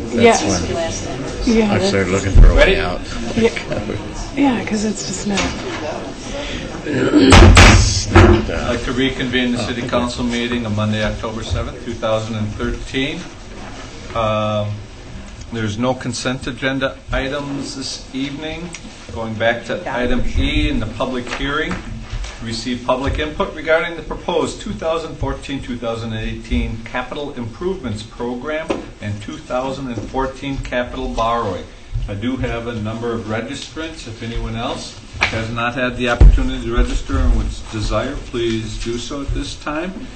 That's Yes. when Yeah, I that- started looking for a Ready? way out. yeah, because it's just not. I'd like to reconvene the City Council meeting on Monday, October 7th, 2013. There's no consent agenda items this evening. Going back to item E in the public hearing, receive public input regarding the proposed 2014-2018 capital improvements program and 2014 capital borrowing. I do have a number of registrants. If anyone else has not had the opportunity to register and would desire, please do so at this time.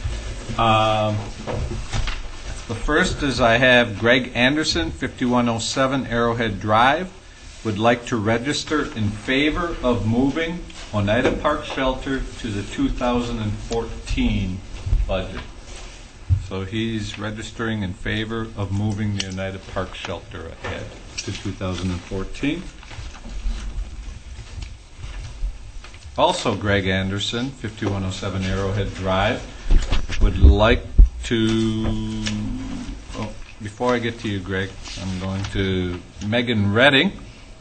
The first is I have Greg Anderson, 5107 Arrowhead Drive, would like to register in favor of moving Oneida Park Shelter to the 2014 budget. So he's registering in favor of moving the Oneida Park Shelter ahead to 2014. Also, Greg Anderson, 5107 Arrowhead Drive, would like to, before I get to you, Greg, I'm going to, Megan Redding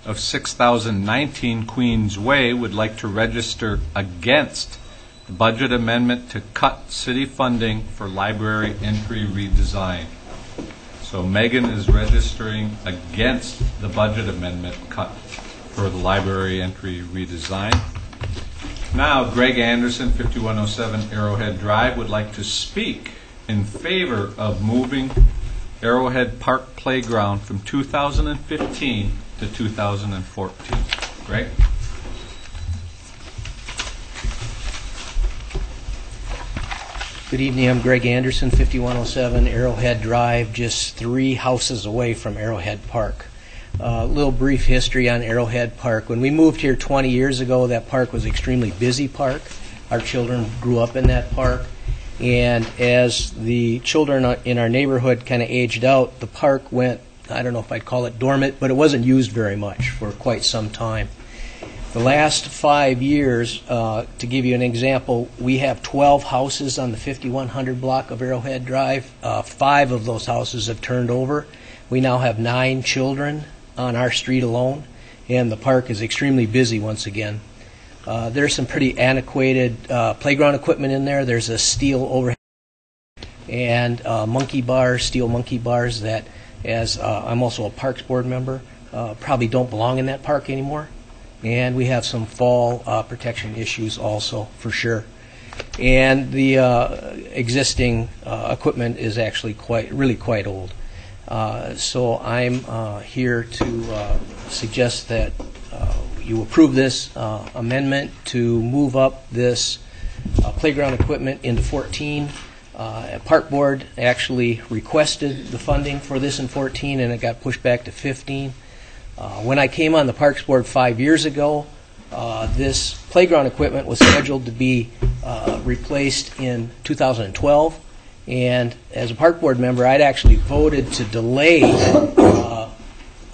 of 6019 Queens Way would like to register against the budget amendment to cut city funding for library entry redesign. So Megan is registering against the budget amendment cut for the library entry redesign. Now, Greg Anderson, 5107 Arrowhead Drive, would like to speak in favor of moving Arrowhead Park Playground from 2015 to 2014. Greg? Good evening. I'm Greg Anderson, 5107 Arrowhead Drive, just 3 houses away from Arrowhead Park. A little brief history on Arrowhead Park. When we moved here 20 years ago, that park was an extremely busy park. Our children grew up in that park. And as the children in our neighborhood kind of aged out, the park went, I don't know if I'd call it dormant, but it wasn't used very much for quite some time. The last 5 years, to give you an example, we have 12 houses on the 5100 block of Arrowhead Drive. 5 of those houses have turned over. We now have 9 children on our street alone, and the park is extremely busy once again. There's some pretty antiquated playground equipment in there. There's a steel overhead and monkey bars, steel monkey bars that, as I'm also a Parks Board member, probably don't belong in that park anymore. And we have some fall protection issues also, for sure. And the existing equipment is actually really quite old. So I'm here to suggest that you approve this amendment to move up this playground equipment into 14. Park Board actually requested the funding for this in 14, and it got pushed back to 15. When I came on the Parks Board 5 years ago, this playground equipment was scheduled to be replaced in 2012. And as a Park Board member, I'd actually voted to delay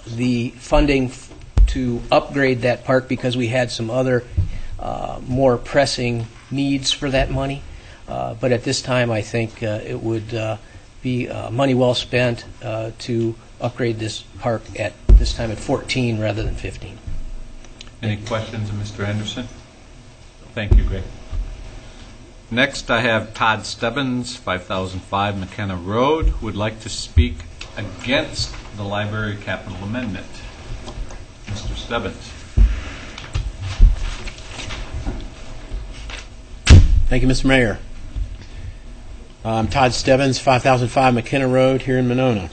the funding to upgrade that park because we had some other more pressing needs for that money. But at this time, I think it would be money well spent to upgrade this park at this time at 14 rather than 15. Any questions of Mr. Anderson? Thank you, Greg. Next, I have Todd Stebbins, 5005 McKenna Road, who would like to speak against the library capital amendment. Mr. Stebbins. Thank you, Mr. Mayor. I'm Todd Stebbins, 5005 McKenna Road here in Monona.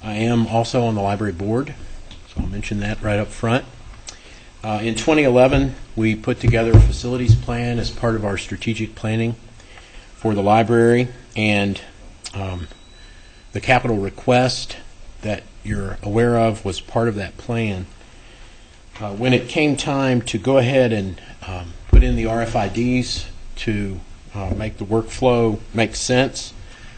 I am also on the library board, so I'll mention that right up front. In 2011, we put together a facilities plan as part of our strategic planning for the library, and the capital request that you're aware of was part of that plan. When it came time to go ahead and put in the RFIDs to make the workflow make sense,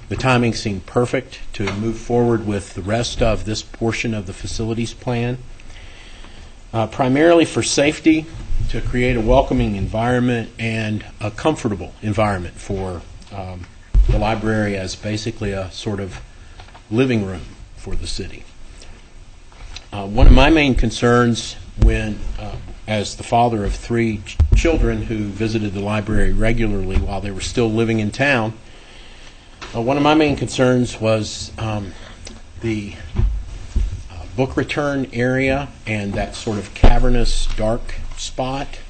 the timing seemed perfect to move forward with the rest of this portion of the facilities plan. Primarily for safety, to create a welcoming environment and a comfortable environment for the library as basically a sort of living room for the city. One of my main concerns when, as the father of three children who visited the library regularly while they were still living in town, one of my main concerns was the book return area and that sort of cavernous, dark spot.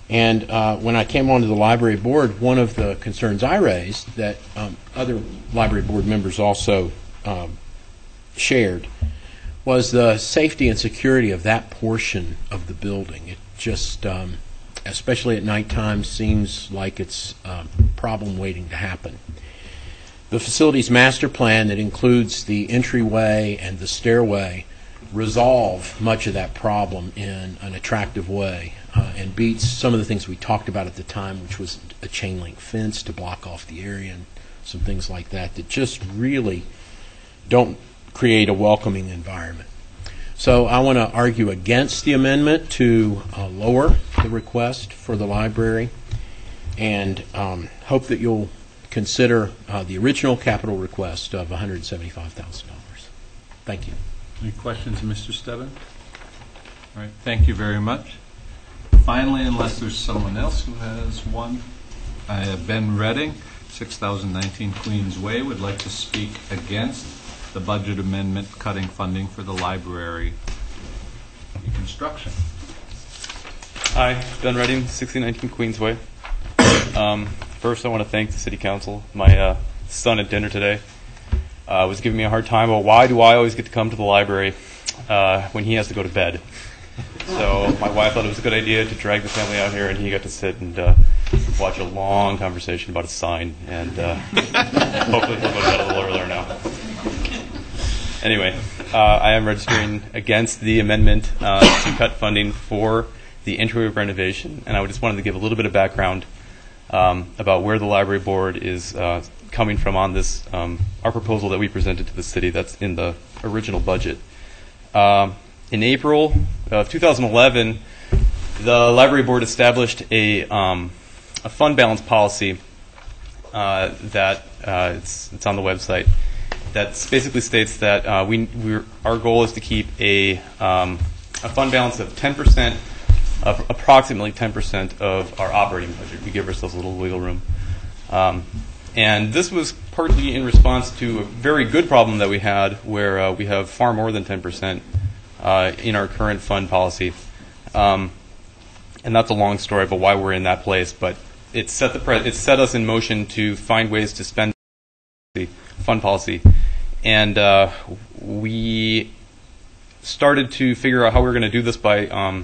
And when I came onto the library board, one of the concerns I raised that other library board members also shared was the safety and security of that portion of the building. It just, especially at nighttime, seems like it's a problem waiting to happen. The facilities master plan that includes the entryway and the stairway resolve much of that problem in an attractive way and beats some of the things we talked about at the time, which was a chain link fence to block off the area and some things like that that just really don't create a welcoming environment. So I want to argue against the amendment to lower the request for the library and hope that you'll consider the original capital request of $175,000. Thank you. Any questions, Mr. Stebbins? All right, thank you very much. Finally, unless there's someone else who has one, I have Ben Redding, 6019 Queens Way, would like to speak against the budget amendment cutting funding for the library reconstruction. Hi, Ben Redding, 6019 Queens Way. First, I want to thank the City Council. My son at dinner today was giving me a hard time about why do I always get to come to the library when he has to go to bed. So my wife thought it was a good idea to drag the family out here, and he got to sit and watch a long conversation about a sign, and hopefully he'll go to bed a little earlier now. Anyway, I am registering against the amendment to cut funding for the entryway renovation, and I just wanted to give a little bit of background about where the library board is coming from on this, our proposal that we presented to the city that's in the original budget. In April of 2011, the library board established a fund balance policy that it's on the website that basically states that our goal is to keep a fund balance of 10%, of approximately 10% of our operating budget. We give ourselves a little wiggle room. And this was partly in response to a very good problem that we had where we have far more than 10% in our current fund policy. And that's a long story about why we're in that place, but it set us in motion to find ways to spend the fund policy. And we started to figure out how we were going to do this by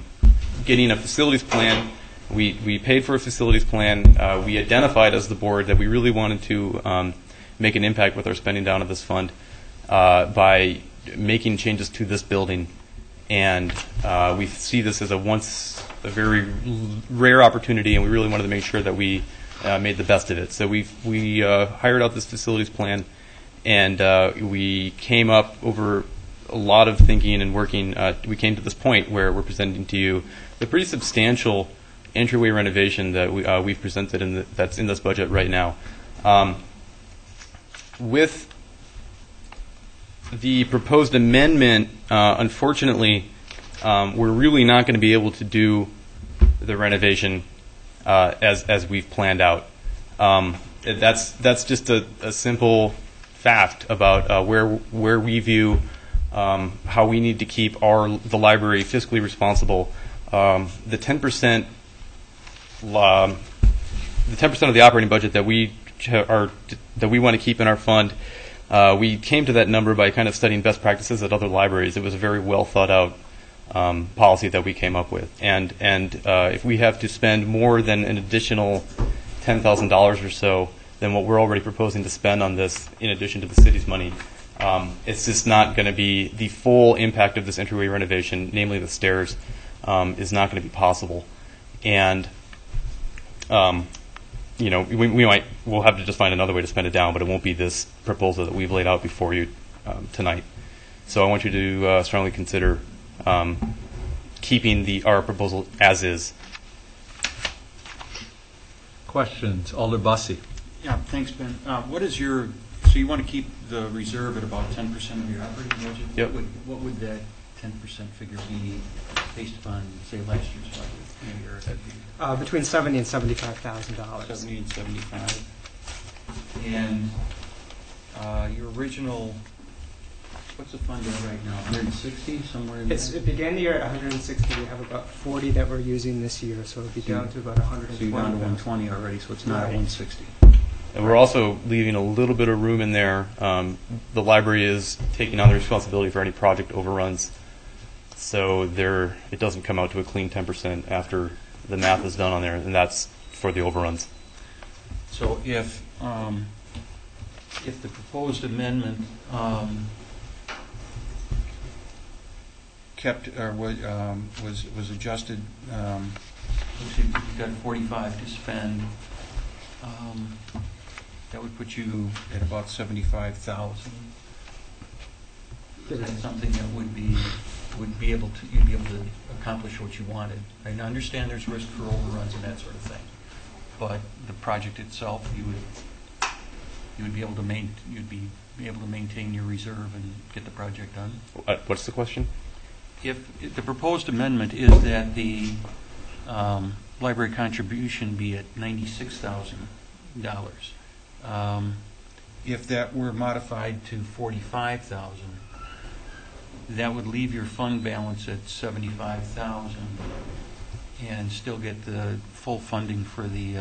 getting a facilities plan. We paid for a facilities plan. We identified as the board that we really wanted to make an impact with our spending down of this fund by making changes to this building. And we see this as a very rare opportunity, and we really wanted to make sure that we made the best of it. So we hired out this facilities plan, and we came up over a lot of thinking and working. We came to this point where we're presenting to you the pretty substantial entryway renovation that we've presented that's in this budget right now. With the proposed amendment, unfortunately, we're really not going to be able to do the renovation as we've planned out. That's just a simple fact about where we view how we need to keep the library fiscally responsible. The 10% of the operating budget that we want to keep in our fund. We came to that number by kind of studying best practices at other libraries. It was a very well thought out policy that we came up with. And if we have to spend more than an additional $10,000 or so than what we're already proposing to spend on this, in addition to the city's money, it's just not going to be the full impact of this entryway renovation, namely the stairs, is not going to be possible. And we'll have to just find another way to spend it down, but it won't be this proposal that we've laid out before you tonight. So I want you to strongly consider keeping our proposal as is. Questions? Alder Bussey. Yeah, thanks, Ben. What is your, so So you want to keep the reserve at about 10% of your operating budget? Yep. What would that 10% figure be based upon, say, last year's budget? Maybe, or that'd be Between $70,000 and $75,000. 70 and 75. And your original, what's the fund at right now? 160, somewhere in there? It began the year at 160. We have about 40 that we're using this year, so it'll be down to about 120. So you're down to 120 already, so it's not Right. 160. And we're also leaving a little bit of room in there. The library is taking on the responsibility for any project overruns. So it doesn't come out to a clean 10% after the math is done on there, and that's for the overruns. So if the proposed amendment kept or was adjusted, let's see, you've got 45 to spend. That would put you at about 75,000. Is that something that you'd be able to accomplish what you wanted? I understand there's risk for overruns and that sort of thing, but the project itself, you would be able to maintain your reserve and get the project done. What's the question? If the proposed amendment is that the library contribution be at $96,000, if that were modified to $45,000, that would leave your fund balance at $75,000 and still get the full funding for the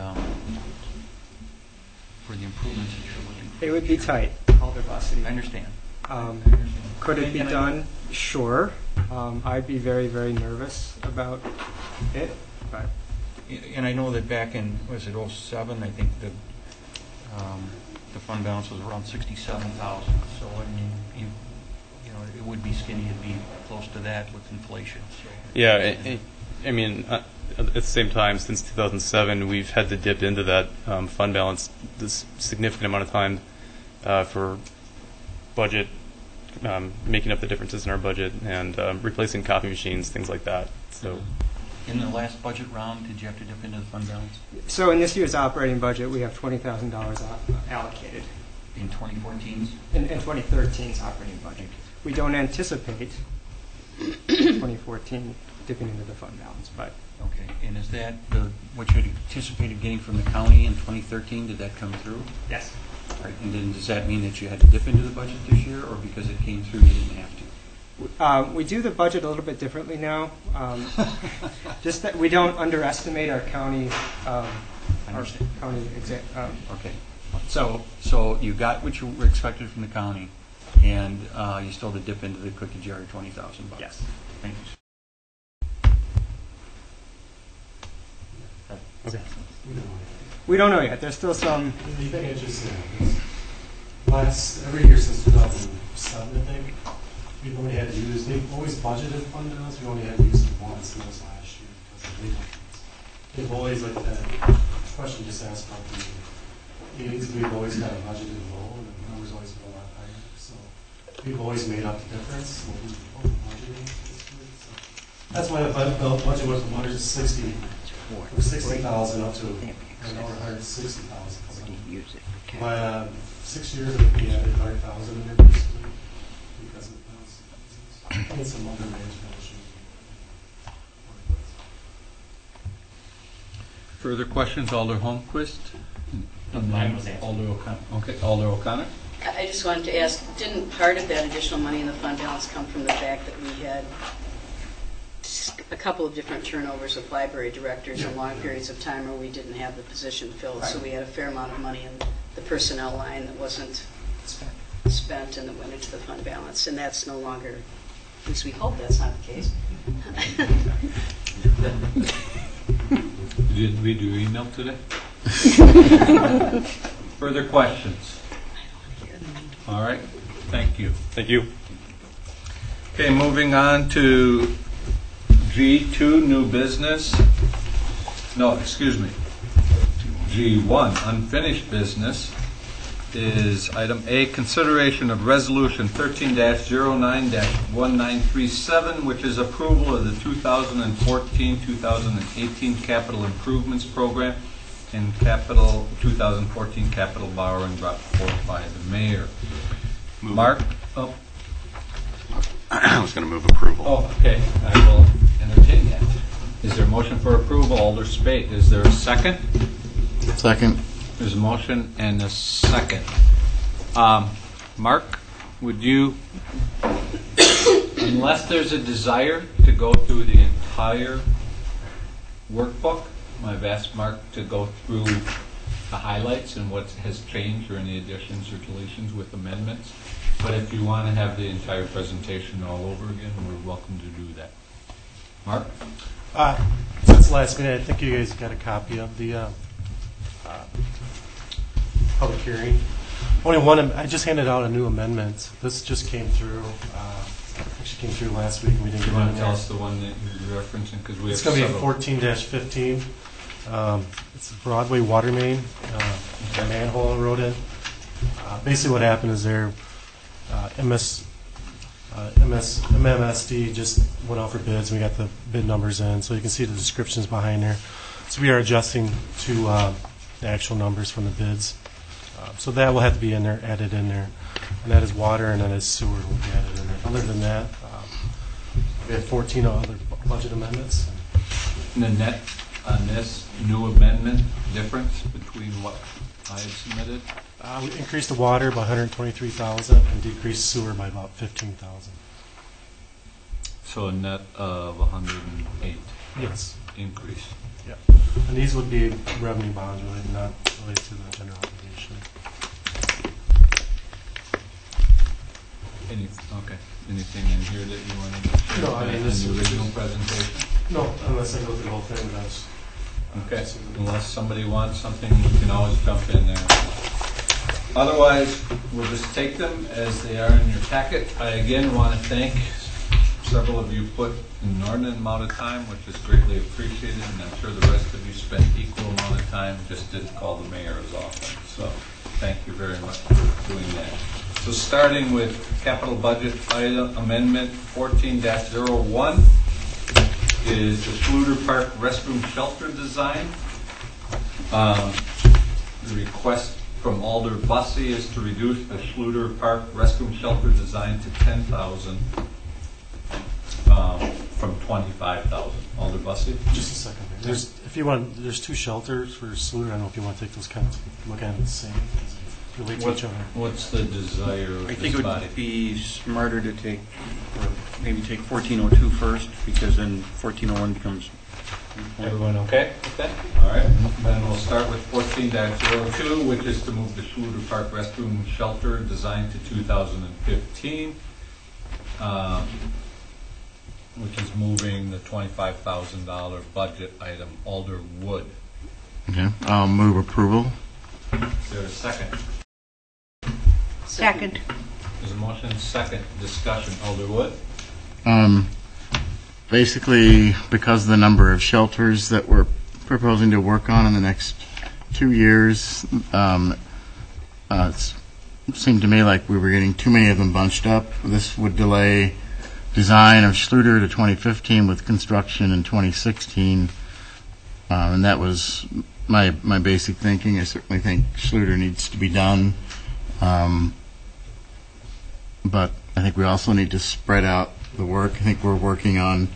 improvements that you're looking for. It would be tight, Alder Bossity. I understand. Could it be done? Sure. I'd be very, very nervous about it. But And I know that back in, was it 07, I think the fund balance was around 67,000. So I mean, it would be skinny. It'd be close to that with inflation. So. Yeah, I mean, at the same time, since 2007, we've had to dip into that fund balance this significant amount of time for budget, making up the differences in our budget, and replacing copy machines, things like that. So, in the last budget round, did you have to dip into the fund balance? so in this year's operating budget, we have $20,000 allocated. In 2014's? In 2013's operating budget. We don't anticipate 2014 dipping into the fund balance, but Okay. And is that what you anticipated getting from the county in 2013? Did that come through? yes. Right. And then does that mean that you had to dip into the budget this year, or because it came through you didn't have to? We do the budget a little bit differently now. Just that we don't underestimate our county. understand. Okay. So you got what you were expected from the county, and you still had to dip into the cookie jar of $20,000. Yes. Thank you. okay. We don't know yet. There's still some. You think interesting. Every year since 2007, I think, we've only had to use, they've always budgeted fund balance, we only had to use it once, and that was last year because of legal fees. They've always, like that question just asked about the meetings, we've always got a budgeted low, and the numbers always go a lot higher. So we've always made up the difference. So we've budgeting basically. So that's why the budget was from 160,000 up to over 160,000. By 6 years, it would be added 100,000 in there basically because of that. And some other management issues. Further questions, Alder Holmquist? Mine was answered. Alder O'Connor. Okay, Alder O'Connor. I just wanted to ask, didn't part of that additional money in the fund balance come from the fact that we had a couple of different turnovers of library directors in long periods of time where we didn't have the position filled, so we had a fair amount of money in the personnel line that wasn't spent and that went into the fund balance, and that's no longer, at least we hope that's not the case. Did we do email today? Further questions? All right, thank you. Thank you. Okay, moving on to G2, new business. No, excuse me. G1, unfinished business, is item A, consideration of resolution 13-09-1937, which is approval of the 2014-2018 capital improvements program in capital 2014 capital borrowing brought forth by the mayor. Mark? Oh, I was going to move approval. oh, okay. I will entertain that. Is there a motion for approval? Alder Spate. Is there a second? Second. There's a motion and a second. Mark, would you, unless there's a desire to go through the entire workbook, I've asked Mark to go through the highlights and what has changed or any additions or deletions with amendments. But if you want to have the entire presentation all over again, we're welcome to do that. Mark? Since last meeting, I think you guys got a copy of the public hearing. Only one, I just handed out a new amendment. This just came through, actually came through last week. We didn't You get it want in to tell there. us the one that you're referencing? Because we have It's going to be several. 14-15. It's a Broadway water main, manhole wrote in. Basically what happened is their MMSD just went out for bids. We got the bid numbers in, so you can see the descriptions behind there. So we are adjusting to the actual numbers from the bids. So that will have to be in there, added in there. And that is water, and then is sewer will be added in there. Other than that, we have 14 other budget amendments. And the net on this new amendment difference between what I had submitted? We increased the water by 123,000 and decreased sewer by about 15,000. So a net of 108 Yes. increase. Yeah. And these would be revenue bonds related, not related to the general obligation. Okay. Anything in here that you wanted to share? No, I mean, this in the is- original presentation? No, unless I go through the whole thing, that's... Okay. Unless somebody wants something, we can always jump in there. Otherwise, we'll just take them as they are in your packet. I again want to thank several of you put an inordinate amount of time, which is greatly appreciated, and I'm sure the rest of you spent equal amount of time, just didn't call the mayor as often. So thank you very much for doing that. So starting with capital budget item amendment 14-01 is the Schluter Park restroom shelter design. The request from Alder Bussey is to reduce the Schluter Park restroom shelter design to $10,000 from $25,000. Alder Bussey? Just a second. There's, if you want, there's two shelters for Sluter. I don't know if you want to take those kinds, look at them the same, relate to each other. What's the desire of I this think it body? would be smarter to take, or maybe take 1402 first, because then 1401 becomes... Everyone okay with that? All right. Then we'll start with 14-02, which is to move the Schluter Park restroom shelter design to 2015, which is moving the $25,000 budget item. Alder Wood. Okay. I'll move approval. Is there a second? Second. There's a motion and second. Discussion. Alder Wood? Basically, because of the number of shelters that we're proposing to work on in the next 2 years, it seemed to me like we were getting too many of them bunched up. This would delay design of Schluter to 2015 with construction in 2016. And that was my basic thinking. I certainly think Schluter needs to be done. But I think we also need to spread out the work. I think we're working on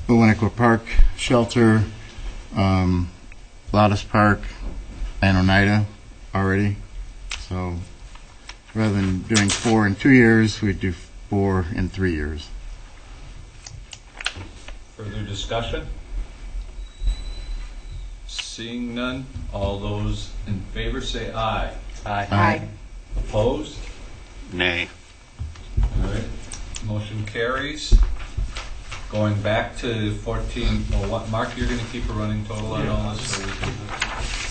the Winnequa Park shelter, Lotus Park, and Oneida already. So rather than doing 4 in 2 years, we'd do 4 in 3 years. Further discussion? Seeing none, all those in favor say aye. Aye. Opposed? Nay. All right. Motion carries. Going back to 14, well, what, Mark, you're going to keep a running total on all this so we can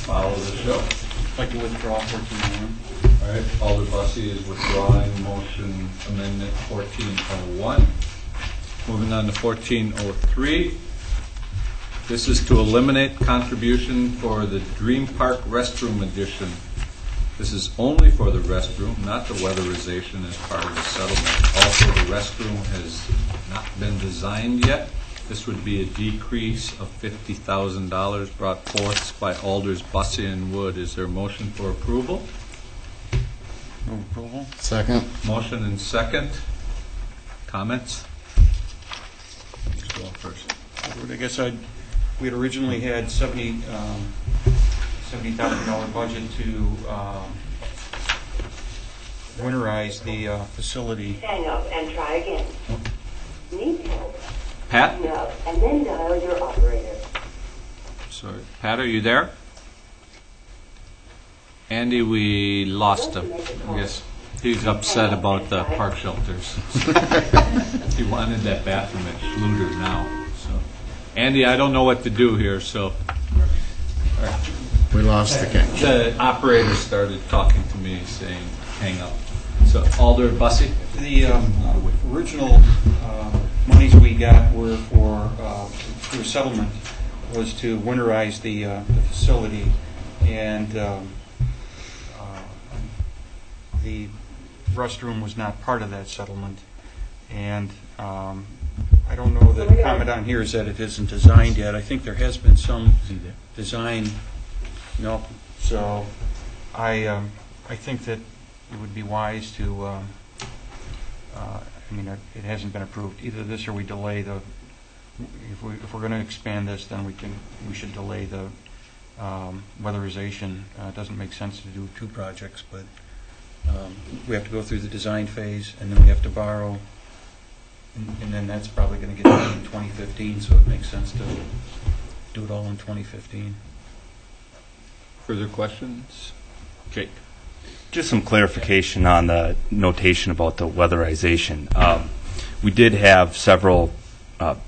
follow the show. I'd like to withdraw 1401. All right. Alder Bussey is withdrawing motion amendment 1401. Moving on to 1403. This is to eliminate contribution for the Dream Park restroom addition. This is only for the restroom, not the weatherization as part of the settlement. Also, the restroom has not been designed yet. This would be a decrease of $50,000 brought forth by Alders, Bussey, and Wood. Is there a motion for approval? Move approval. Second. Motion and second. Comments? Who's going first? I guess we had originally had $70,000 budget to winterize the facility. Hang up and try again. Need help? Pat? Hang up and then dial your operator. Sorry. Pat, are you there? Andy, we lost him. I guess he's upset about the park shelters. He wanted that bathroom at Schluter now. So, Andy, I don't know what to do here, so. All right. We lost the king. The operator started talking to me saying, hang up. So, Alder, Bussey? The original monies we got were for through settlement was to winterize the facility, and the restroom was not part of that settlement. And I don't know, the comment on here is that it isn't designed yet. I think there has been some design. No, so I think that it would be wise to. I mean, it hasn't been approved. Either this or we delay the. If we're going to expand this, then we should delay the weatherization. It doesn't make sense to do two projects, but we have to go through the design phase, and then we have to borrow, and then that's probably going to get done in 2015. So it makes sense to do it all in 2015. Further questions? Jake? Just some clarification on the notation about the weatherization. We did have several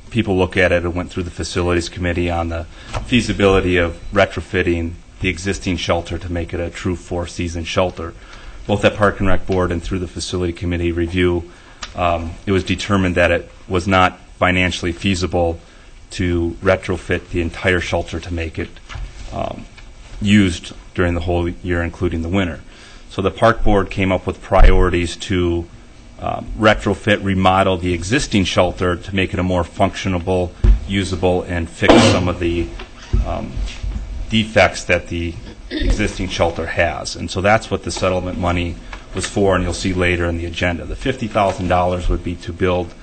people look at it and went through the facilities committee on the feasibility of retrofitting the existing shelter to make it a true four-season shelter. Both at Park and Rec Board and through the facility committee review, it was determined that it was not financially feasible to retrofit the entire shelter to make it used during the whole year, including the winter. So the Park Board came up with priorities to retrofit, remodel the existing shelter to make it a more functionable, usable, and fix some of the defects that the existing shelter has. And so that's what the settlement money was for, and you'll see later in the agenda. The $50,000 would be to build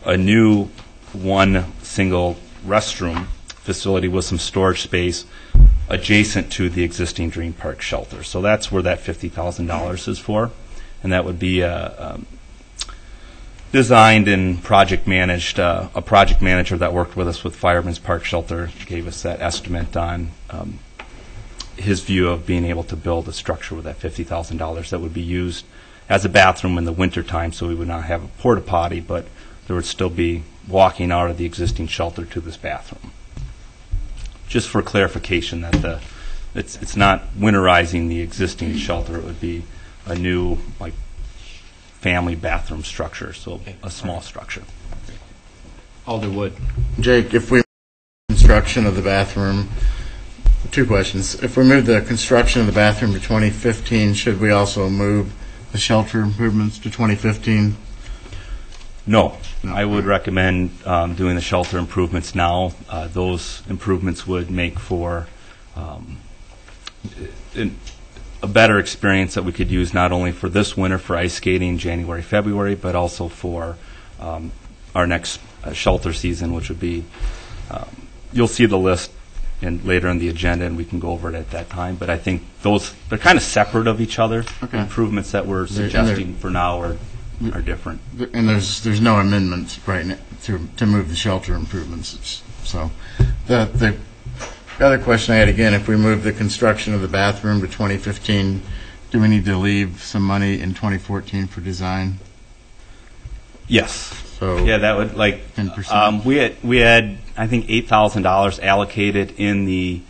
a new one single restroom facility with some storage space adjacent to the existing Dream Park shelter. So that's where that $50,000 is for, and that would be designed and project managed. A project manager that worked with us with Fireman's Park Shelter gave us that estimate on his view of being able to build a structure with that $50,000 that would be used as a bathroom in the wintertime, so we would not have a porta potty, but there would still be walking out of the existing shelter to this bathroom. Just for clarification, that it's not winterizing the existing shelter; it would be a new family bathroom structure, so a small structure. Alder Wood. Jake, if we construction of the bathroom, two questions. If we move the construction of the bathroom to 2015, should we also move the shelter improvements to 2015? No. I would recommend doing the shelter improvements now. Those improvements would make for a better experience that we could use not only for this winter for ice skating, January, February, but also for our next shelter season, which would be, you'll see the list later in the agenda, and we can go over it at that time. But I think they're kind of separate of each other. Okay. Improvements that we're suggesting for now are different. And there's no amendments right now to move the shelter improvements. So the other question I had, again, if we move the construction of the bathroom to 2015, do we need to leave some money in 2014 for design? Yes. So yeah, that would 10%. We had I think $8,000 allocated in the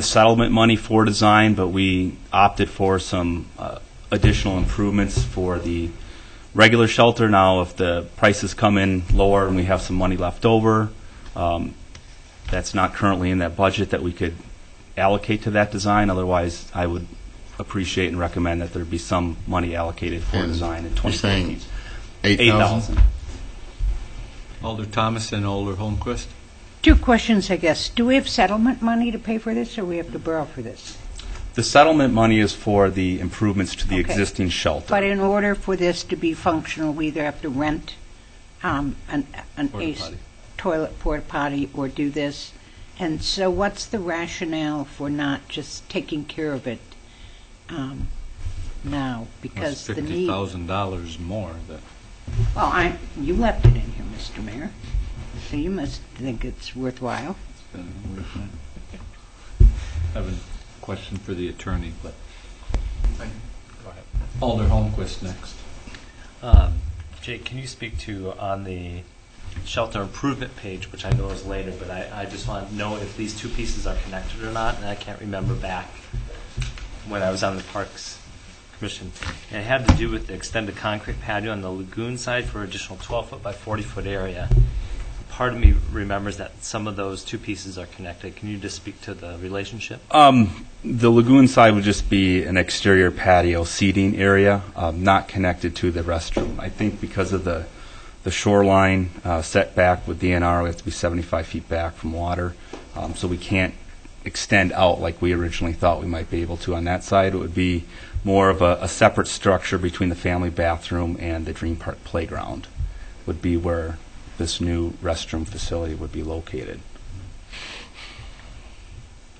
settlement money for design, but we opted for some additional improvements for the regular shelter. Now, if the prices come in lower and we have some money left over, that's not currently in that budget that we could allocate to that design. Otherwise, I would appreciate and recommend that there be some money allocated for design in 2015. $8,000? Alder Thomas and Alder Holmquist. Two questions, I guess. Do we have settlement money to pay for this, or we have to borrow for this? The settlement money is for the improvements to the Okay. existing shelter. But in order for this to be functional, we either have to rent an Porta potty. toilet porta potty or do this. And so what's the rationale for not just taking care of it now? Because That's the need... $50,000 more. Well, you left it in here, Mr. Mayor, so you must think it's worthwhile. I have a question for the attorney, but Go ahead. Alder Holmquist next. Jake, can you speak to on the shelter improvement page, which I know is later, but I just want to know if these two pieces are connected or not, and I can't remember back when I was on the Parks Commission. And it had to do with the extended concrete patio on the lagoon side for additional 12-foot by 40-foot area. Part of me remembers that some of those two pieces are connected. Can you just speak to the relationship? The lagoon side would just be an exterior patio seating area, not connected to the restroom. I think because of the shoreline setback with DNR, we have to be 75 feet back from water, so we can't extend out like we originally thought we might be able to on that side. It would be more of a separate structure between the family bathroom and the Dream Park playground would be where this new restroom facility would be located.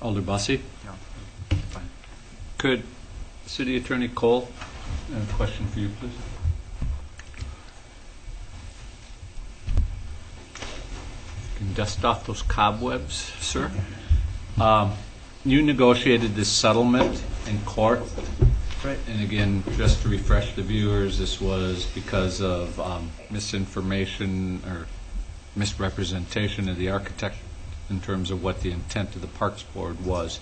Alder Bussey? No, fine. Could City Attorney Cole, a question for you, please? You can dust off those cobwebs, sir. You negotiated this settlement in court. Right. And again, just to refresh the viewers, this was because of misinformation or misrepresentation of the architect in terms of what the intent of the Parks Board was.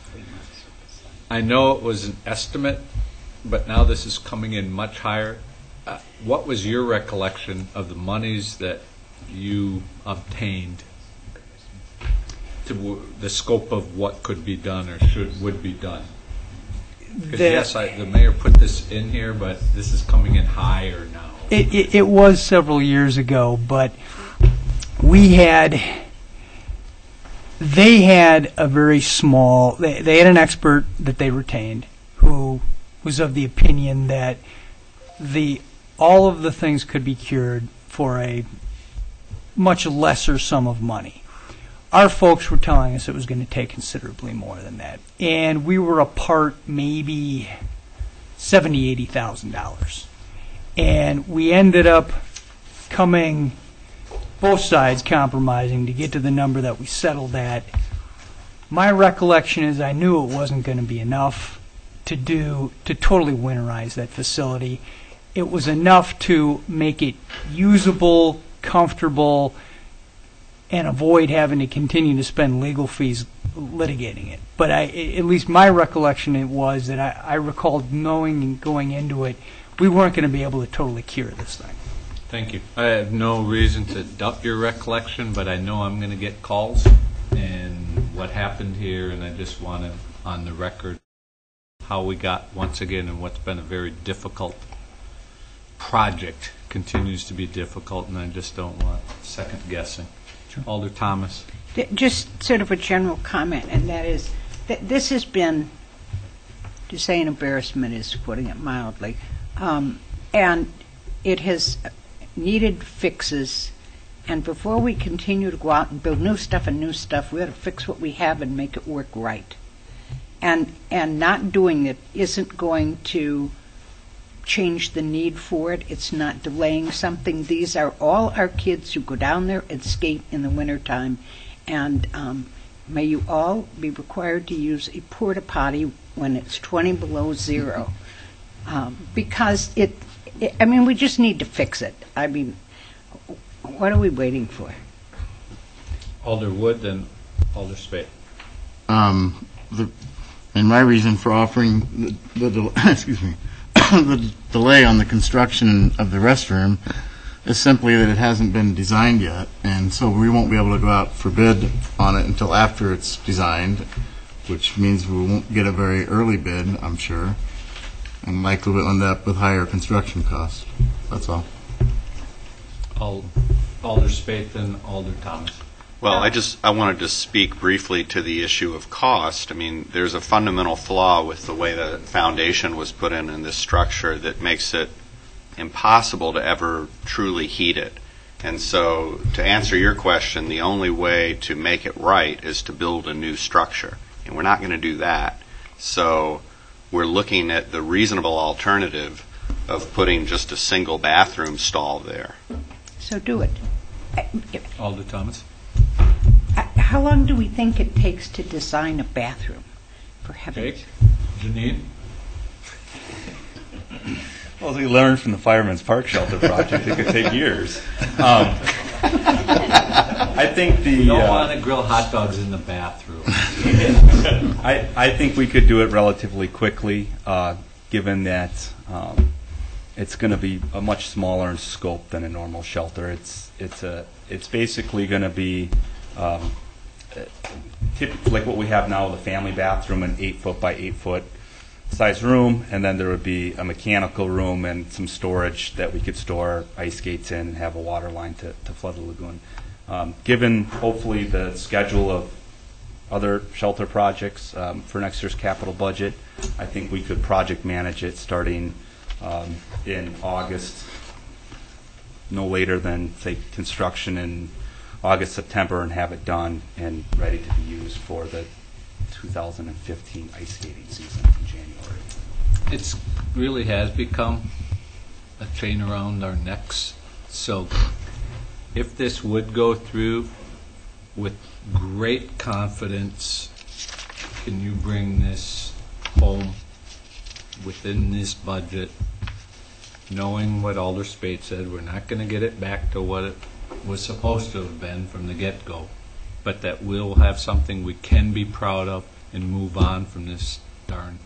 I know it was an estimate, but now this is coming in much higher. What was your recollection of the monies that you obtained, to the scope of what could be done or would be done? Because yes, the mayor put this in here, but this is coming in higher now. It was several years ago, but they had a very small, they had an expert that they retained who was of the opinion that all of the things could be cured for a much lesser sum of money. Our folks were telling us it was going to take considerably more than that, and we were apart maybe $70,000, $80,000, and we ended up both sides compromising to get to the number that we settled at. My recollection is I knew it wasn't going to be enough to totally winterize that facility. It was enough to make it usable, comfortable, and avoid having to continue to spend legal fees litigating it. But at least my recollection was that I recalled knowing and going into it, we weren't going to be able to totally cure this thing. Thank you. I have no reason to doubt your recollection, but I know I'm going to get calls and what happened here, and I just want to, on the record, how we got, once again, and what's been a very difficult project continues to be difficult, and I just don't want second guessing. Sure. Alder Thomas. Just sort of a general comment, and that is that this has been, to say an embarrassment is putting it mildly, and it has needed fixes, and before we continue to go out and build new stuff, we ought to fix what we have and make it work right. And not doing it isn't going to change the need for it. It's not delaying something. These are all our kids who go down there and skate in the wintertime, and may you all be required to use a porta potty when it's 20 below zero, because we just need to fix it. I mean, what are we waiting for? Alder Wood, then Alder Spade. And my reason for offering the delay on the construction of the restroom is simply that it hasn't been designed yet, and so we won't be able to go out for bid on it until after it's designed, which means we won't get a very early bid, I'm sure, and likely we'll end up with higher construction costs. That's all. Alder Spate and Alder Thomas. Well, I wanted to speak briefly to the issue of cost. I mean, there's a fundamental flaw with the way the foundation was put in this structure that makes it impossible to ever truly heat it. And so, to answer your question, the only way to make it right is to build a new structure. And we're not going to do that. So, we're looking at the reasonable alternative of putting just a single bathroom stall there. So do it. Alder Thomas. How long do we think it takes to design a bathroom? For heaven's Jake? Janine? Well, as we learned from the Fireman's Park Shelter project, it could take years. I think You don't want to grill hot dogs in the bathroom. I think we could do it relatively quickly, given that it's going to be a much smaller in scope than a normal shelter. It's basically going to be typically like what we have now, the family bathroom, an 8-foot by 8-foot size room, and then there would be a mechanical room and some storage that we could store ice skates in and have a water line to flood the lagoon. Given hopefully the schedule of other shelter projects for next year's capital budget, I think we could project manage it starting in August, no later than, say, construction in August, September, and have it done and ready to be used for the 2015 ice skating season in January. It really has become a chain around our necks. So if this would go through with great confidence, can you bring this home within this budget, knowing what Alder Spate said, we're not going to get it back to what it was supposed to have been from the get-go, but that we'll have something we can be proud of and move on from this darn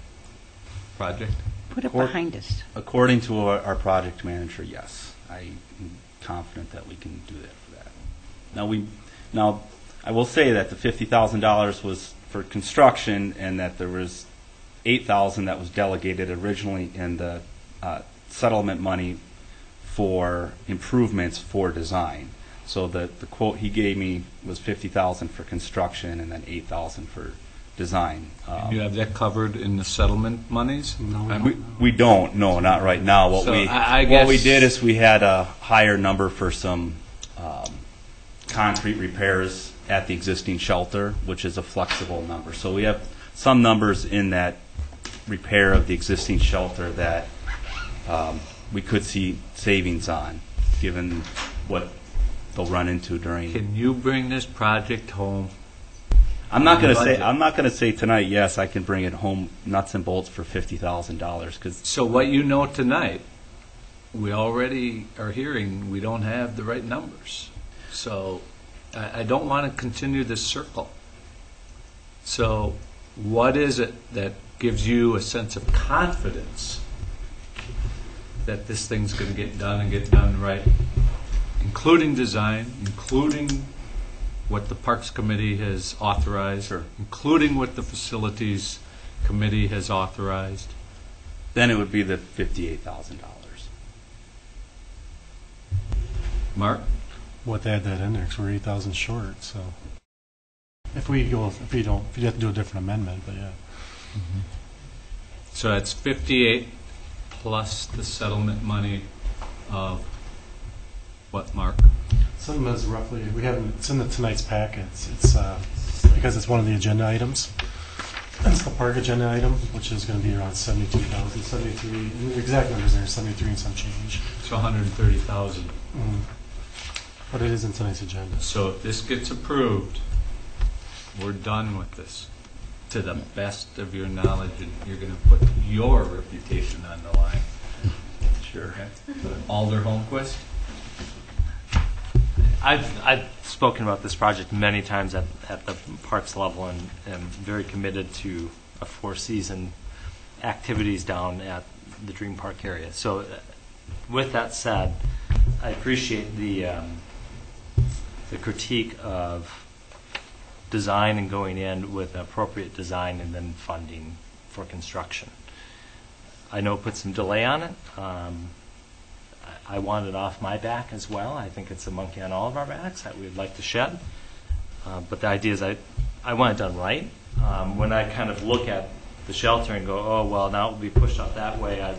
project? Put it behind us. According to our project manager, yes. I'm confident that we can do that for that. Now, I will say that the $50,000 was for construction, and that there was $8,000 that was delegated originally in the settlement money for improvements for design. So the quote he gave me was $50,000 for construction and then $8,000 for design. You have that covered in the settlement monies? No, we don't. No, not right now. What we did is we had a higher number for some concrete repairs at the existing shelter, which is a flexible number. So we have some numbers in that repair of the existing shelter that we could see savings on, given what they'll run into during. Can you bring this project home? I'm not going to say tonight. Yes, I can bring it home nuts and bolts for $50,000. So what you know tonight, we already are hearing we don't have the right numbers. So I don't want to continue this circle. So what is it that gives you a sense of confidence that this thing's going to get done and get done right, including design, including what the Parks Committee has authorized, or including what the Facilities Committee has authorized? Then it would be the $58,000. Mark? What they had that in there, because we're 8,000 short. So if you have to do a different amendment, but yeah. Mm-hmm. So that's 58 plus the settlement money of what, Mark? Settlement is roughly, it's in tonight's packets. It's because it's one of the agenda items. It's the park agenda item, which is going to be around 72,000, 73. And the exact numbers there, 73 and some change. So 130,000. But it is in tonight's agenda. So if this gets approved, we're done with this. To the best of your knowledge, and you're going to put your reputation on the line. Sure. Okay. Alder Holmquist? I've spoken about this project many times at the parks level, and am very committed to a four-season activities down at the Dream Park area. So with that said, I appreciate the critique of design and going in with appropriate design and then funding for construction. I know it put some delay on it. I want it off my back as well. I think it's a monkey on all of our backs that we'd like to shed. But the idea is I want it done right. When I kind of look at the shelter and go, oh, well, now it will be pushed out that way, I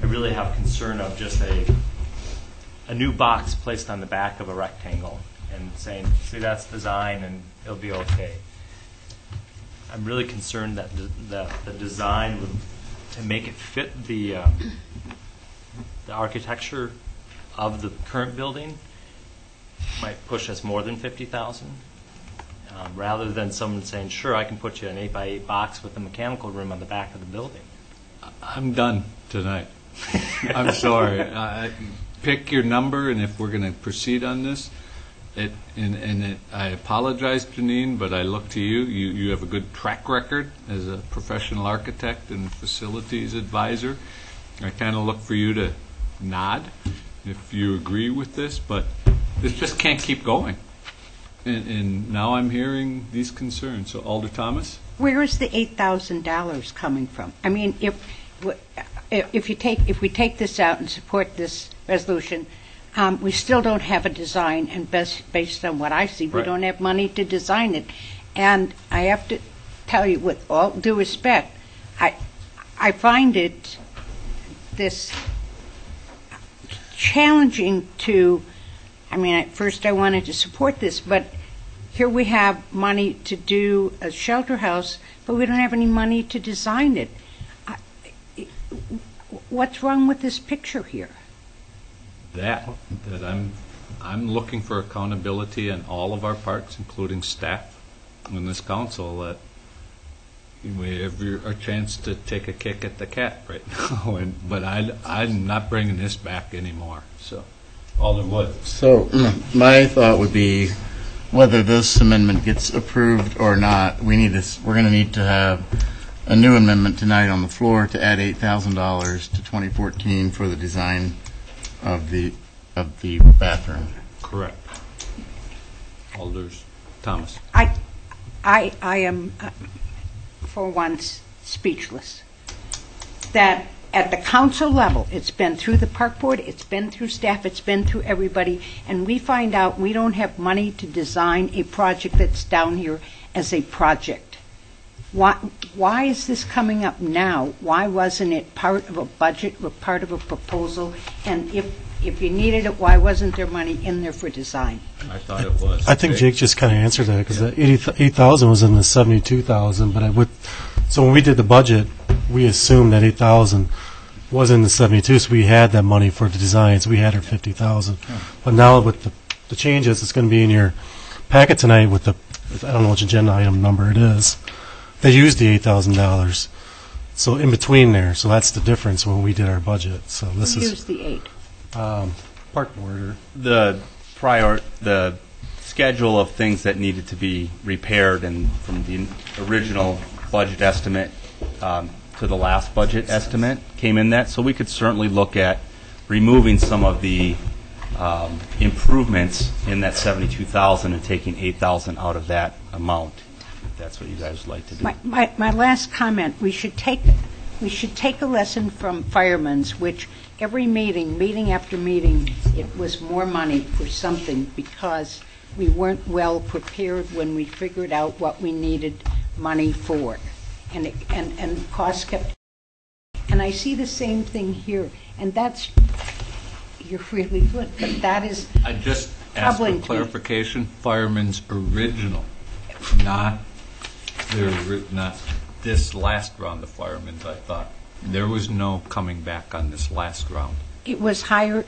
really have concern of just a new box placed on the back of a rectangle and saying, see, that's design and it'll be okay. I'm really concerned that the design would, to make it fit the architecture of the current building might push us more than 50,000. Rather than someone saying, sure, I can put you an 8x8 box with a mechanical room on the back of the building. I'm done tonight. I'm sorry. Pick your number, and if we're going to proceed on this, I apologize, Janine, but I look to you. You have a good track record as a professional architect and facilities advisor. I kind of look for you to nod if you agree with this, but this just can't keep going. And now I'm hearing these concerns. So, Alder Thomas? Where is the $8,000 coming from? I mean, if we take this out and support this resolution, we still don't have a design, and based on what I see, we don't have money to design it. And I have to tell you, with all due respect, I find it this challenging to. I mean, at first I wanted to support this, but here we have money to do a shelter house, but we don't have any money to design it. What's wrong with this picture here? That I'm looking for accountability in all of our parks, including staff in this council, that we have a chance to take a kick at the cat right now. But I'm not bringing this back anymore. So. Alder Wood. So my thought would be, whether this amendment gets approved or not, we're going to need to have a new amendment tonight on the floor to add $8,000 to 2014 for the design of the bathroom. Correct. Alders Thomas. I am, for once, speechless. That at the council level, it's been through the park board, it's been through staff, it's been through everybody, and we find out we don't have money to design a project that's down here as a project. Why is this coming up now? Why wasn't it part of a budget or part of a proposal? And if you needed it, why wasn't there money in there for design? I thought it was. I think Jake just kind of answered that, because the 8,000 was in the 72,000, but so when we did the budget, we assumed that 8,000 was in the 72, so we had that money for the designs. We had our 50,000. But now with the changes, it's going to be in your packet tonight with I don't know which agenda item number it is. They used the $8,000. So in between there, so that's the difference when we did our budget. So this Who is used the 8? park board. The schedule of things that needed to be repaired, and from the original budget estimate to the last budget estimate came in that. So we could certainly look at removing some of the improvements in that 72,000 and taking 8,000 out of that amount. If that's what you guys would like to do. My last comment, we should take a lesson from firemen's, which every meeting after meeting, it was more money for something because we weren't well prepared when we figured out what we needed money for. And costs kept. And I see the same thing here. And that's, you're really good, but that is. I just asked for clarification. Fireman's original, not this last round of firemen's. I thought there was no coming back on this last round. It was higher.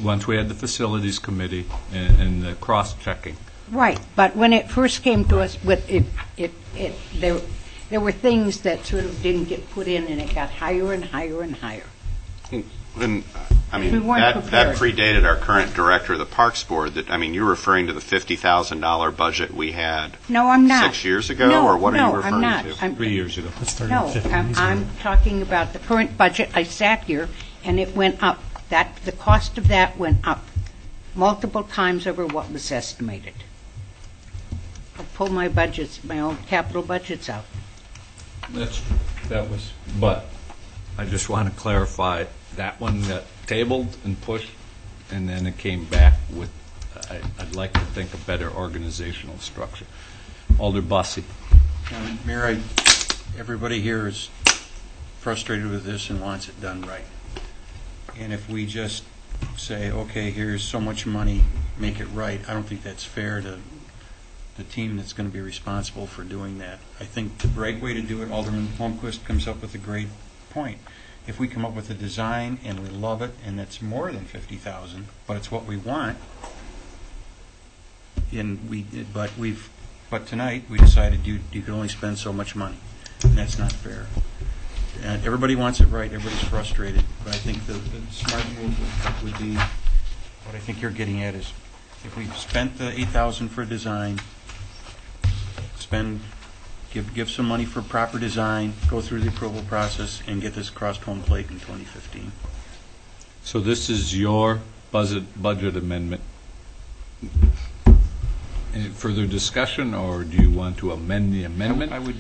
Once we had the facilities committee and the cross-checking. Right, but when it first came to us, with there were things that sort of didn't get put in, and it got higher and higher and higher. And I mean, We weren't that prepared. predated our current director of the Parks Board. You're referring to the $50,000 budget we had. No, I'm not. 6 years ago, No, or what are you I'm referring not. to? 3 years ago. No, I'm talking about the current budget. I sat here, and it went up. The cost of that went up multiple times over what was estimated. I'll pull my budgets, my old capital budgets out. But I just want to clarify that one got tabled and pushed, and then it came back with, I'd like to think, a better organizational structure. Alder Bussey. Mayor, everybody here is frustrated with this and wants it done right. And if we just say, okay, here's so much money, make it right, I don't think that's fair to the team that's going to be responsible for doing that. I think the right way to do it, Alderman Holmquist comes up with a great point. If we come up with a design and we love it and it's more than $50,000, but it's what we want, but tonight we decided you could only spend so much money, and that's not fair. And everybody wants it right, everybody's frustrated, but I think the smart move would be, what I think you're getting at is, if we spent the $8,000 for design, give some money for proper design, go through the approval process, and get this across home plate in 2015. So this is your budget amendment. Any further discussion, or do you want to amend the amendment? I would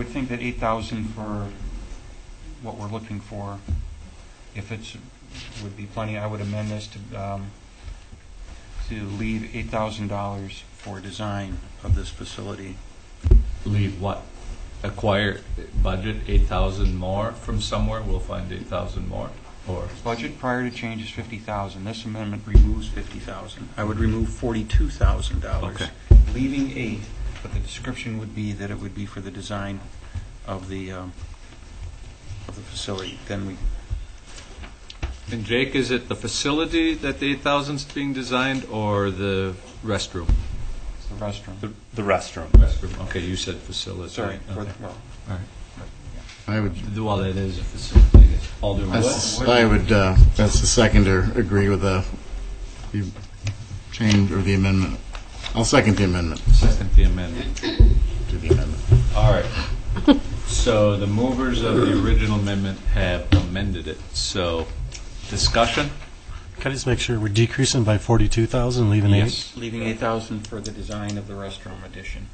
think that $8,000 for what we're looking for, if it's would be plenty. I would amend this to leave $8,000 for design of this facility. Leave what? Acquire budget 8,000 more from somewhere. We'll find 8,000 more. Or budget prior to change is $50,000. This amendment removes $50,000. I would remove $42,000. Okay. Leaving $8,000, but the description would be that it would be for the design of the facility. Then we. And Jake, is it the facility that the 8,000 is being designed, or the restroom? It's the restroom. The restroom. Restroom. Okay, you said facility. Sorry. Okay. Well, all right. I would. Well, that is a facility. Alderman. That's the second to agree with the change or the amendment. I'll second the amendment. Second the amendment. To the amendment. All right. So the movers of the original amendment have amended it. So discussion? Can I just make sure we're decreasing by 42,000, leaving Yes. 8? Leaving $8,000 for the design of the restroom addition.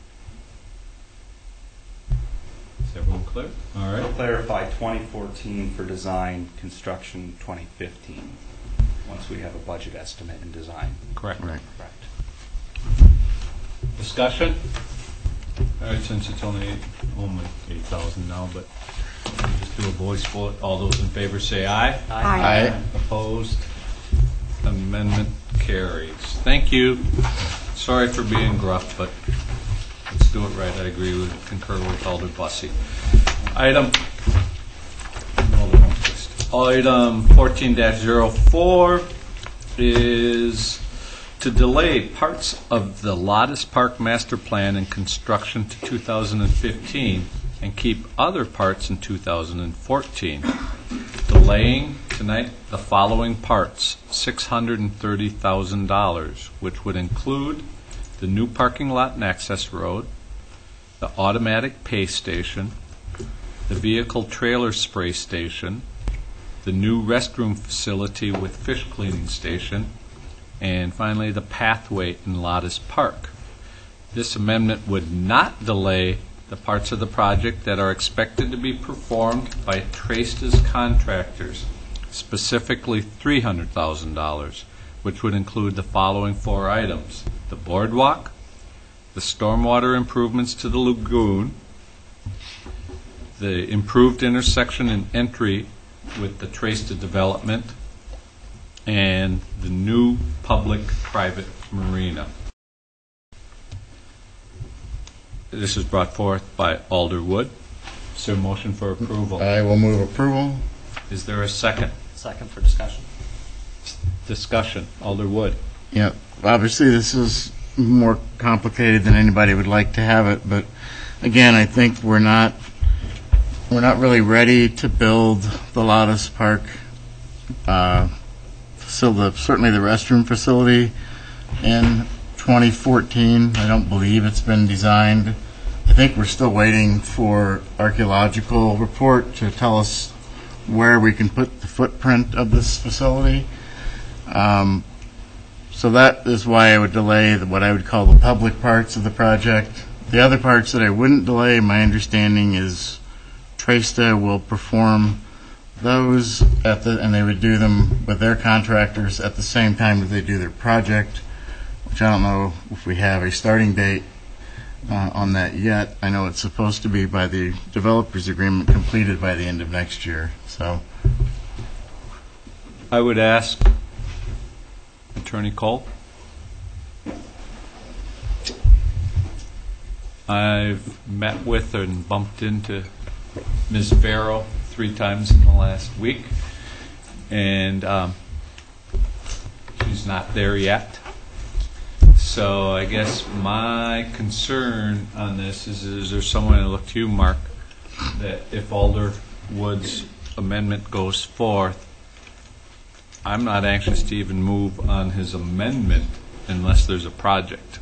Is everyone clear? All right. To clarify, 2014 for design, construction 2015, once we have a budget estimate and design. Correct. Right. Correct. Discussion? All right, since it's only 8,000 now, but we'll just do a voice vote. All those in favor say aye. Aye. Opposed? Amendment carries. Thank you. Sorry for being gruff, but let's do it right. I agree with, concur with Alder Bussey. Item 14-04 is to delay parts of the Lottis Park Master Plan and construction to 2015 and keep other parts in 2014. Delaying tonight the following parts: $630,000, which would include the new parking lot and access road, the automatic pay station, the vehicle trailer spray station, the new restroom facility with fish cleaning station, and finally the pathway in Lottis Park. This amendment would not delay the parts of the project that are expected to be performed by Trace's contractors, specifically $300,000, which would include the following 4 items: the boardwalk, the stormwater improvements to the lagoon, the improved intersection and entry with the Trace development, and the new public-private marina. This is brought forth by Alder Wood. Is there a motion for approval? I will move approval. Is there a second? Second for discussion. Discussion. Alder Wood. Yeah, obviously this is more complicated than anybody would like to have it, but again, I think we're not really ready to build the Lottis Park, certainly the restroom facility in 2014. I don't believe it's been designed. I think we're still waiting for archaeological report to tell us where we can put the footprint of this facility. So that is why I would delay what I would call the public parts of the project. The other parts that I wouldn't delay, my understanding is Tracesta will perform those and they would do them with their contractors at the same time that they do their project, which I don't know if we have a starting date on that yet. I know it's supposed to be by the developers agreement completed by the end of next year. So I would ask Attorney Cole. I've met with and bumped into Ms. Farrow 3 times in the last week, and she's not there yet. So I guess my concern on this is there someone, I look to you, Mark, that if Alderwood's amendment goes forth, I'm not anxious to even move on his amendment unless there's a project.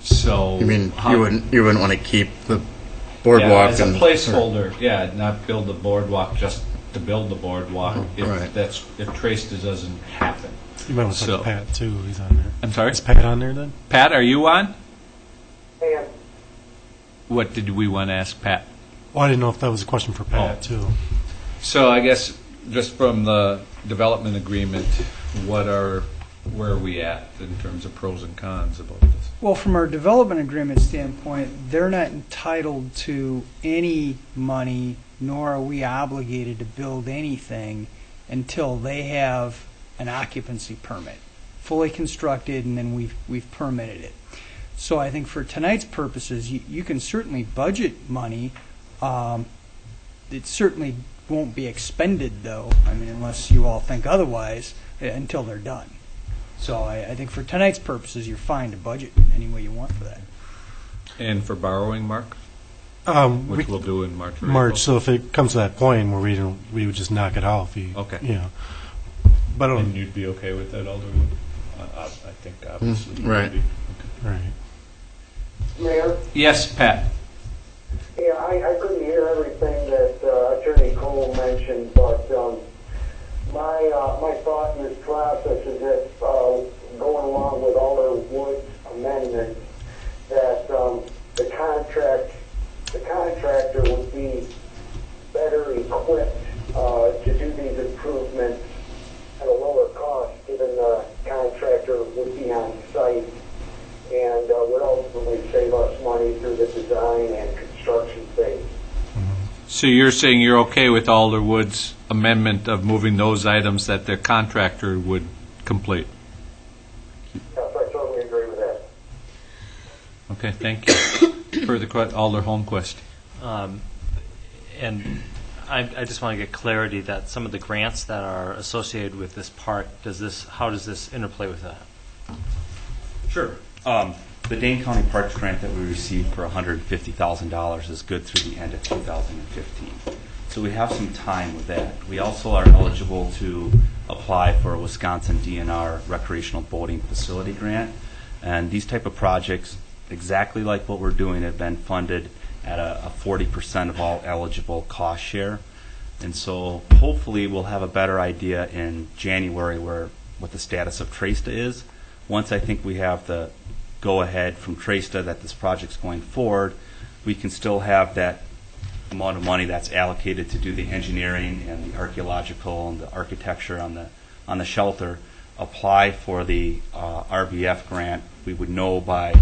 So you mean you wouldn't want to keep the boardwalk as a placeholder? Yeah, not build the boardwalk just to build the boardwalk. If Traced doesn't happen. You might want to talk to Pat too. He's on there. I'm sorry. Is Pat on there then? Pat, are you on? And What did we want to ask Pat? Well, I didn't know if that was a question for Pat too. So I guess just from the development agreement, where are we at in terms of pros and cons about this? Well, from our development agreement standpoint, they're not entitled to any money, nor are we obligated to build anything until they have an occupancy permit, fully constructed, and then we've permitted it. So I think for tonight's purposes, you can certainly budget money. It certainly won't be expended, though, I mean, unless you all think otherwise, until they're done. So I think for tonight's purposes, you're fine to budget any way you want for that. And for borrowing, Mark? Which we'll do in March. March. So if it comes to that point where we would just knock it off. Okay. You know. But and you'd be okay with that, Alderwood? I think obviously. Right. Okay. Right. Mayor? Yes, Pat. Yeah, I couldn't hear everything that Attorney Cole mentioned, but my thought in this process is that going along with Alderwood's amendment, that the contractor would be better equipped to do these improvements at a lower cost, given the contractor would be on site and would ultimately save us money through the design and construction phase. So you're saying you're okay with Alderwood's amendment of moving those items that their contractor would complete? Yes, I totally agree with that. Okay, thank you. Further question, Alder Holmquist. And I just want to get clarity that some of the grants that are associated with this park, how does this interplay with that? Sure. The Dane County Parks grant that we received for $150,000 is good through the end of 2015. So we have some time with that. We also are eligible to apply for a Wisconsin DNR recreational boating facility grant. And these type of projects, exactly like what we're doing, have been funded at a 40% of all eligible cost share. And so hopefully we'll have a better idea in January what the status of TRASTA is. Once I think we have the go-ahead from TRASTA that this project's going forward, we can still have that amount of money that's allocated to do the engineering and the archaeological and the architecture on the shelter, apply for the RBF grant. We would know by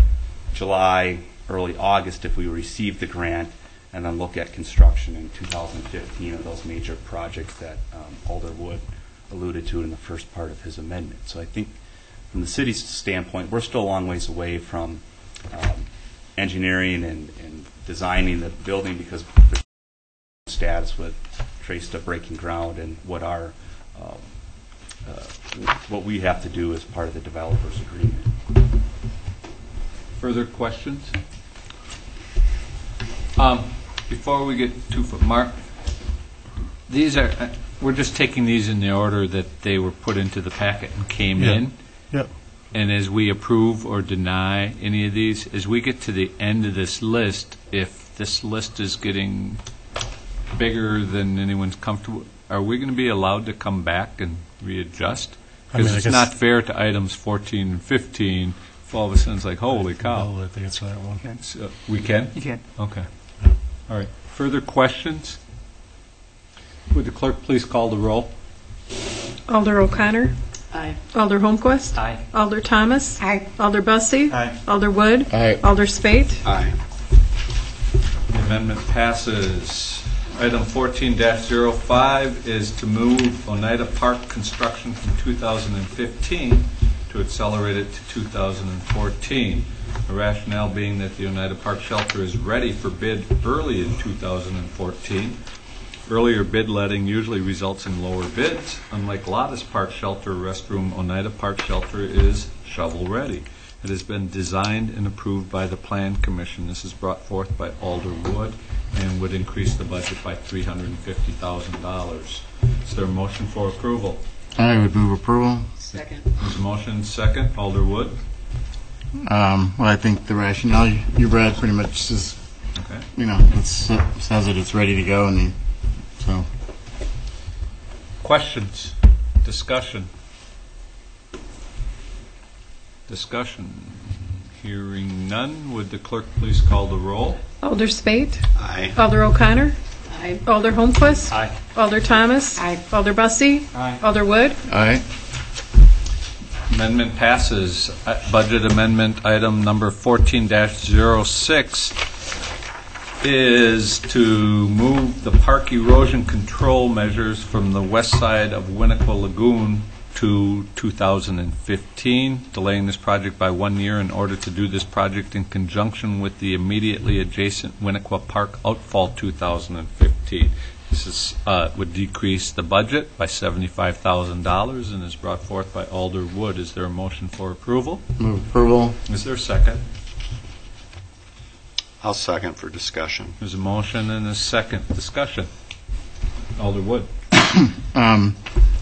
July, early August if we receive the grant, and then look at construction in 2015 of those major projects that Alderwood alluded to in the first part of his amendment. So I think from the city's standpoint, we're still a long ways away from engineering and designing the building because there's status with TRASTA breaking ground and what we have to do as part of the developers agreement. Further questions? Before we get too far, Mark, we're just taking these in the order that they were put into the packet and came in. Yep. And as we approve or deny any of these, as we get to the end of this list, if this list is getting bigger than anyone's comfortable, are we going to be allowed to come back and readjust? Because it's not fair to items 14 and 15. If all of a sudden it's like, holy cow. I'll let the answer that one. So, we can? You can. Okay. All right. Further questions? Would the clerk please call the roll? Alder O'Connor. Aye. Alder Holmquist. Aye. Alder Thomas. Aye. Alder Bussey. Aye. Alder Wood. Aye. Alder Spate. Aye. The amendment passes. Item 14-05 is to move Oneida Park construction from 2015 to accelerate it to 2014. The rationale being that the Oneida Park shelter is ready for bid early in 2014. Earlier bid letting usually results in lower bids. Unlike Lottis Park Shelter restroom, Oneida Park Shelter is shovel-ready. It has been designed and approved by the Plan Commission. This is brought forth by Alder Wood and would increase the budget by $350,000. Is there a motion for approval? I would move approval. Second. There's a motion, second. Alder Wood? Well, I think the rationale you read pretty much says, Okay. says that it's ready to go, and so. Questions? Discussion? Hearing none, would the clerk please call the roll? Alder Spate. Aye. Alder O'Connor. Aye. Alder Holmquist. Aye. Alder Thomas. Aye. Alder Bussey. Aye. Alder Wood. Aye. Amendment passes. Budget amendment item number 14-06 is to move the park erosion control measures from the west side of Winnequa Lagoon to 2015, delaying this project by 1 year in order to do this project in conjunction with the immediately adjacent Winnequa Park outfall 2015. This would decrease the budget by $75,000 and is brought forth by Alder Wood. Is there a motion for approval? Move approval. Is there a second? I'll second for discussion. There's a motion and a second. Discussion. Alder Wood.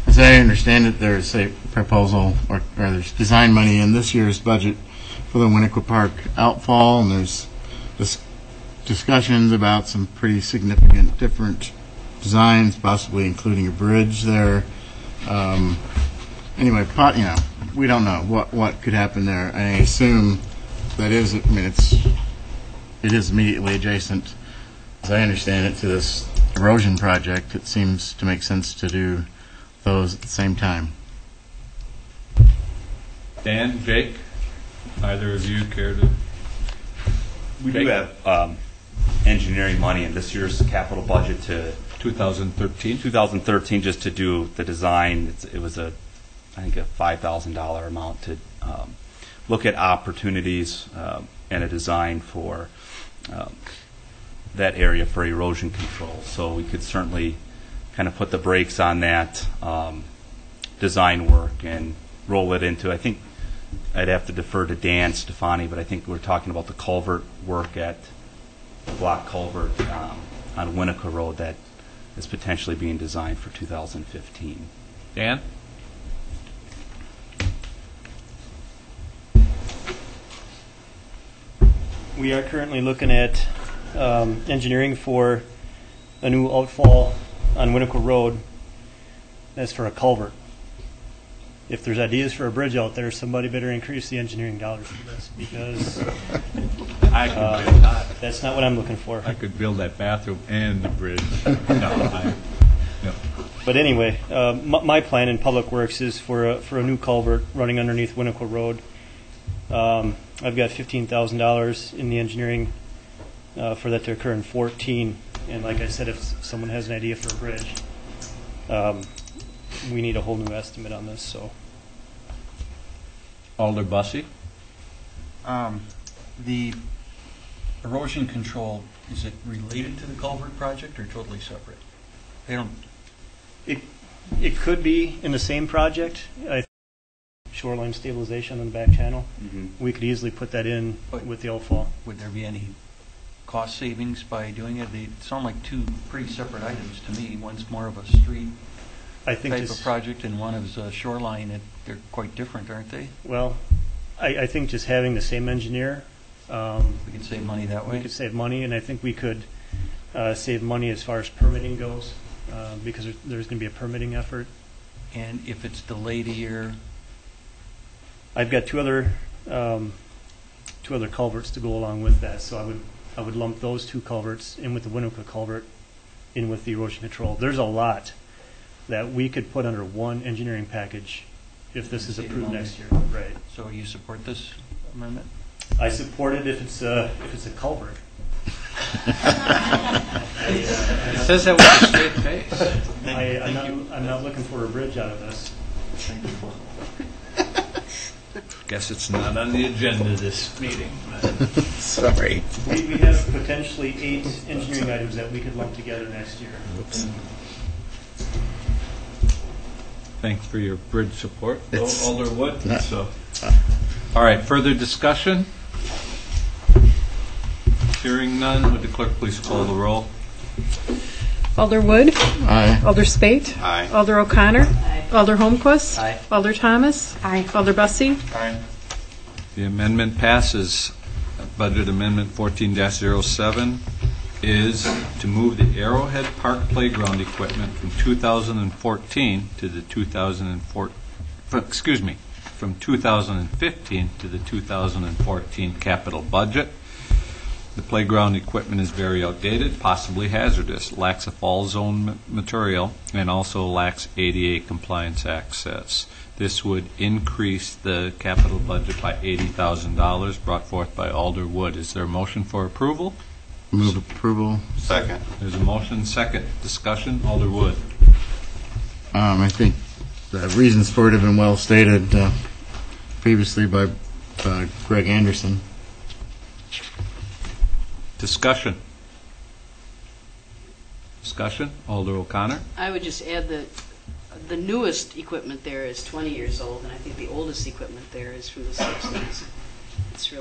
As I understand it, there's a proposal, or there's design money in this year's budget for the Winnequa Park outfall, and there's discussions about some pretty significant different designs, possibly including a bridge there. Anyway, we don't know what could happen there. I assume that is, it is immediately adjacent, as I understand it, to this erosion project. It seems to make sense to do those at the same time. Dan, Jake, either of you care to? We do have engineering money in this year's capital budget to 2013, just to do the design. It was I think a $5,000 amount to look at opportunities and a design for that area for erosion control. So we could certainly kind of put the brakes on that design work and roll it into, I think I'd have to defer to Dan Stefani, but I think we're talking about the culvert work at the block culvert on Winnequa Road that is potentially being designed for 2015. Dan? We are currently looking at engineering for a new outfall on Winnequa Road. That's for a culvert. If there's ideas for a bridge out there, somebody better increase the engineering dollars for this, because that's not what I'm looking for. I could build that bathroom and the bridge. No. But anyway, my plan in Public Works is for a new culvert running underneath Winnequa Road. I've got $15,000 in the engineering for that to occur in 2014. And like I said, if someone has an idea for a bridge, we need a whole new estimate on this. So, Alder Bussey? The erosion control, is it related to the culvert project or totally separate? They don't. It could be in the same project. Shoreline stabilization on the back channel. Mm-hmm. We could easily put that in with the outfall. Would there be any cost savings by doing it? They sound like two pretty separate items to me. One's more of a street type of project, and one is a shoreline. They're quite different, aren't they? Well, I think just having the same engineer, we could save money that way. We could save money, and I think we could save money as far as permitting goes, because there's going to be a permitting effort. And if it's delayed a year, I've got two other culverts to go along with that, so I would lump those two culverts in with the Winnequa culvert in with the erosion control. There's a lot that we could put under one engineering package if this is approved next year. Right. So you support this amendment? I support it if it's a culvert. It says that with a straight face. I'm not looking for a bridge out of this. Thank you. Guess it's not on the agenda this meeting. Sorry. We have potentially 8 engineering items that we could lump together next year. Oops. Thanks for your bridge support, It's Alderwood. not- All right, further discussion? Hearing none, would the clerk please call the roll? Alder Wood. Aye. Alder Spate. Aye. Alder O'Connor. Alder Holmquist. Aye. Alder Thomas. Aye. Alder Bussey. Aye. The amendment passes. Budget Amendment 14-07 is to move the Arrowhead Park playground equipment from 2014 to the 2015 to the 2014 capital budget. The playground equipment is very outdated, possibly hazardous, lacks a fall zone material, and also lacks ADA compliance access. This would increase the capital budget by $80,000, brought forth by Alder Wood. Is there a motion for approval? Move approval. Second. There's a motion, second. Discussion, Alder Wood. I think the reasons for it have been well stated previously by Greg Anderson. Discussion. Discussion, Alder O'Connor. I would just add that the newest equipment there is 20 years old, and I think the oldest equipment there is from the 60s. It's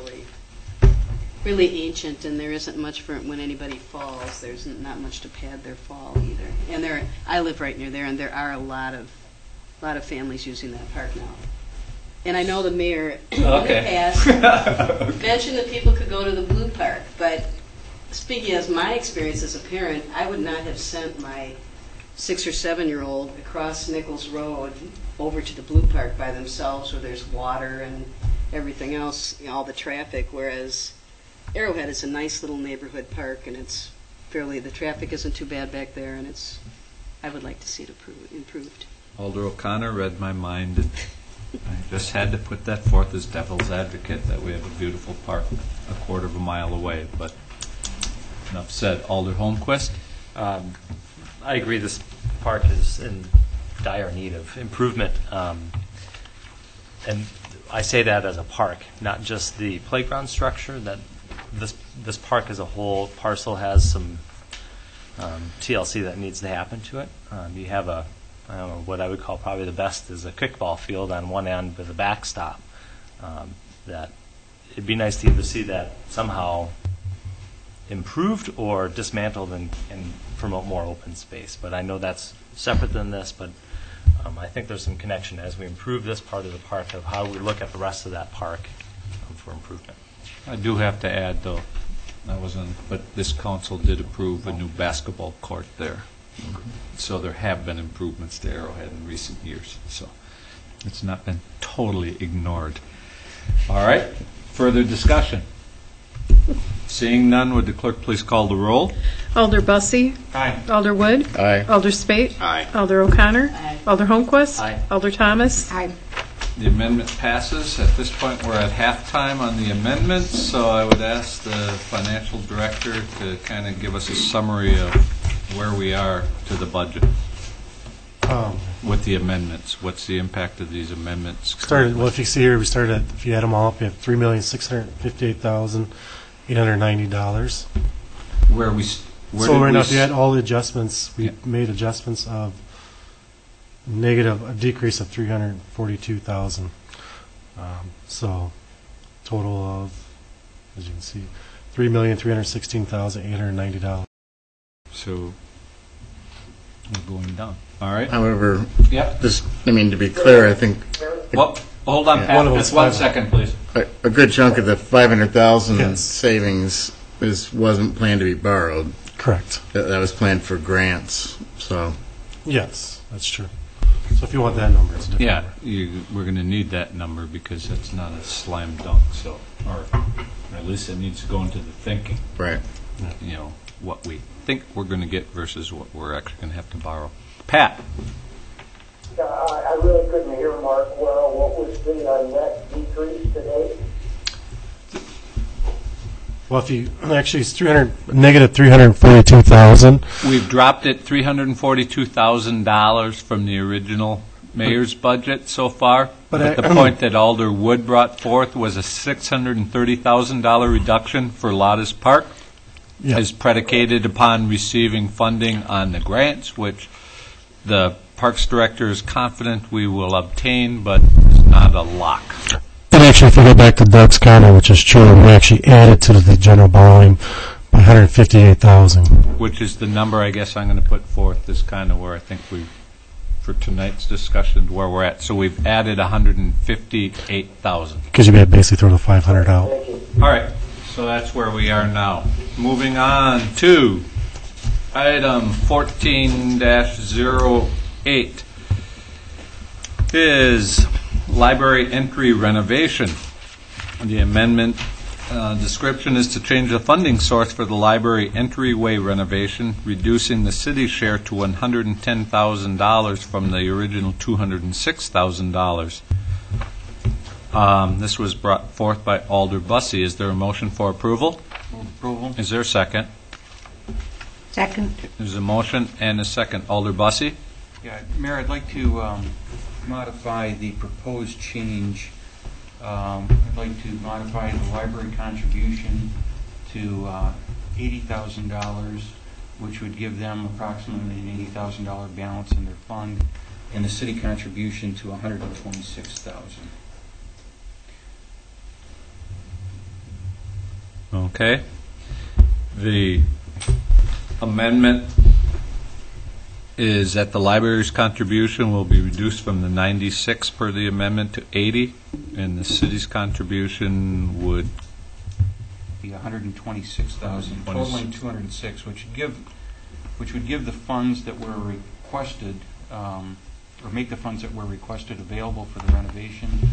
really ancient, and there isn't much for when anybody falls. There's not much to pad their fall either. And I live right near there, and there are a lot of families using that park now. And I know the mayor in the past mentioned that people could go to the Blue Park, but speaking as my experience as a parent, I would not have sent my 6 or 7-year-old across Nichols Road over to the Blue Park by themselves, where there's water and everything else, all the traffic. Whereas Arrowhead is a nice little neighborhood park, and the traffic isn't too bad back there, and I would like to see it improved. Alder O'Connor read my mind, and I just had to put that forth as devil's advocate that we have a beautiful park a quarter of a mile away. But enough said. Alder Holmquist. I agree this park is in dire need of improvement. And I say that as a park, not just the playground structure. That this park as a whole parcel has some TLC that needs to happen to it. You have I don't know, what I would call probably the best is a kickball field on one end with a backstop. That it'd be nice to either see that somehow improved or dismantled and promote more open space. But I know that's separate than this, but I think there's some connection as we improve this part of the park of how we look at the rest of that park for improvement. I do have to add, though, but this council did approve a new basketball court there. So there have been improvements to Arrowhead in recent years. So it's not been totally ignored. All right. Further discussion? Seeing none, would the clerk please call the roll? Alder Bussey. Aye. Alder Wood. Aye. Alder Spate. Aye. Alder O'Connor. Aye. Alder Holmquist. Aye. Alder Thomas. Aye. The amendment passes. At this point, we're at halftime on the amendments, so I would ask the financial director to kind of give us a summary of where we are to the budget with the amendments. What's the impact of these amendments? Well, if you see here, if you add them all up, you have $3,658,890. So right now, if you add all the adjustments, we made adjustments of a decrease of $342,000. So total of, as you can see, $3,316,890. So we're going down. All right. However, Yep. to be clear, I think Well, hold on, Pat. Just 1 second, please. a good chunk of the $500,000 Yes. savings wasn't planned to be borrowed. Correct. That was planned for grants. So Yes, that's true. So if you want that number, it's a different number. We're going to need that number because that's not a slam dunk. So, or at least it needs to go into the thinking. Right. what we think we're going to get versus what we're actually going to have to borrow. Pat? I really couldn't hear Mark well. What was the net decrease today? Well, if you actually, it's negative 342,000. We've dropped it $342,000 from the original mayor's budget so far. But the point that Alder Wood brought forth was a $630,000 reduction for Lotta's Park, is predicated upon receiving funding on the grants, which the Parks Director is confident we will obtain, but it's not a lock. And actually, if we go back to Doug's comment, which is true, we actually added to the general borrowing by 158,000. Which is the number I guess I'm going to put forth is kind of where I think for tonight's discussion, where we're at. So we've added 158,000. Because you had basically throw the 500 out. All right, so that's where we are now. Moving on to item 14-08 is library entry renovation. The amendment description is to change the funding source for the library entryway renovation, reducing the city share to $110,000 from the original $206,000. This was brought forth by Alder Bussey. Is there a motion for approval? Approval. Is there a second? Second. There's a motion and a second. Alder Bussey? Yeah, Mayor, I'd like to modify the proposed change. I'd like to modify the library contribution to $80,000, which would give them approximately an $80,000 balance in their fund, and the city contribution to $126,000. Okay. The amendment is that the library's contribution will be reduced from the 96 per the amendment to 80, and the city's contribution would be $126,000, totaling $206, which would give the funds that were requested, or make the funds that were requested available for the renovation.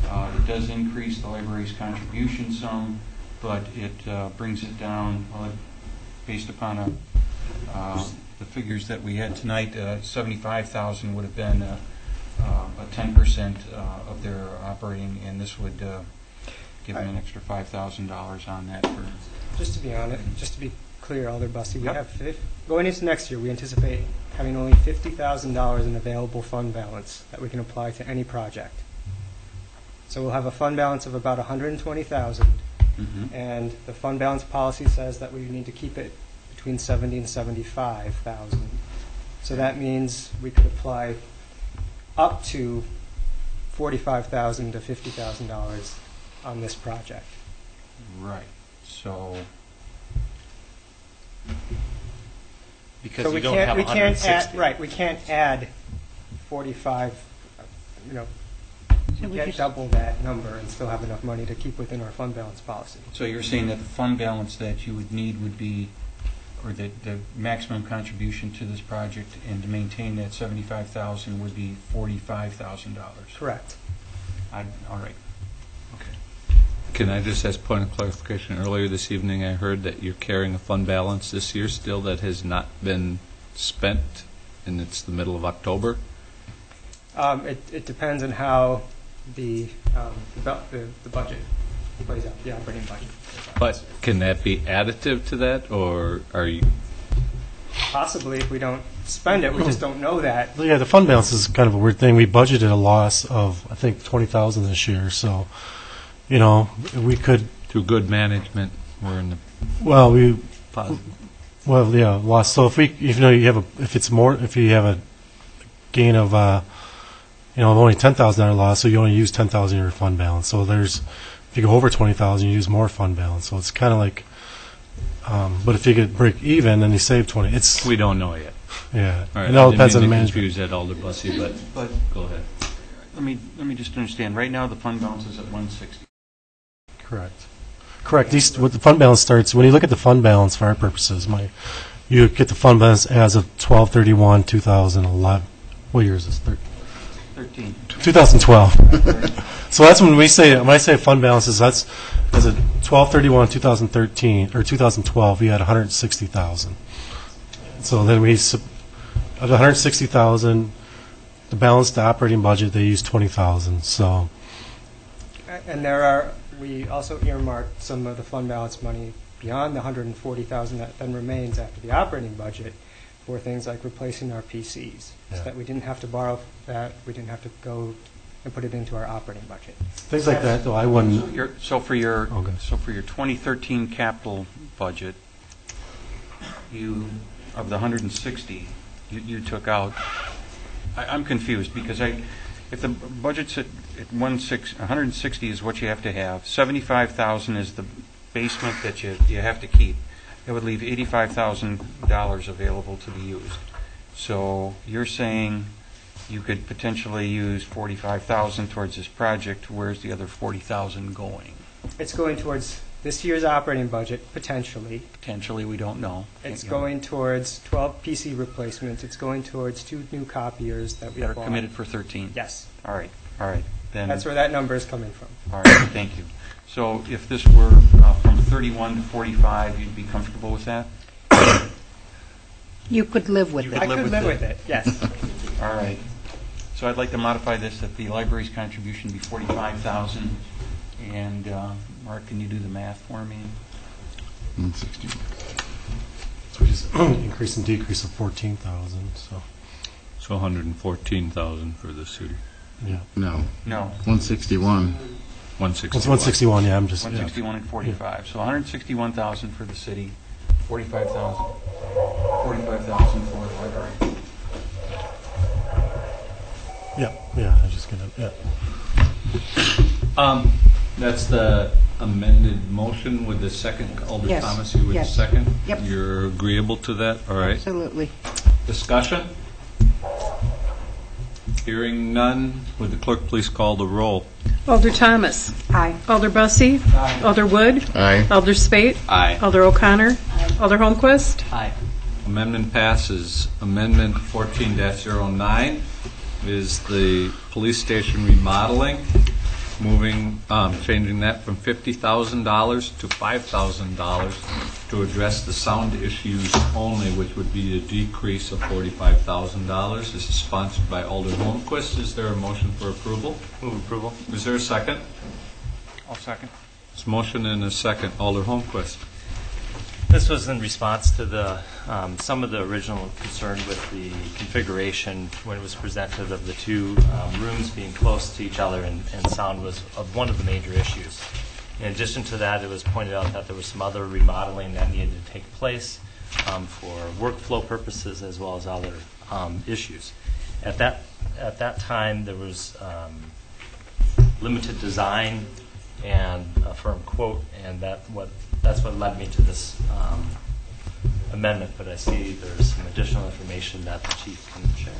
It does increase the library's contribution some, but it brings it down based upon the figures that we had tonight. 75,000 would have been a 10% of their operating, and this would give them an extra $5,000 on that. Just to be honest, just to be clear, Alder Bussey, we have going into next year, we anticipate having only $50,000 in available fund balance that we can apply to any project. So we'll have a fund balance of about $120,000, and the fund balance policy says that we need to keep it between $70,000 and $75,000. So that means we could apply up to $45,000 to $50,000 on this project. Right. So because we don't have 160. We can't add 45. We can't double that number and still have enough money to keep within our fund balance policy. So you're saying that the fund balance that you would need would be, or the maximum contribution to this project and to maintain that $75,000 would be $45,000. Correct. All right. Okay. Can I just ask a point of clarification? Earlier this evening I heard that you're carrying a fund balance this year still that has not been spent, and it's the middle of October? It depends on how the budget plays out, the operating budget. But can that be additive to that, or are you? Possibly, if we don't spend it, we just don't know that. Yeah, the fund balance is kind of a weird thing. We budgeted a loss of, I think, $20,000 this year, so, we could. Through good management, we're in the. Well, positive. Well, yeah, loss. So if you have a gain of, only $10,000 loss, so you only use $10,000 in your fund balance. So if you go over $20,000, you use more fund balance. So it's kind of like, but if you get break even, then you save 20. We don't know yet. Yeah, all right. It all depends on the management. Confuse that, Alder Bussey, but go ahead. Let me just understand. Right now, the fund balance is at 160. Correct. What the fund balance starts when you look at the fund balance for our purposes. You get the fund balance as of 12/31/2011. What year is this? 13. 2012. So that's when I say fund balances, that's as of 12/31/2013 or 2012, we had 160,000. So then of the 160,000, the balance to operating budget, they used 20,000. So And we also earmarked some of the fund balance money beyond the 140,000 that then remains after the operating budget for things like replacing our PCs, so that we didn't have to borrow that, we didn't have to go and put it into our operating budget. things like that, though, I wouldn't. So for your 2013 capital budget, of the 160, you took out. I'm confused because if the budget's at 160 is what you have to have. 75,000 is the basement that you have to keep. That would leave $85,000 available to be used. So you're saying you could potentially use 45,000 towards this project. Where's the other 40,000 going? It's going towards this year's operating budget, potentially. Potentially, we don't know. It's going towards 12 PC replacements. It's going towards 2 new copiers that we are bought. Committed for 13. Yes. All right. Then that's where that number is coming from. All right. Thank you. So if this were from 31 to 45, you'd be comfortable with that? You could live with it. I could live with it. Yes. All right. So I'd like to modify this that the library's contribution be 45,000. And Mark, can you do the math for me? 160. So we just increase and decrease of 14,000. So 114,000 for the city. Yeah. No. 161. 161. It's 161. Yeah, I'm just 161 and 45. So 161,000 for the city, 45,000 for the library. Yeah. I just gonna That's the amended motion with the second. Alder Yes. Thomas, you would Yes. second? Yep. You're agreeable to that? All right. Absolutely. Discussion? Hearing none, would the clerk please call the roll? Alder Thomas. Aye. Alder Bussey. Aye. Alder Wood. Aye. Alder Spate. Aye. Alder O'Connor. Alder Holmquist. Aye. Amendment passes. Amendment 14-09 is the police station remodeling, changing that from $50,000 to $5,000 to address the sound issues only, which would be a decrease of $45,000. This is sponsored by Alder Holmquist. Is there a motion for approval? Move approval. Is there a second? I'll second. It's motion and a second. Alder Holmquist. This was in response to some of the original concern with the configuration when it was presented of the two rooms being close to each other, and sound was one of the major issues. In addition to that, it was pointed out that there was some other remodeling that needed to take place for workflow purposes as well as other issues. At that time, there was limited design and a firm quote, and that's what led me to this amendment. But I see there's some additional information that the chief can share.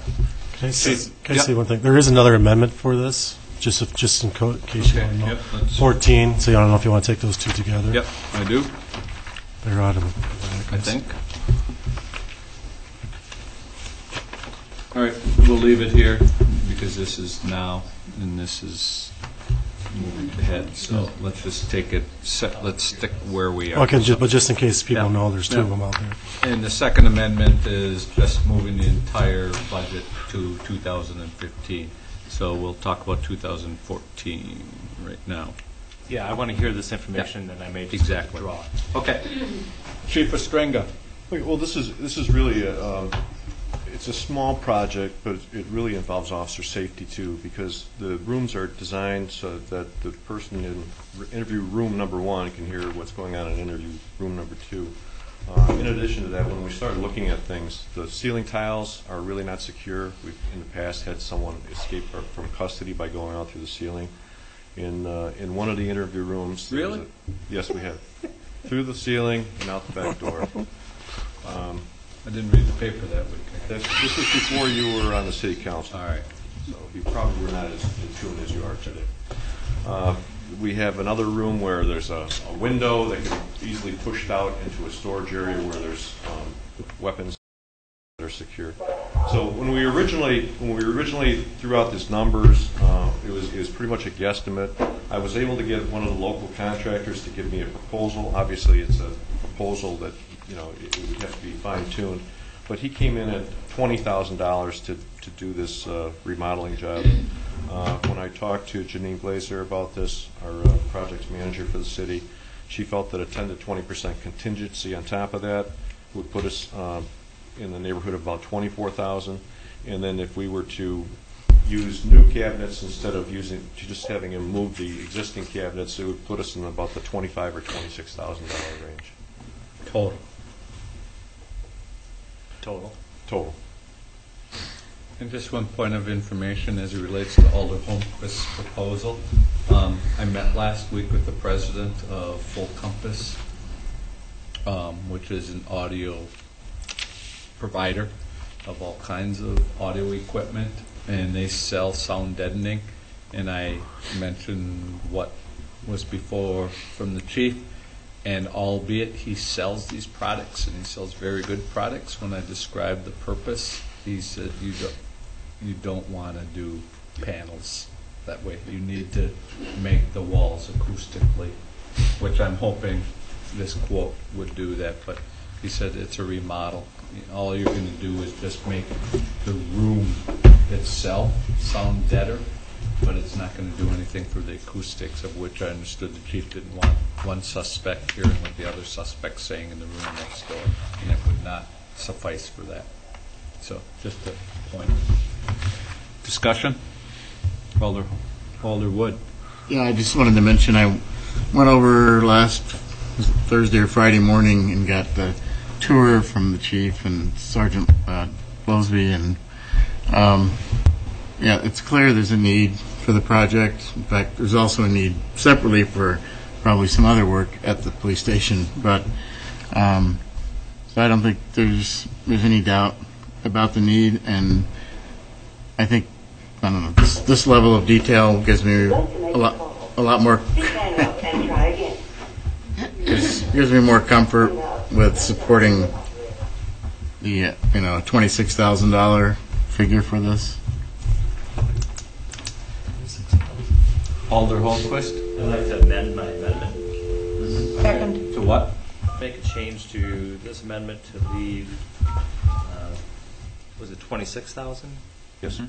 Can I say one thing? There is another amendment for this, just in case you want to know. 14. So I don't know if you want to take those two together. Yep, I do. They're out of. I think. All right, we'll leave it here because this is now and this is moving ahead. So let's just take it. Let's stick where we are. Okay, but just in case people know, there's two of them out there. And the second amendment is just moving the entire budget to 2015. So we'll talk about 2014 right now. Yeah, I want to hear this information, and I may just exactly withdraw it. Okay, Chief Ostrenga. Okay, well, this is really it's a small project, but it really involves officer safety too, because the rooms are designed so that the person in interview room number 1 can hear what's going on in interview room number 2. In addition to that, when we started looking at things, the ceiling tiles are really not secure. We've in the past had someone escape from custody by going out through the ceiling. In one of the interview rooms, really? Yes, we have. Through the ceiling and out the back door. I didn't read the paper that week. This was before you were on the city council. All right. So you probably were not as in tune as you are today. We have another room where there's a window that can be easily pushed out into a storage area where there's weapons that are secure. So when we originally threw out these numbers, it was pretty much a guesstimate. I was able to get one of the local contractors to give me a proposal. Obviously, it's a proposal that it would have to be fine-tuned, but he came in at $20,000 to do this remodeling job. When I talked to Janine Glazer about this, our projects manager for the city, she felt that a 10 to 20% contingency on top of that would put us in the neighborhood of about $24,000. And then if we were to use new cabinets instead of just having him move the existing cabinets, it would put us in about the $25,000 or $26,000 range. Total. And just one point of information as it relates to Alder Holmquist's proposal. I met last week with the president of Full Compass, which is an audio provider of all kinds of audio equipment, and they sell sound deadening. And I mentioned what was before from the chief, and albeit he sells these products, and he sells very good products, when I described the purpose, he said you don't want to do panels that way. You need to make the walls acoustically, which I'm hoping this quote would do that, but he said it's a remodel. All you're going to do is just make the room itself sound better, but it's not going to do anything for the acoustics, of which I understood the chief didn't want one suspect hearing what the other suspect's saying in the room next door, and it would not suffice for that. So just a point. Discussion? Alder Wood. Yeah, I just wanted to mention I went over last Thursday or Friday morning and got the tour from the chief and Sergeant Blosby, and yeah, it's clear there's a need for the project. In fact, there's also a need separately for probably some other work at the police station, but so I don't think there's any doubt about the need, and I think, I don't know, this level of detail gives me a lot more gives me more comfort with supporting the $26,000 figure for this. Alder Holmquist? I'd like to amend my amendment. Second. To what? Make a change to this amendment to leave, was it 26,000? Yes.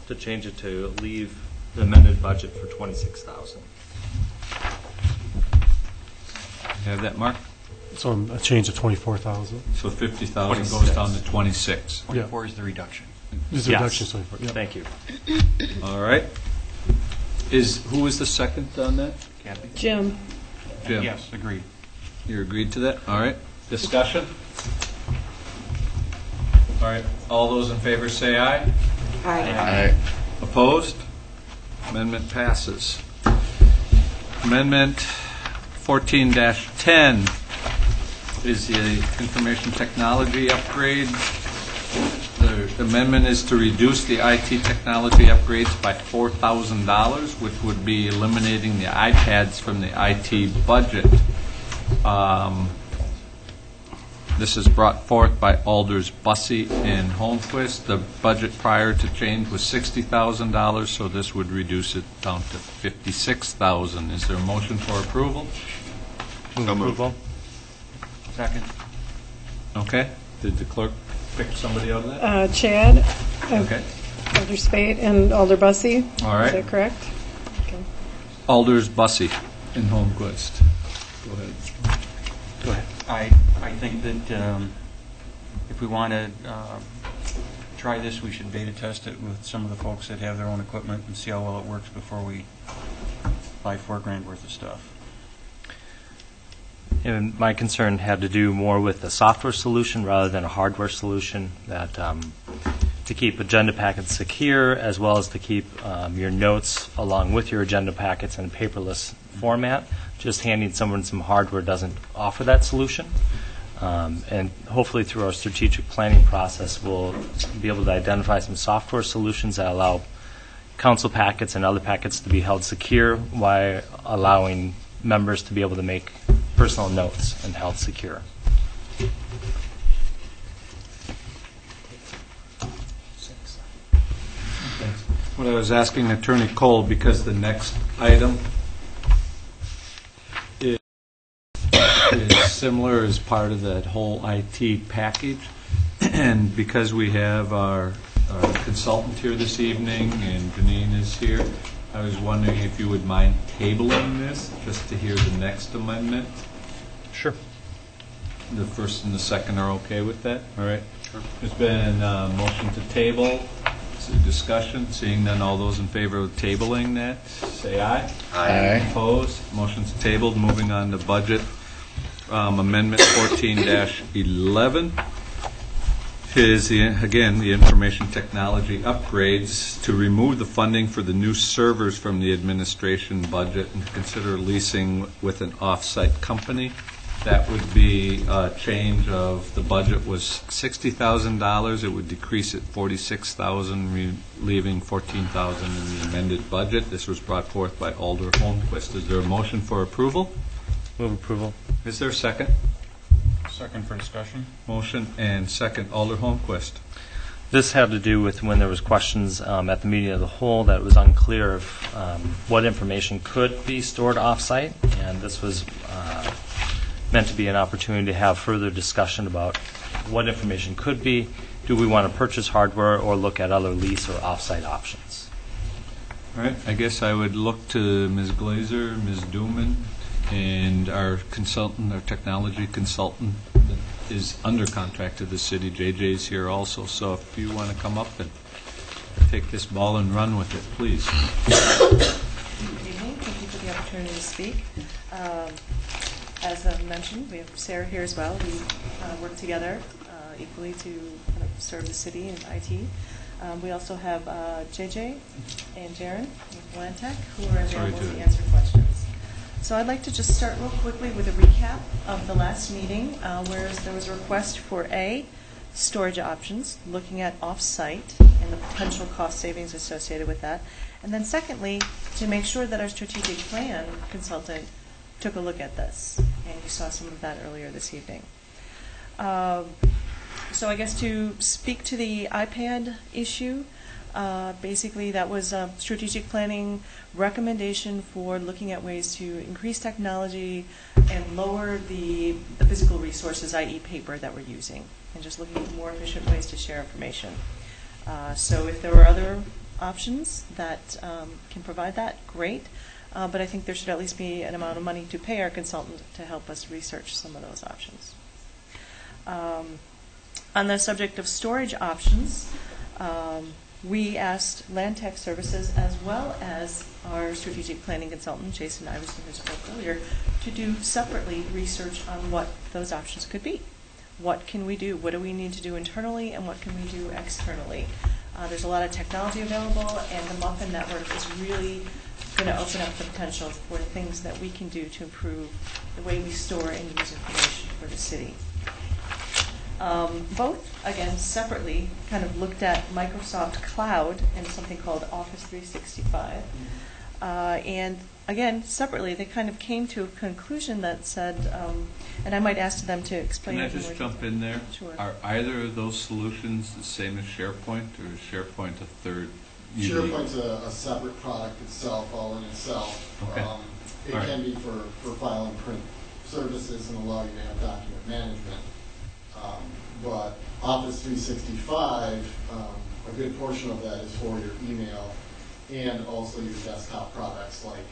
To change it to leave the amended budget for 26,000. You have that, Mark? So a change of 24,000. So 50,000 goes down to 26. 24 is the reduction. Is the reduction 24? Yep. Thank you. All right. Who is the second on that? Kathy? Jim. Jim. Yes, agreed. You agreed to that? All right. Discussion? All right. All those in favor say aye. Aye. Opposed? Amendment passes. Amendment 14-10 is the information technology upgrade. The amendment is to reduce the IT technology upgrades by $4,000, which would be eliminating the iPads from the IT budget. This is brought forth by Alders Bussey and Holmquist. The budget prior to change was $60,000, so this would reduce it down to $56,000. Is there a motion for approval? Approval. Second. Okay. Did the clerk pick somebody out of that? Chad. Okay. Alder Spate and Alder Bussey. All right. Is that correct? Okay. Alders Bussey and Holmquist. Go ahead. Go ahead. I think that if we want to try this, we should beta test it with some of the folks that have their own equipment and see how well it works before we buy $4,000 worth of stuff. And my concern had to do more with the software solution rather than a hardware solution, that to keep agenda packets secure, as well as to keep your notes along with your agenda packets in a paperless format. Just handing someone some hardware doesn't offer that solution. And hopefully through our strategic planning process, we'll be able to identify some software solutions that allow council packets and other packets to be held secure while allowing members to be able to make personal notes and held secure. What I was asking Attorney Cole, because the next item is similar as part of that whole IT package, and because we have our consultant here this evening and Janine is here, I was wondering if you would mind tabling this just to hear the next amendment. Sure. The first and the second are okay with that? All right. Sure. There's been a motion to table. So discussion. Seeing none, all those in favor of tabling that, say aye. Aye. Opposed? Motion's tabled. Moving on to budget amendment 14-11 is, again, the information technology upgrades to remove the funding for the new servers from the administration budget and to consider leasing with an off-site company. That would be a change of, the budget was $60,000. It would decrease it $46,000, leaving $14,000 in the amended budget. This was brought forth by Alder Holmquist. Is there a motion for approval? Move approval. Is there a second? Second for discussion. Motion and second. Alder Holmquist. This had to do with when there was questions at the meeting of the whole that it was unclear of what information could be stored off-site, and this was meant to be an opportunity to have further discussion about what information could be. Do we want to purchase hardware or look at other lease or off-site options? All right. I guess I would look to Ms. Glazer, Ms. Dooman, and our consultant, our technology consultant that is under contract to the city. JJ's here also. So if you want to come up and take this ball and run with it, please. Good evening. Thank you for the opportunity to speak. As I mentioned, we have Sarah here as well. We work together equally to kind of serve the city and IT. We also have JJ and Jaron with Lantec, who are available to answer questions. So I'd like to just start real quickly with a recap of the last meeting, where there was a request for storage options, looking at off-site and the potential cost savings associated with that. And then secondly, to make sure that our strategic plan consultant took a look at this, and you saw some of that earlier this evening. So I guess to speak to the iPad issue, basically that was a strategic planning recommendation for looking at ways to increase technology and lower the physical resources, i.e. paper, that we're using, and just looking for more efficient ways to share information. So if there are other options that can provide that, great. But I think there should at least be an amount of money to pay our consultant to help us research some of those options. On the subject of storage options, we asked Lantec Services as well as our strategic planning consultant, Jason Iverson, who spoke earlier, to do separately research on what those options could be. What can we do? What do we need to do internally, and what can we do externally? There's a lot of technology available, and the Muffin Network is really going to open up the potential for things that we can do to improve the way we store and use information for the city. Both, again, separately, kind of looked at Microsoft Cloud and something called Office 365. And again, separately, they kind of came to a conclusion that said, and I might ask them to explain. Can I just jump in there? Sure. Are either of those solutions the same as SharePoint, or is SharePoint a third? SharePoint's a separate product itself, all in itself. Okay. It can be for file and print services and allow you to have document management. But Office 365, a good portion of that is for your email and also your desktop products like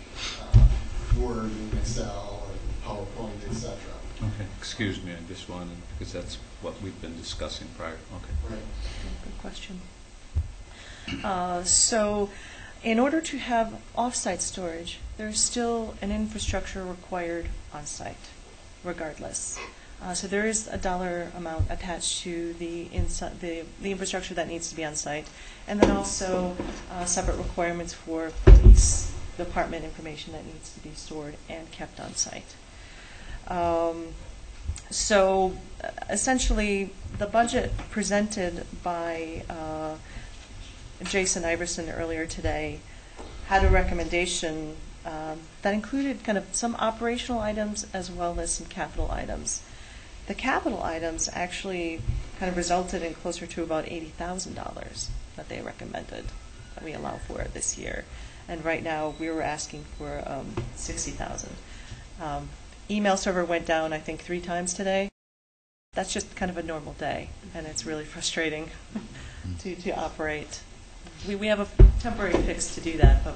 Word and Excel and PowerPoint, etc. Okay. Excuse me, I just wanted, because that's what we've been discussing prior. Okay. Right. Good question. So in order to have off-site storage, there's still an infrastructure required on-site, regardless. So there is a dollar amount attached to the infrastructure that needs to be on-site, and then also separate requirements for police department information that needs to be stored and kept on-site. So essentially, the budget presented by Jason Iverson earlier today had a recommendation that included kind of some operational items as well as some capital items. The capital items actually kind of resulted in closer to about $80,000 that they recommended that we allow for this year. And right now, we were asking for $60,000. Email server went down, I think, 3 times today. That's just kind of a normal day, and it's really frustrating to operate. We have a temporary fix to do that, but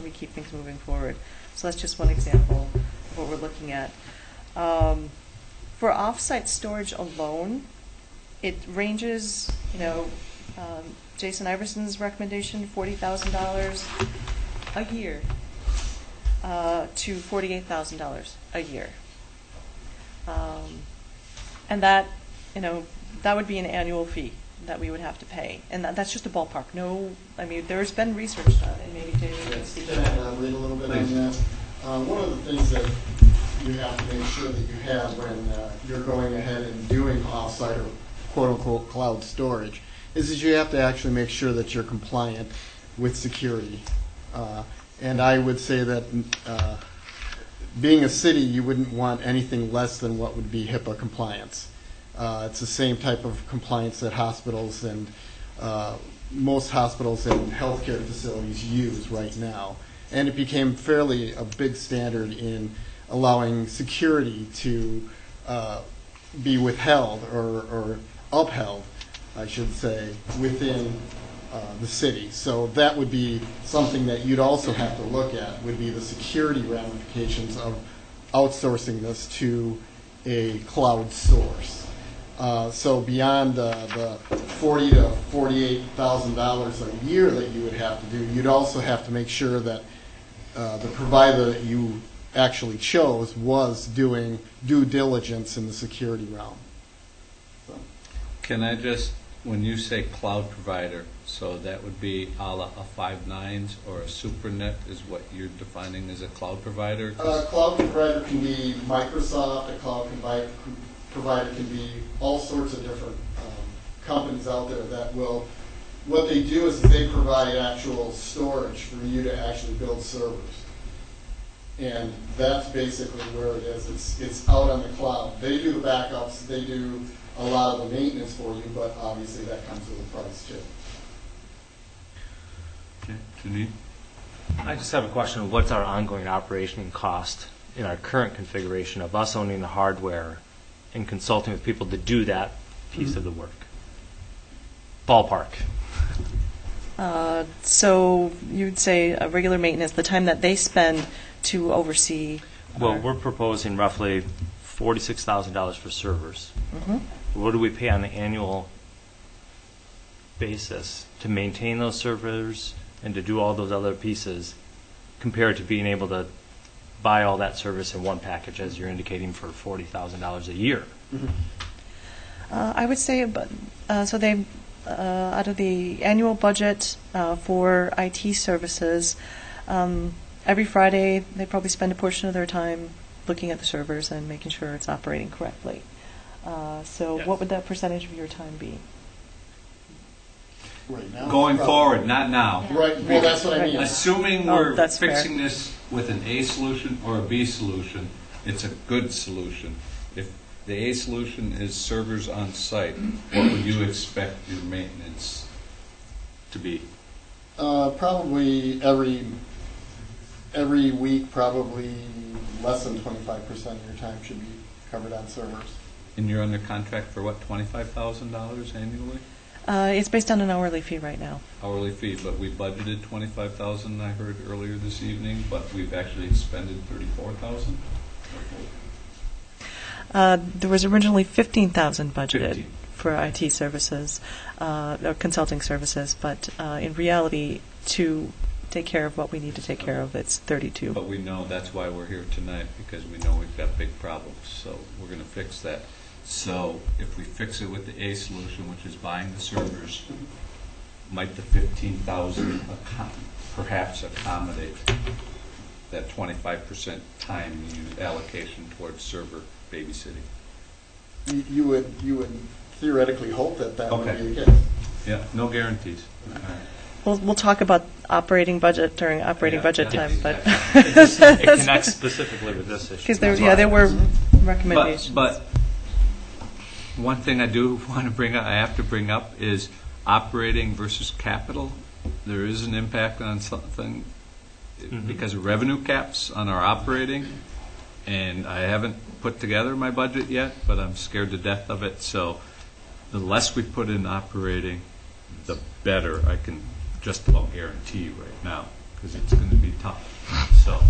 we keep things moving forward. So that's just one example of what we're looking at. For off-site storage alone, it ranges, Jason Iverson's recommendation, $40,000 a year to $48,000 a year. And that, that would be an annual fee that we would have to pay. And that's just a ballpark. There's been research done, and maybe Jamie can speak to Can I that. elaborate a little bit on that? One of the things that you have to make sure that you have when you're going ahead and doing off-site or quote-unquote cloud storage is you have to actually make sure that you're compliant with security. And I would say that being a city, you wouldn't want anything less than what would be HIPAA compliance. It's the same type of compliance that hospitals and most hospitals and healthcare facilities use right now. And it became fairly a big standard in allowing security to be withheld or upheld, I should say, within the city. So that would be something that you'd also have to look at, would be the security ramifications of outsourcing this to a cloud source. So beyond the $40,000 to $48,000 a year that you would have to do, you'd also have to make sure that the provider that you actually chose was doing due diligence in the security realm. So. Can I just, when you say cloud provider, so that would be a la a Five9s or a SuperNet is what you're defining as a cloud provider? Cloud provider can be Microsoft, a cloud provider can be all sorts of different companies out there that will, what they do is they provide actual storage for you to actually build servers. And that's basically where it is. It's out on the cloud. They do the backups, they do a lot of the maintenance for you, but obviously that comes with a price too. Okay, Janine? I just have a question of what's our ongoing operation cost in our current configuration of us owning the hardware and consulting with people to do that piece of the work? Ballpark. So you'd say a regular maintenance, the time that they spend to oversee? Well, we're proposing roughly $46,000 for servers. Mm-hmm. What do we pay on an annual basis to maintain those servers and to do all those other pieces compared to being able to buy all that service in one package, as you're indicating, for $40,000 a year? Mm-hmm. I would say, so they out of the annual budget for IT services, every Friday they probably spend a portion of their time looking at the servers and making sure it's operating correctly. So what would that percentage of your time be? Right now? Going forward, not now. Right. Well, that's what I mean. Assuming we're that's fixing fair. this with an A solution or a B solution, it's a good solution. If the A solution is servers on site, what would you expect your maintenance to be? Probably every week, probably less than 25% of your time should be covered on servers. And you're under contract for what, $25,000 annually? It's based on an hourly fee right now. Hourly fee, but we budgeted $25,000, I heard earlier this evening, but we've actually expended $34,000? There was originally $15,000 budgeted for IT services, or consulting services, but in reality, to take care of what we need to take care of, it's $32,000. But we know that's why we're here tonight, because we know we've got big problems, so we're going to fix that. So if we fix it with the A solution, which is buying the servers, might the $15,000 perhaps accommodate that 25% time allocation towards server babysitting? You would theoretically hope that would be the case. Yeah, no guarantees. All right. We'll talk about operating budget during operating budget time, but it connects specifically with this issue. Because there were recommendations. But one thing I do want to bring up, I have to bring up, is operating versus capital. there is an impact on something because of revenue caps on our operating, and I haven't put together my budget yet, but I'm scared to death of it. So the less we put in operating, the better. I can just about guarantee you right now, because it's going to be tough. So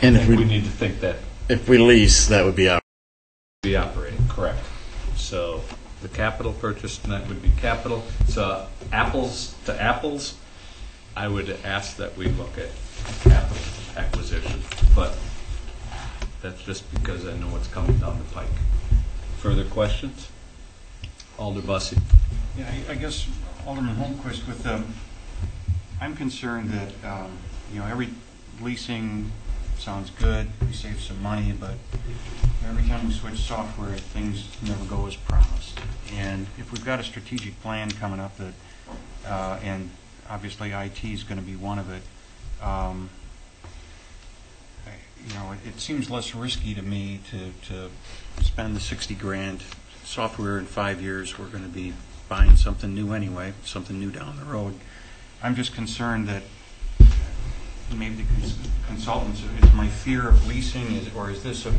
And I if think we we need to think that if we lease, that would be out. be operating, correct. So the capital purchase tonight would be capital. So apples to apples, I would ask that we look at capital acquisition, but that's just because I know what's coming down the pike. Further questions? Alder Bussey. Yeah, I guess Alderman Holmquist, with I'm concerned that every leasing sounds good, we save some money, but every time we switch software, things never go as promised. And if we've got a strategic plan coming up that, and obviously IT is going to be one of it, it seems less risky to me to spend the $60,000 software in 5 years. We're going to be buying something new anyway, something new down the road. I'm just concerned that maybe the consultants, it's my fear of leasing, or is this a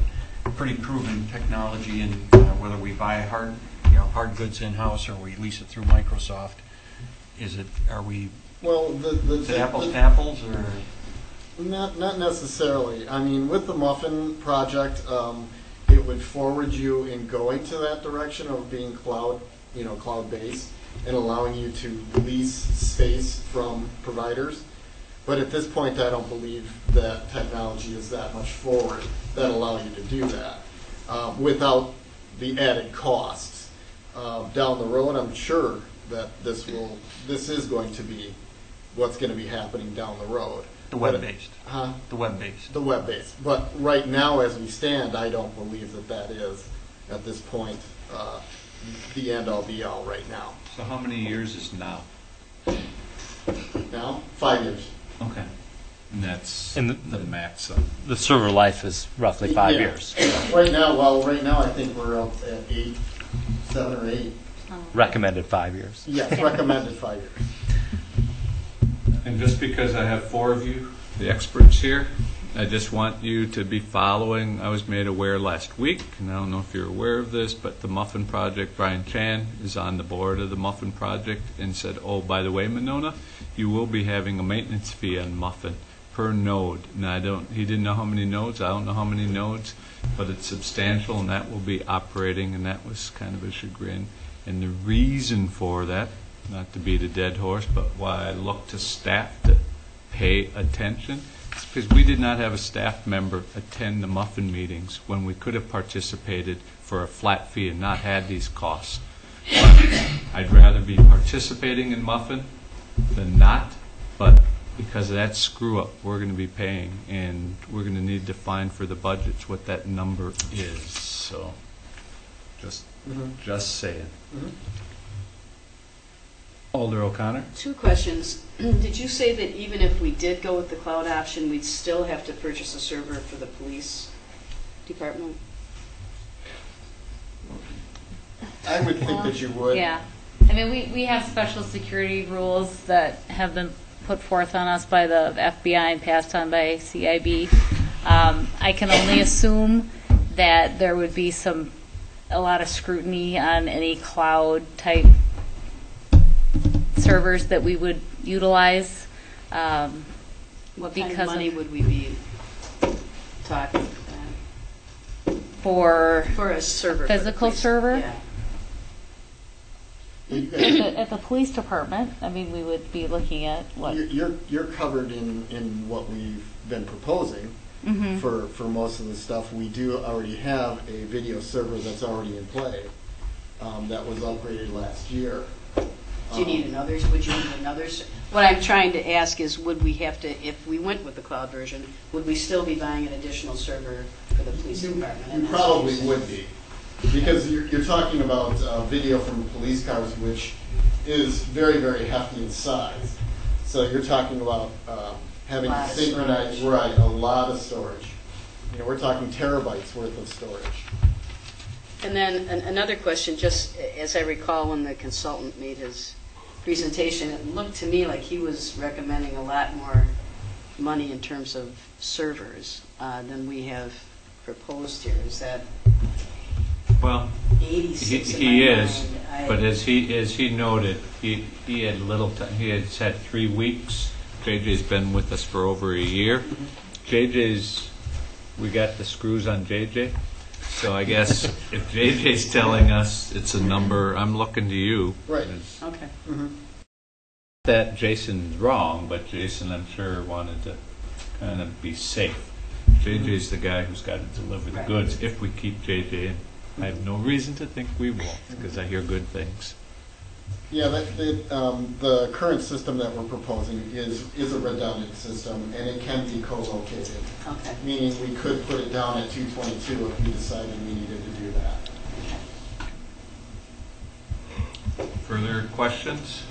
pretty proven technology, and whether we buy hard goods in-house or we lease it through Microsoft, are we apples to apples, or? Not necessarily. I mean, with the Muffin project, it would forward you in going to that direction of being cloud-based and allowing you to lease space from providers. But at this point, I don't believe that technology is that much forward that allow you to do that without the added costs. Down the road, I'm sure that this is going to be what's going to be happening down the road. The web-based. Huh? The web-based. The web-based. But right now, as we stand, I don't believe that is, at this point, the end-all, be-all right now. So how many years is now? Now? 5 years. Okay. And that's And the max. The server life is roughly 5 years. Right now, I think we're up at 7 or 8. Recommended 5 years. Yes, recommended 5 years. And just because I have 4 of you, the experts here, I just want you to be following. I was made aware last week, and I don't know if you're aware of this, but the Muffin Project, Brian Chan is on the board of the Muffin Project, and said, oh, by the way, Monona, you will be having a maintenance fee on Muffin per node. And he didn't know how many nodes, I don't know how many nodes, but it's substantial, and that will be operating, and that was kind of a chagrin. And the reason for that, not to beat a dead horse, but why I look to staff to pay attention, is because we did not have a staff member attend the Muffin meetings when we could have participated for a flat fee and not had these costs. But I'd rather be participating in Muffin than not, but because of that screw up, we're going to be paying, and we're going to need to find for the budgets what that number is. So, just saying. Alder O'Connor? 2 questions. Did you say that even if we did go with the cloud option, we'd still have to purchase a server for the police department? I would think that you would. Yeah. I mean, we have special security rules that have been put forth on us by the FBI and passed on by CIB. I can only assume that there would be a lot of scrutiny on any cloud type servers that we would utilize. What kind of money would we be talking for a server? Physical server? Yeah. At the police department, I mean, we would be looking at what? You're covered in what we've been proposing for most of the stuff. We do already have a video server that's already in play that was upgraded last year. Do you need another? Would you need another? What I'm trying to ask is, would we have to, if we went with the cloud version, would we still be buying an additional server for the police department? You probably would be, because you're talking about video from police cars, which is very, very hefty in size. So you're talking about having to synchronize, right, a lot of storage. We're talking terabytes worth of storage. And then another question, just as I recall when the consultant made his presentation, it looked to me like he was recommending a lot more money in terms of servers than we have proposed here. Is that Well, 86 in he my is, mind? but as he noted, he had little time. He had said 3 weeks. JJ's been with us for over a year. JJ's, we got the screws on JJ. So I guess if JJ's telling us it's a number, I'm looking to you. Right. Okay. That Jason's wrong, but Jason, I'm sure, wanted to kind of be safe. JJ's the guy who's got to deliver the goods if we keep JJ in. I have no reason to think we won't, because I hear good things. Yeah, the current system that we're proposing is a redundant system, and it can be co-located. Okay. Meaning we could put it down at 222 if we decided we needed to do that. Further questions?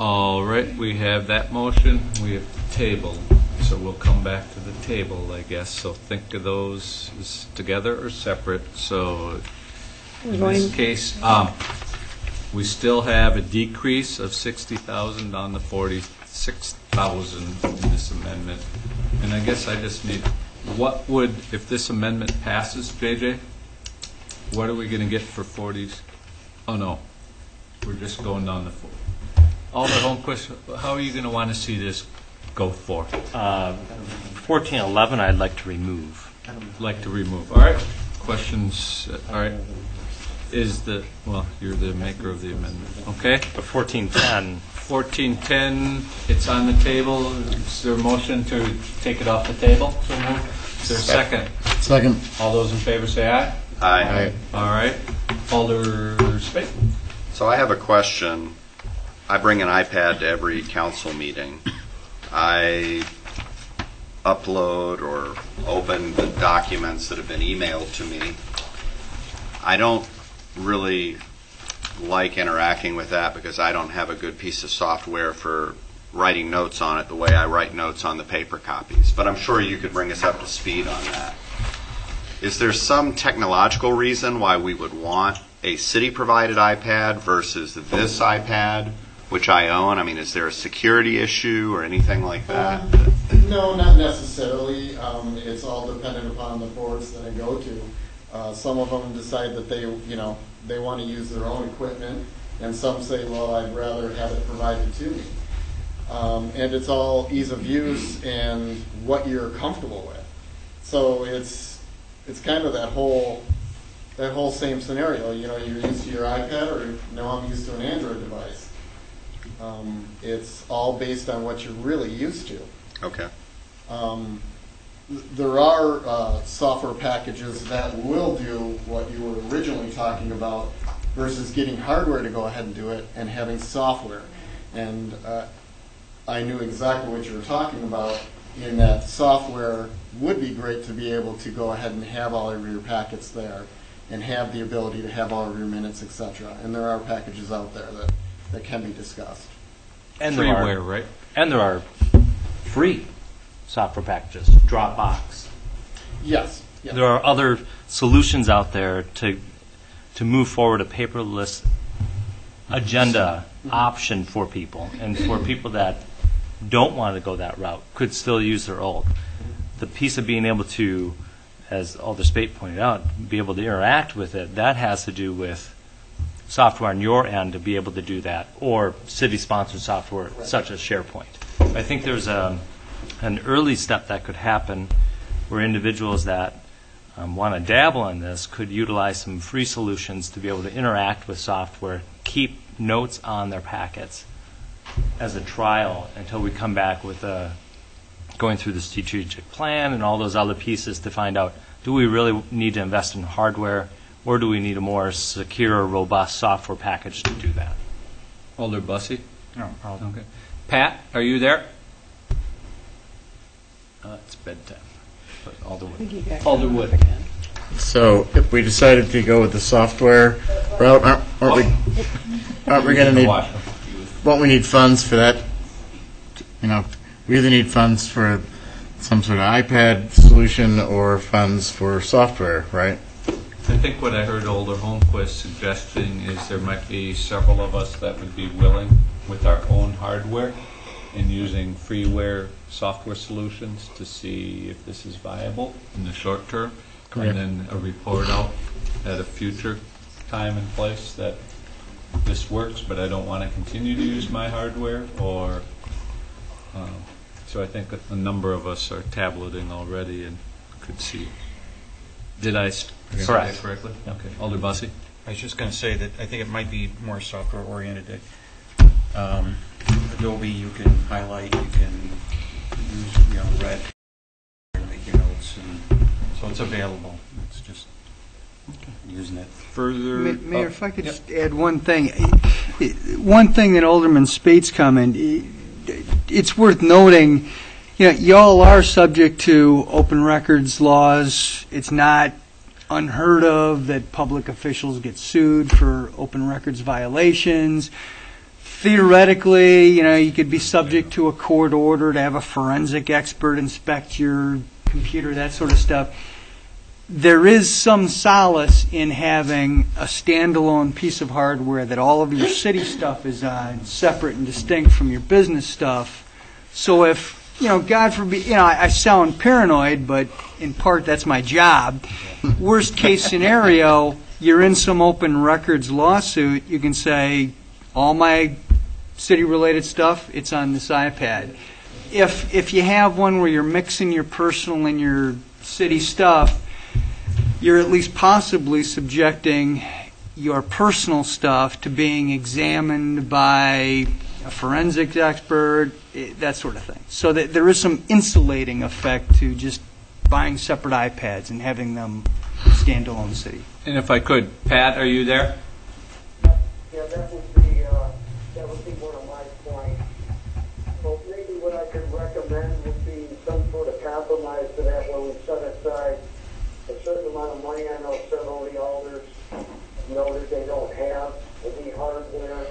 All right, we have that motion. We have the table. So we'll come back to the table, I guess. So think of those as together or separate. So in this case, we still have a decrease of 60,000 on the 46,000 in this amendment. And I guess I just need, what would, if this amendment passes, JJ, what are we going to get for 40s? Oh, no. We're just going down the 40. Alder Holmquist, how are you going to want to see this go for? 1411, I'd like to remove. Like to remove. All right. Questions? All right. Is the, well, you're the maker of the amendment. Okay. But 1410. 1410, it's on the table. Is there a motion to take it off the table? So moved. Is there a second? Second. All those in favor say aye. Aye. All right. Alder Spate. So I have a question. I bring an iPad to every council meeting. I upload or open the documents that have been emailed to me. I don't really like interacting with that because I don't have a good piece of software for writing notes on it the way I write notes on the paper copies. But I'm sure you could bring us up to speed on that. Is there some technological reason why we would want a city-provided iPad versus this iPad, which I own? I mean, is there a security issue or anything like that? No, not necessarily. It's all dependent upon the boards that I go to. Some of them decide that they want to use their own equipment, and some say, well, I'd rather have it provided to me. And it's all ease of use and what you're comfortable with. So it's kind of that whole same scenario. You know, you're used to your iPad, or no, I'm used to an Android device. It's all based on what you're really used to. Okay. There are software packages that will do what you were originally talking about versus getting hardware to go ahead and do it and having software. And I knew exactly what you were talking about, in that software would be great to be able to go ahead and have all of your packets there and have the ability to have all of your minutes, etc. And there are packages out there that can be discussed. And freeware, right? And there are free software packages, Dropbox. Yes. There are other solutions out there to move forward a paperless agenda option for people, and for people that don't want to go that route could still use their old. The piece of being able to, as Alder Spate pointed out, be able to interact with it, that has to do with software on your end to be able to do that, or city-sponsored software such as SharePoint. I think there's an early step that could happen where individuals that want to dabble in this could utilize some free solutions to be able to interact with software, keep notes on their packets as a trial until we come back with going through the strategic plan and all those other pieces to find out, do we really need to invest in hardware, or do we need a more secure, robust software package to do that? Alder Bussey? No. Okay. Pat, are you there? It's bedtime. But Alder Wood. So if we decided to go with the software route, aren't we going to need? Won't we need funds for that? You know, we either need funds for some sort of iPad solution or funds for software, right? I think what I heard Alder Holmquist suggesting is there might be several of us that would be willing with our own hardware and using freeware software solutions to see if this is viable in the short term. Correct. And then a report out at a future time and place that this works, but I don't want to continue to use my hardware, or so I think a number of us are tableting already and could see. Did I say that correctly? Okay. Alder Bussey? I was just going to say that I think it might be more software oriented. Adobe, you can highlight, you can use red to make your notes, and so it's available. It's just using it. Further, Mayor, if I could just add one thing. One thing that Alderman Spate's comment, it's worth noting, y'all are subject to open records laws. It's not unheard of that public officials get sued for open records violations. Theoretically, you could be subject to a court order to have a forensic expert inspect your computer, that sort of stuff. There is some solace in having a standalone piece of hardware that all of your city stuff is on, separate and distinct from your business stuff. So if, God forbid, I sound paranoid, but in part that's my job. Worst case scenario, you're in some open records lawsuit, you can say, all my city-related stuff, it's on this iPad. If you have one where you're mixing your personal and your city stuff, you're at least possibly subjecting your personal stuff to being examined by a forensics expert, that sort of thing. So that there is some insulating effect to just buying separate iPads and having them standalone city. And if I could, Pat, are you there? Yeah, that would be one of my points. So maybe what I could recommend would be some sort of compromise to that, where we set aside a certain amount of money. I know several of the alders know that they don't have the hardware,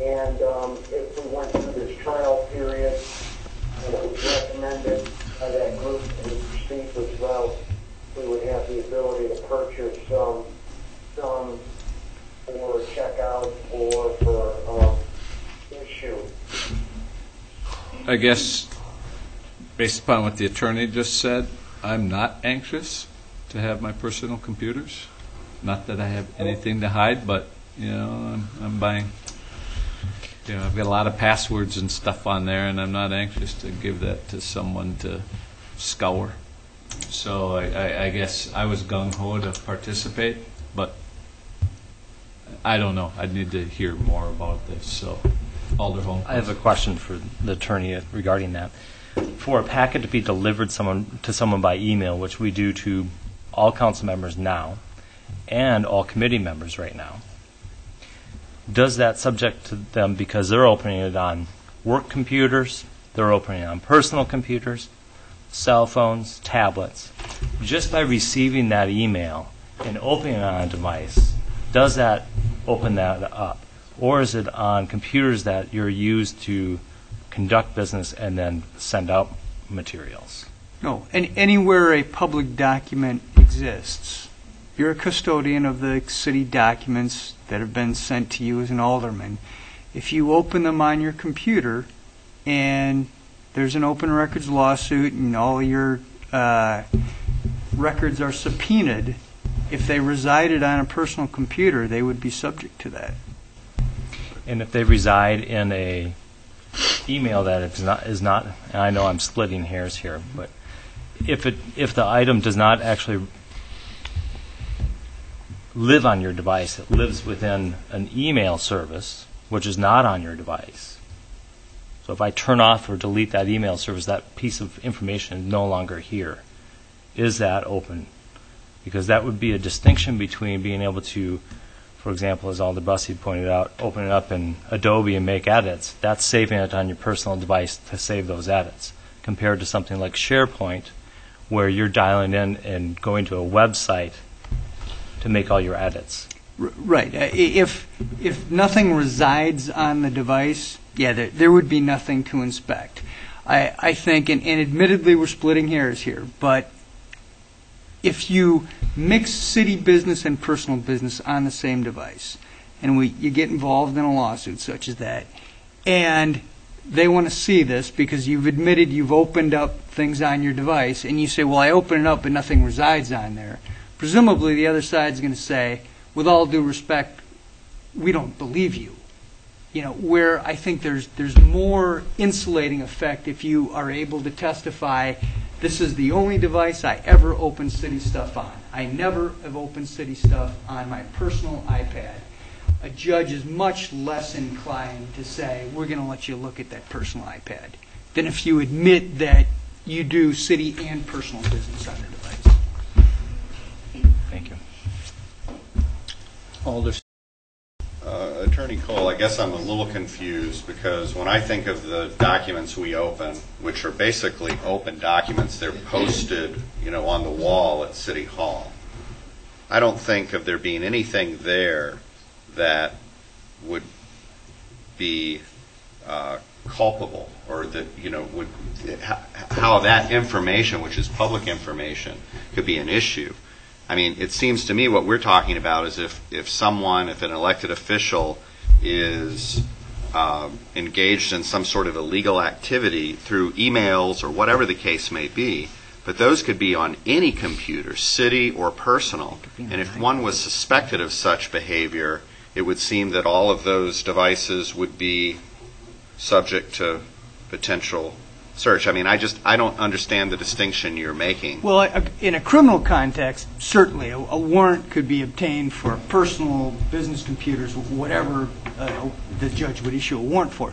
and if we went through this trial period and it was recommended by that group and we proceed this route, we would have the ability to purchase some for checkout or for issue. I guess, based upon what the attorney just said, I'm not anxious to have my personal computers. Not that I have anything to hide, but I'm buying. I've got a lot of passwords and stuff on there, and I'm not anxious to give that to someone to scour. So I guess I was gung-ho to participate, but I don't know. I'd need to hear more about this. So, Alder Holmquist. I have a question for the attorney regarding that. For a packet to be delivered to someone by email, which we do to all council members now and all committee members right now, does that subject to them because they're opening it on work computers, they're opening it on personal computers, cell phones, tablets? Just by receiving that email and opening it on a device, does that open that up? Or is it on computers that you're used to conduct business and then send out materials? No, anywhere a public document exists, you're a custodian of the city documents that have been sent to you as an alderman. If you open them on your computer and there's an open records lawsuit and all your records are subpoenaed, if they resided on a personal computer, they would be subject to that. And if they reside in a email that is not, and I know I'm splitting hairs here, but if the item does not actually live on your device, it lives within an email service, which is not on your device. So if I turn off or delete that email service, that piece of information is no longer here. Is that open? Because that would be a distinction between being able to, for example, as Alder Bussey pointed out, open it up in Adobe and make edits. That's saving it on your personal device to save those edits, compared to something like SharePoint, where you're dialing in and going to a website to make all your edits. Right. If nothing resides on the device, there would be nothing to inspect. I think, and admittedly we're splitting hairs here, but if you mix city business and personal business on the same device, and you get involved in a lawsuit such as that, and they want to see this because you've admitted you've opened up things on your device, and you say, well, I open it up and nothing resides on there, presumably the other side's going to say, with all due respect, we don't believe you. Where I think there's more insulating effect if you are able to testify, this is the only device I ever open city stuff on. I never have opened city stuff on my personal iPad. A judge is much less inclined to say, we're going to let you look at that personal iPad, than if you admit that you do city and personal business on your device. Thank you. Alder. Attorney Cole, I guess I'm a little confused because when I think of the documents we open, which are basically open documents, they're posted, on the wall at City Hall. I don't think of there being anything there that would be culpable, or that would how that information, which is public information, could be an issue. I mean, it seems to me what we're talking about is if an elected official is engaged in some sort of illegal activity through emails or whatever the case may be, but those could be on any computer, city or personal. And if one was suspected of such behavior, it would seem that all of those devices would be subject to potential search. I mean, I don't understand the distinction you're making. Well, in a criminal context, certainly a warrant could be obtained for personal business computers, whatever the judge would issue a warrant for.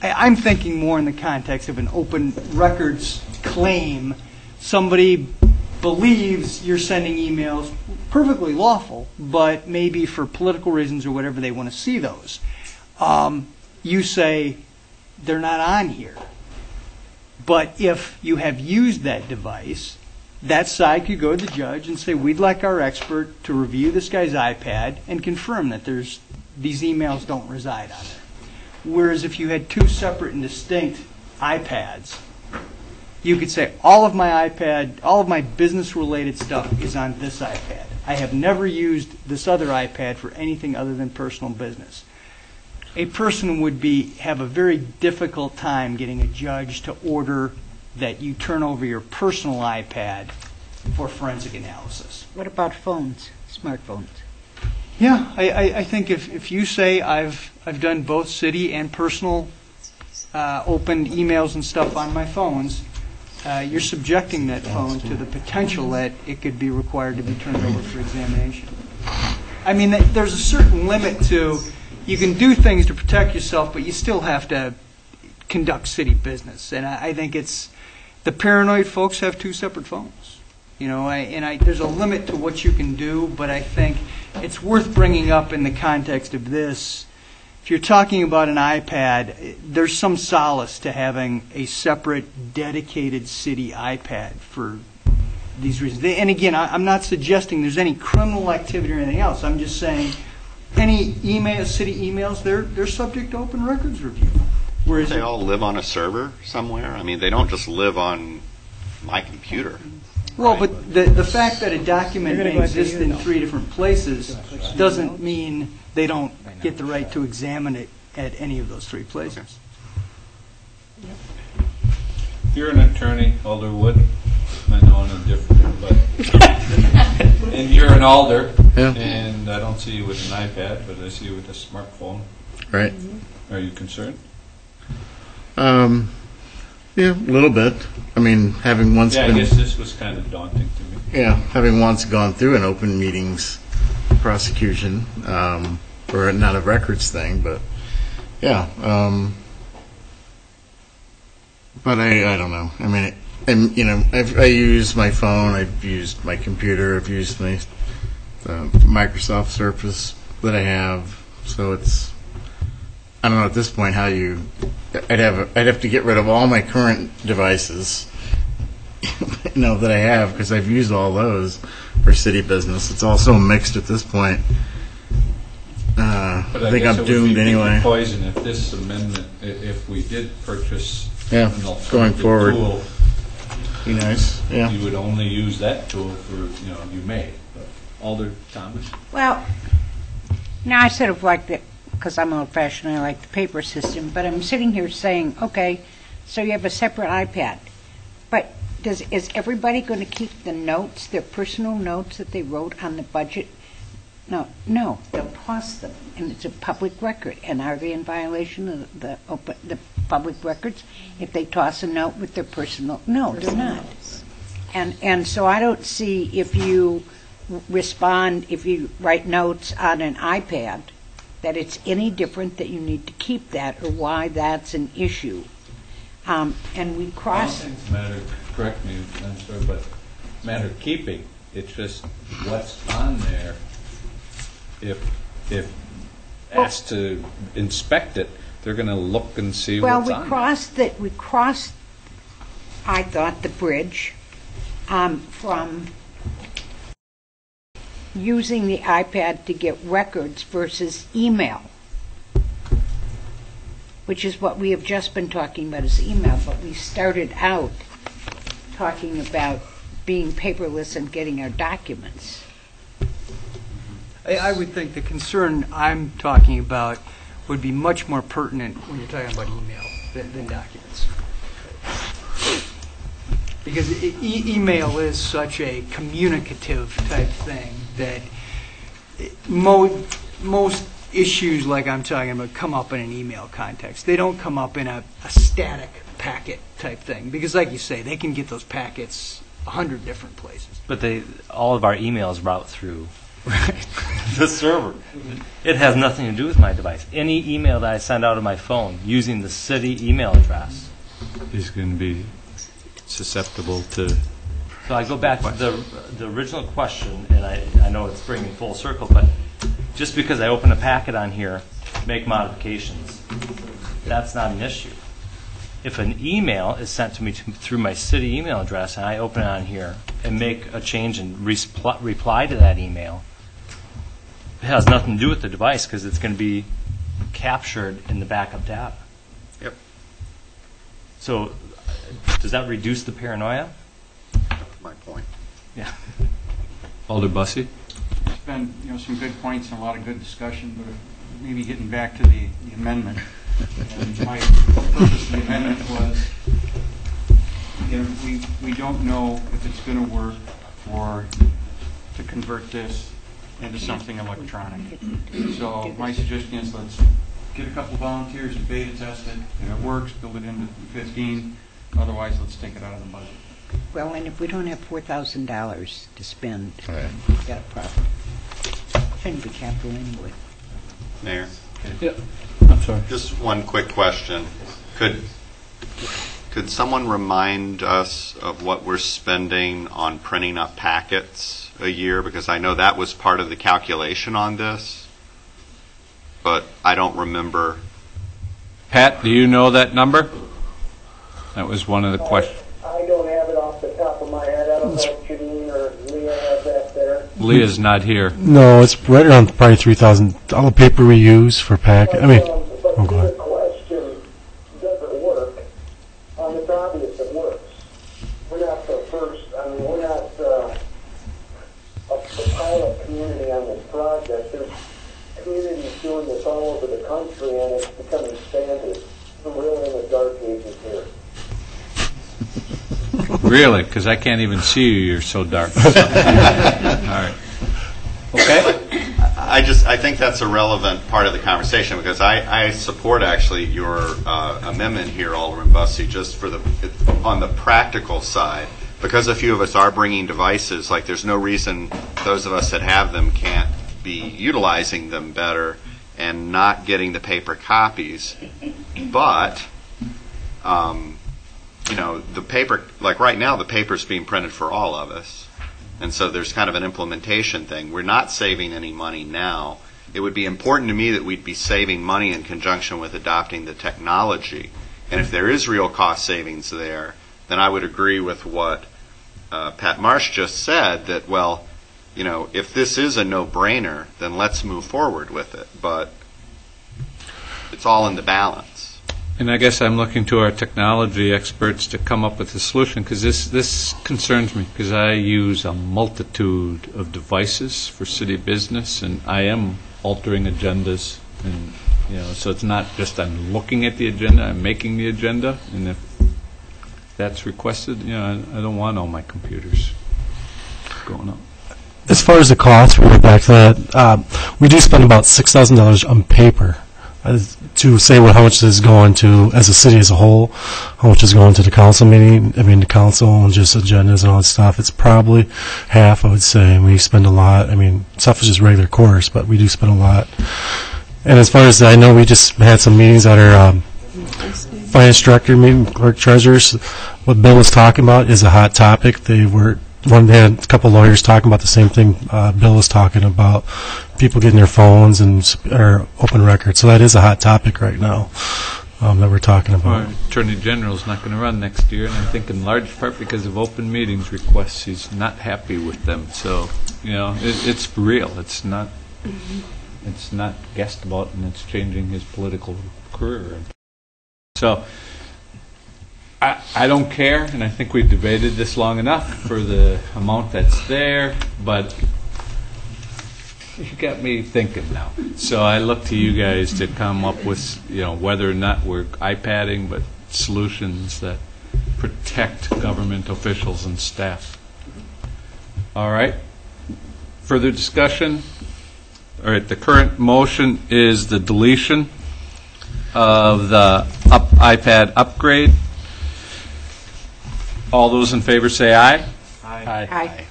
I'm thinking more in the context of an open records claim. Somebody believes you're sending emails, perfectly lawful, but maybe for political reasons or whatever they want to see those. You say they're not on here. But if you have used that device, that side could go to the judge and say, we'd like our expert to review this guy's iPad and confirm that these emails don't reside on there. Whereas if you had two separate and distinct iPads, you could say, all of my business-related stuff is on this iPad. I have never used this other iPad for anything other than personal business. A person would have a very difficult time getting a judge to order that you turn over your personal iPad for forensic analysis. What about phones, smartphones? Yeah, I think if you say I've done both city and personal opened emails and stuff on my phones, you're subjecting that phone to the potential that it could be required to be turned over for examination. I mean, there's a certain limit to, you can do things to protect yourself, but you still have to conduct city business. And I think the paranoid folks have two separate phones. There's a limit to what you can do, but I think it's worth bringing up in the context of this. If you're talking about an iPad, there's some solace to having a separate, dedicated city iPad for these reasons. And again, I'm not suggesting there's any criminal activity or anything else. I'm just saying any city emails, they're subject to open records review. Whereas they all live on a server somewhere? I mean, they don't just live on my computer. Well, but the fact that a document may exist in three different places doesn't mean they don't get the right to examine it at any of those three places. You're an attorney, Alder Wood. I know I'm different, but and you're an alder, and I don't see you with an iPad, but I see you with a smartphone. Right. Are you concerned? Yeah, a little bit. I mean, having once I guess this was kind of daunting to me. Yeah, having once gone through an open meetings prosecution, or not a records thing, but yeah. But I don't know. I mean, I use my phone, I've used my computer, I've used my Microsoft Surface that I have, so it's, I don't know at this point how I'd have to get rid of all my current devices, that I have, because I've used all those for city business. It's all so mixed at this point. But I think I'm doomed anyway. Poison if this amendment, if we did purchase an alternative going forward. tool, Be nice, yeah. You would only use that tool for, you may. Alder Thomas? Well, now I sort of like the, because I'm old-fashioned, I like the paper system, but I'm sitting here saying, okay, so you have a separate iPad, but is everybody going to keep the notes, their personal notes that they wrote on the budget? No, they'll toss them, and it's a public record. And are they in violation of the public records if they toss a note with their personal? No, they're not. And so I don't see if you if you write notes on an iPad, that it's any different that you need to keep that or why that's an issue. And we cross. I don't think it's a matter, correct me, I'm sorry, but it's a matter of keeping. It's just what's on there. If asked to inspect it, they're going to look and see what's on there. Well, we crossed, I thought, the bridge from using the iPad to get records versus email, which is what we have just been talking about is email, but we started out talking about being paperless and getting our documents. I would think the concern I'm talking about would be much more pertinent when you're talking about email than documents. Because email is such a communicative type thing that most issues like I'm talking about come up in an email context. They don't come up in a static packet type thing. Because like you say, they can get those packets 100 different places. But all of our emails route through the server. It has nothing to do with my device. Any email that I send out of my phone using the city email address is going to be susceptible to. So I go back to the original question, and I know it's bringing full circle, but just because I open a packet on here, make modifications, that's not an issue. If an email is sent to me through my city email address and I open it on here and make a change and reply to that email, it has nothing to do with the device because it's going to be captured in the backup data. Yep. So does that reduce the paranoia? My point. Yeah. Alder Bussey? There's been some good points and a lot of good discussion, but maybe getting back to the amendment. And my purpose of the amendment was, we don't know if it's going to work to convert this into something electronic. So my suggestion is let's get a couple volunteers to beta test it. If it works, build it into 15. Otherwise, let's take it out of the budget. Well, and if we don't have $4,000 to spend, Right. we've got a problem. Shouldn't be capital anyway. Mayor? Yeah. I'm sorry. Just one quick question. Could someone remind us of what we're spending on printing up packets a year? Because I know that was part of the calculation on this, but I don't remember. Pat, do you know that number? That was one of the questions. I don't have it off the top of my head. I don't know if Janine or Leah have that there. Leah's not here. No, it's right around probably 3,000. All the paper we use for packet. But to the question, does it work? It's obvious it works. We're not the first. We're not a pilot community on this project. There's communities doing this all over the country, and it's becoming standard. We're really in the dark ages here. Really? Because I can't even see you. You're so dark. All right. Okay. I think that's a relevant part of the conversation because I support actually your amendment here, Alderman Bussey, just on the practical side. Because a few of us are bringing devices, like there's no reason those of us that have them can't be utilizing them better and not getting the paper copies. But the paper, like right now, the paper's being printed for all of us. And so there's kind of an implementation thing. We're not saving any money now. It would be important to me that we'd be saving money in conjunction with adopting the technology. And if there is real cost savings there, then I would agree with what Pat Marsh just said, that, if this is a no-brainer, then let's move forward with it. But it's all in the balance. And I guess I'm looking to our technology experts to come up with a solution, because this concerns me, because I use a multitude of devices for city business, and I am altering agendas, and so it's not just I'm looking at the agenda, I'm making the agenda, and if that's requested, I don't want all my computers going up. As far as the cost, we'll get back to that. We do spend about $6,000 on paper to say how much is going to, as a city as a whole, how much is going to the council meeting, the council and just agendas and all that stuff. It's probably half, I would say. We spend a lot. Stuff is just regular course, but we do spend a lot. And as far as I know, we just had some meetings at our finance director meeting, clerk treasurers. What Bill was talking about is a hot topic. They had a couple lawyers talking about the same thing Bill was talking about, people getting their phones and open records. So that is a hot topic right now that we're talking about. Our Attorney General's not going to run next year, and I think in large part because of open meetings requests, he's not happy with them. So, it's real. It's not guessed about, and it's changing his political career. So, I don't care, and I think we've debated this long enough for the amount that's there, but you got me thinking now. So I look to you guys to come up with, whether or not we're iPadding, but solutions that protect government officials and staff. All right. Further discussion? All right, the current motion is the deletion of the iPad upgrade. All those in favor say aye. Aye. Aye.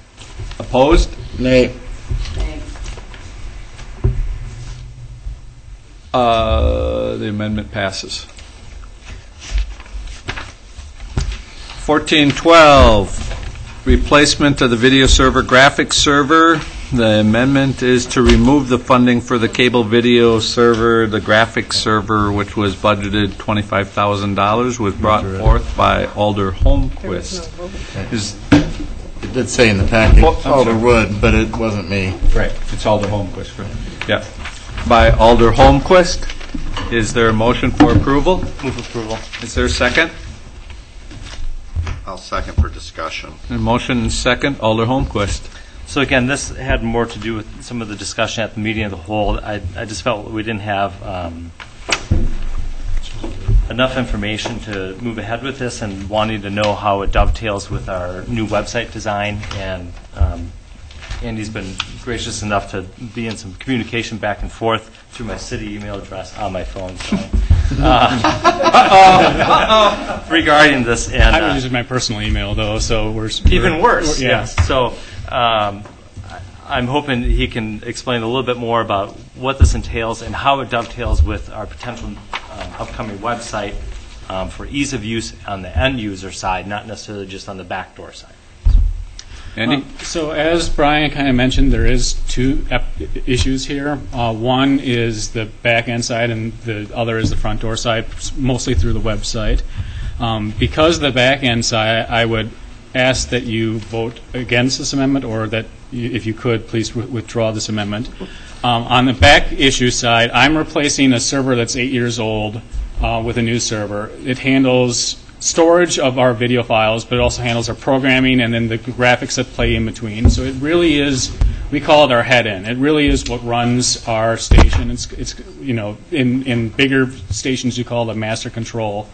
Opposed? Nay. The amendment passes. 1412, replacement of the video server graphics server. The amendment is to remove the funding for the cable video server. The graphics server, which was budgeted $25,000, was brought forth by Alder Holmquist. It did say in the packet Alder sorry. Wood, but it wasn't me. Right, it's Alder Holmquist, right? Yeah. By Alder Holmquist. Is there a motion for approval? Move approval. Is there a second? I'll second for discussion. A motion and second, Alder Holmquist. So again, this had more to do with some of the discussion at the meeting of the whole. I just felt we didn't have enough information to move ahead with this, and wanting to know how it dovetails with our new website design. And Andy's been gracious enough to be in some communication back and forth through my city email address on my phone. So, regarding this, and I've been using my personal email though, so we're even worse. Yeah. Yes. So I'm hoping he can explain a little bit more about what this entails and how it dovetails with our potential upcoming website for ease of use on the end user side, not necessarily just on the backdoor side. Andy? So as Brian kind of mentioned, there is two issues here. One is the back end side, and the other is the front door side, mostly through the website. Because the back end side, I would ask that you vote against this amendment, or that if you could, please withdraw this amendment. On the back issue side, I'm replacing a server that's 8 years old with a new server. It handles storage of our video files, but it also handles our programming and then the graphics that play in between. So it really is, we call it our head end. It really is what runs our station. It's in bigger stations you call it master control.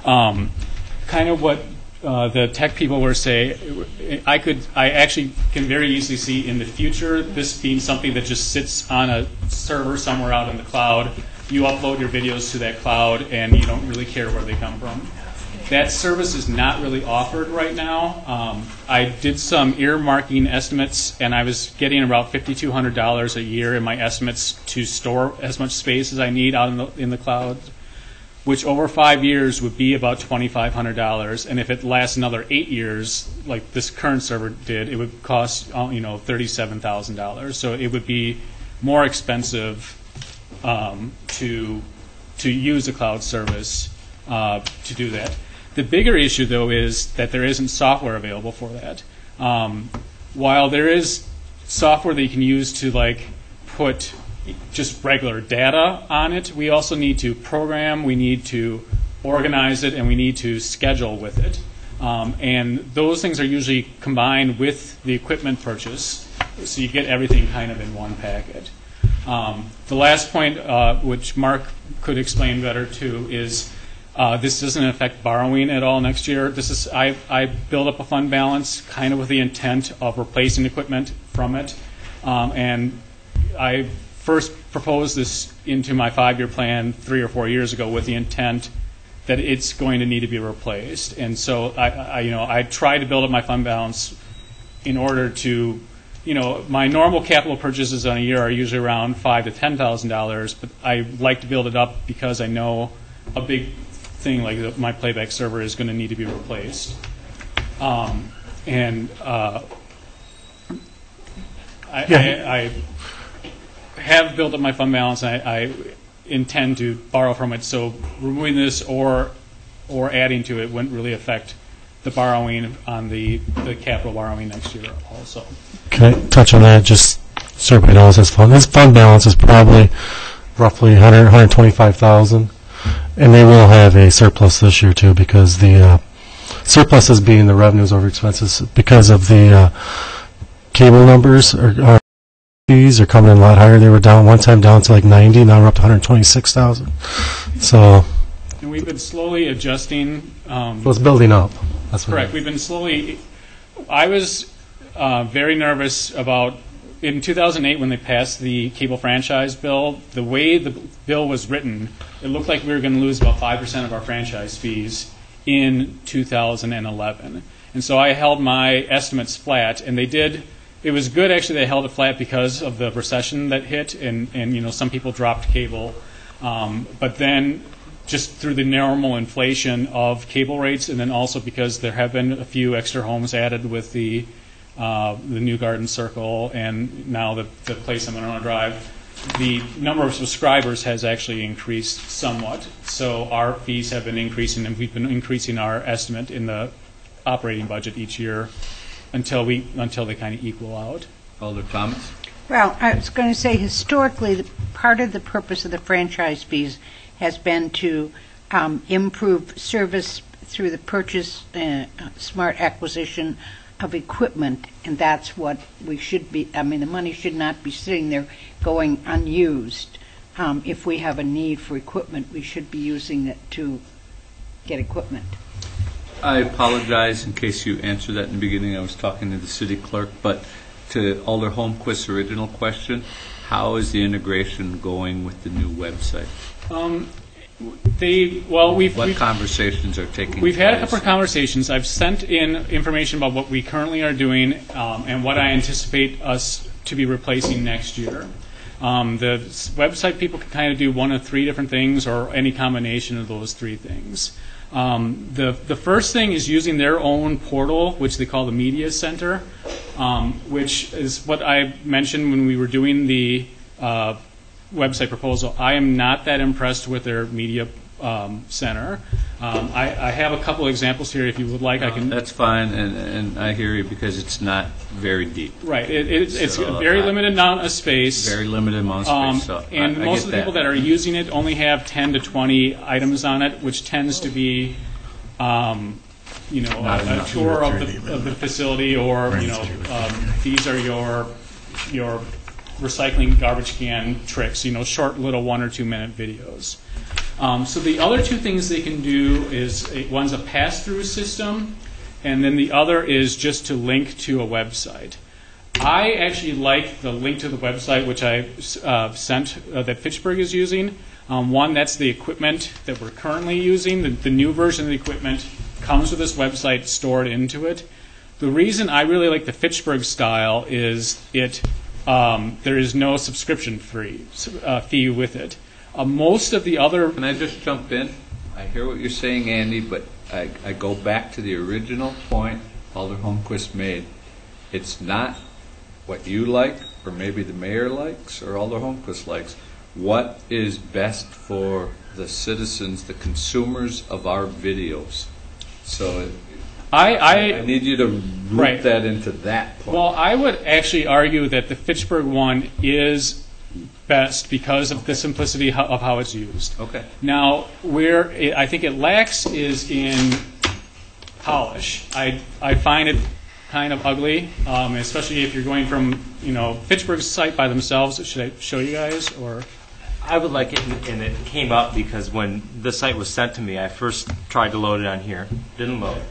Kind of what the tech people were saying, I actually can very easily see in the future this being something that just sits on a server somewhere out in the cloud. You upload your videos to that cloud and you don't really care where they come from. That service is not really offered right now. I did some earmarking estimates, and I was getting about $5,200 a year in my estimates to store as much space as I need out in the cloud, which over 5 years would be about $2,500. And if it lasts another 8 years, like this current server did, it would cost $37,000. So it would be more expensive to use a cloud service to do that. The bigger issue, though, is that there isn't software available for that. While there is software that you can use to put just regular data on it, we also need to program. We need to organize it and we need to schedule with it. And those things are usually combined with the equipment purchase, so you get everything kind of in one packet. The last point, which Mark could explain better too, is this doesn't affect borrowing at all next year. I build up a fund balance kind of with the intent of replacing equipment from it. And I first proposed this into my 5-year plan 3 or 4 years ago with the intent that it's going to need to be replaced. And so I try to build up my fund balance in order to, my normal capital purchases on a year are usually around $5,000 to $10,000, but I like to build it up because I know a big thing like my playback server is going to need to be replaced. I have built up my fund balance, and I intend to borrow from it. So removing this or adding to it wouldn't really affect the borrowing on the capital borrowing next year also. Can I touch on that? Just so everybody knows his fund balance is probably roughly $125,000, and they will have a surplus this year too, because the surplus is being the revenues over expenses because of the cable numbers or fees are coming in a lot higher. They were down one time down to like 90, now we're up to 126,000. So. And we've been slowly adjusting. So it's building up. That's what correct. We've been slowly. I was very nervous about in 2008 when they passed the cable franchise bill. The way the bill was written, it looked like we were going to lose about 5% of our franchise fees in 2011. And so I held my estimates flat, and they did. It was good, actually, they held it flat because of the recession that hit, and some people dropped cable. But then just through the normal inflation of cable rates, and then also because there have been a few extra homes added with the New Garden Circle and now the place on Monona Drive, the number of subscribers has actually increased somewhat. So our fees have been increasing, and we've been increasing our estimate in the operating budget each year until they kind of equal out. Alder Thomas? Well, I was going to say historically, part of the purpose of the franchise fees has been to improve service through the purchase, smart acquisition of equipment, and that's what we should be. I mean, the money should not be sitting there going unused. If we have a need for equipment, we should be using it to get equipment. I apologize in case you answered that in the beginning. I was talking to the city clerk, but to Alder Holmquist's original question, how is the integration going with the new website? What conversations are taking place? We've had a couple of conversations. I've sent in information about what we currently are doing and what I anticipate us to be replacing next year. The website people can kind of do one of 3 different things or any combination of those 3 things. The first thing is using their own portal, which they call the Media Center, which is what I mentioned when we were doing the website proposal. I am not that impressed with their Media Center. I have a couple examples here if you would like. I can. That's fine, and I hear you because it's not very deep. Right. It's a very limited amount of space. Very limited amount of space. So and most of the people that are using it only have 10 to 20 items on it, which tends to be, a tour of the facility, or these are your recycling garbage can tricks. Short little 1 or 2 minute videos. So the other 2 things they can do is one's a pass-through system, and then the other is just to link to a website. I actually like the link to the website, which I sent that Fitchburg is using. One, that's the equipment that we're currently using. The new version of the equipment comes with this website stored into it. The reason I really like the Fitchburg style is there is no subscription fee with it. Most of the other... Can I just jump in? I hear what you're saying, Andy, but I go back to the original point Alder Holmquist made. It's not what you like, or maybe the mayor likes, or Alder Holmquist likes. What is best for the citizens, the consumers of our videos? So I need you to root that into that point. Well, I would actually argue that the Fitchburg one is best because of the simplicity of how it's used. Okay. Now, where I think it lacks is in polish. I find it kind of ugly, especially if you're going from, Fitchburg's site by themselves. Should I show you guys, or? I would like it, and it came up because when the site was sent to me, I first tried to load it on here, didn't load.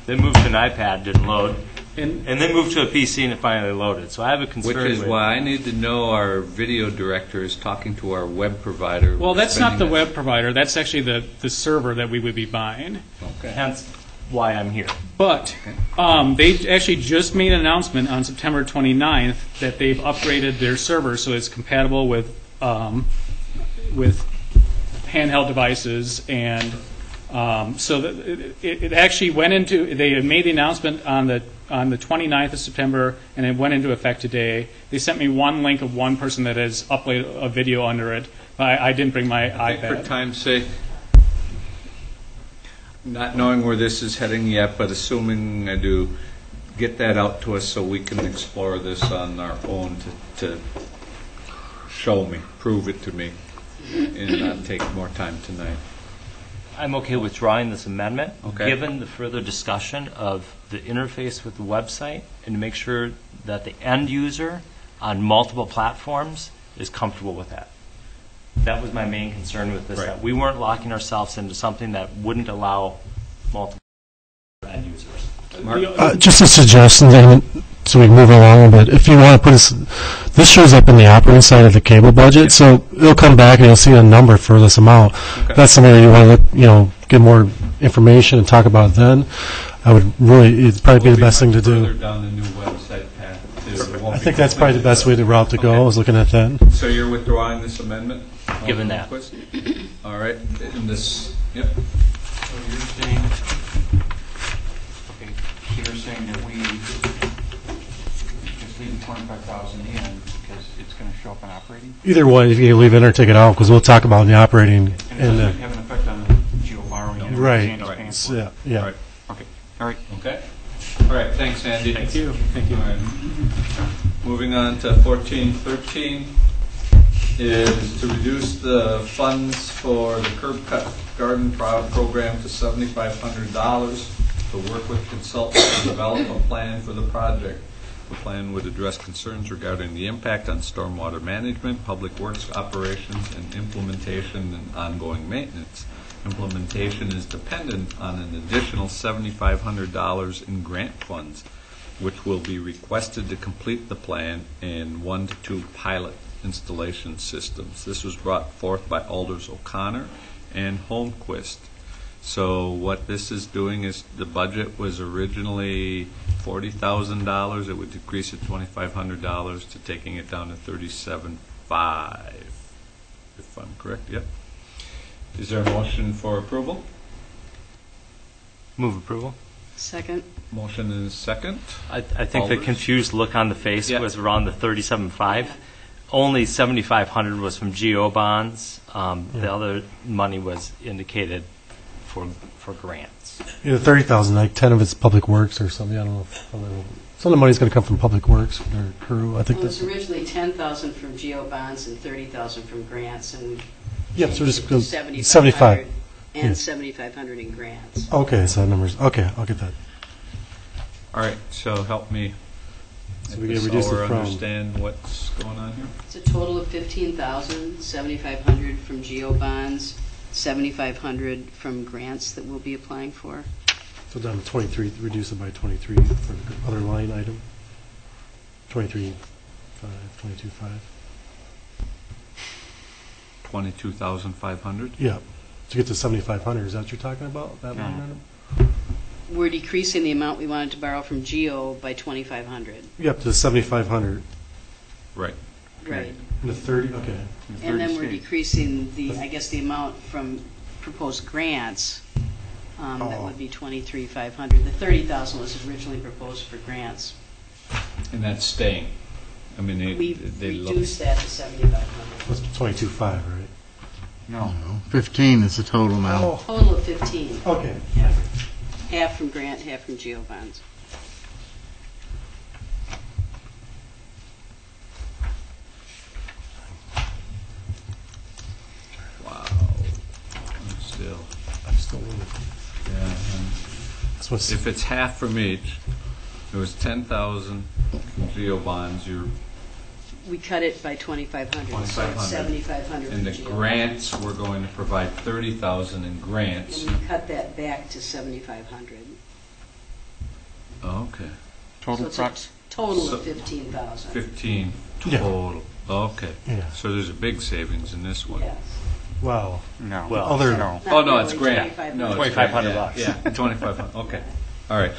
Then moved to an iPad, didn't load. And then moved to a PC and it finally loaded. So I have a concern. Which is why I need to know our video director is talking to our web provider. Well, that's not the web provider. That's actually the server that we would be buying. Okay. Hence why I'm here. But they actually just made an announcement on September 29th that they've upgraded their server so it's compatible with handheld devices, and so that it actually went into. They had made the announcement on the 29th of September, and it went into effect today. They sent me one link of one person that has uploaded a video under it. But I didn't bring my iPad. For time's sake, not knowing where this is heading yet, but assuming I do, get that out to us so we can explore this on our own to show me, prove it to me, and not take more time tonight. I'm okay withdrawing this amendment, Okay. given the further discussion of the interface with the website, and to make sure that the end user on multiple platforms is comfortable with that. That was my main concern with this, Right. that we weren't locking ourselves into something that wouldn't allow multiple end users. Just a suggestion, Damon, so we can move along a bit. If you want to put this shows up in the operating side of the cable budget, so it'll come back and you'll see a number for this amount. Okay. That's something that you want to look, get more information and talk about it then. It'd probably be the best thing to do. Further down the new website path. I think that's probably the best route to go. I was looking at that. So you're withdrawing this amendment? Given that. All right. In this, yep. So you're saying, okay, so you're saying that we just leave the 25,000 in because it's going to show up in operating? Either way, if you leave it or take it out, because we'll talk about the operating. And it doesn't have an effect on the geo borrowing and Right. Sandy's paying for it? Yeah. Right. Okay. All right. Okay. All right. Thanks, Andy. Thank you. Thank you. All right. Moving on to 1413 is to reduce the funds for the curb cut garden program to $7,500 to work with consultants to develop a plan for the project. The plan would address concerns regarding the impact on stormwater management, public works operations, and implementation and ongoing maintenance. Implementation is dependent on an additional $7,500 in grant funds, which will be requested to complete the plan and 1 to 2 pilot installation systems. This was brought forth by Alders O'Connor and Holmquist. So what this is doing is the budget was originally $40,000. It would decrease to $2,500 to taking it down to $37,500. If I'm correct, yep. Is there a motion for approval? Move approval. Second. Motion is second. I think the Alders? confused look on the face Yeah. was around the 37.5. Only 7,500 was from GO bonds. The other money was indicated for grants. Yeah, 30,000, like 10 of it's public works or something. I don't know. Some of the money's going to come from public works or crew. I think Well, it Oh, was originally 10,000 from GO bonds and 30,000 from grants, and we Yep, so just go 75 and Yeah. 7,500 in grants. Okay, so that number's okay. I'll get that. All right, so help me. So we can reduce it from- Understand what's going on here. It's a total of 15,000, 7,500 from GO bonds, 7,500 from grants that we'll be applying for. So down to 23. Reduce it by 23 for the other line item. 23,500, 22,500. 22,500. Yeah, to get to 7,500. Is that what you're talking about? That line item? We're decreasing the amount we wanted to borrow from GO by 2,500. Yep, to 7,500. Right. Right. And the 30. Okay. And then we're decreasing the amount from proposed grants. That would be 23,500. The 30,000 was originally proposed for grants. And that's staying. I mean, We they reduced that to 7,500. That's 22,500, right? No. 15 is the total now. Total of 15. Okay. Yeah. Half from grant, half from GO bonds. if it's half from each, it was 10,000 geo bonds, We cut it by 2,500, so it's 7,500. and the for GO. grants, we're going to provide 30,000 in grants. And we cut that back to 7,500. Okay. So it's a total of 15,000. 15 Yeah. total. Okay. Yeah. So there's a big savings in this one. Yes. Well, No. other Not Oh, no, it's really, grant. 2,500. No, it's 2,500 grant. bucks. Yeah, 2,500. Okay. All right.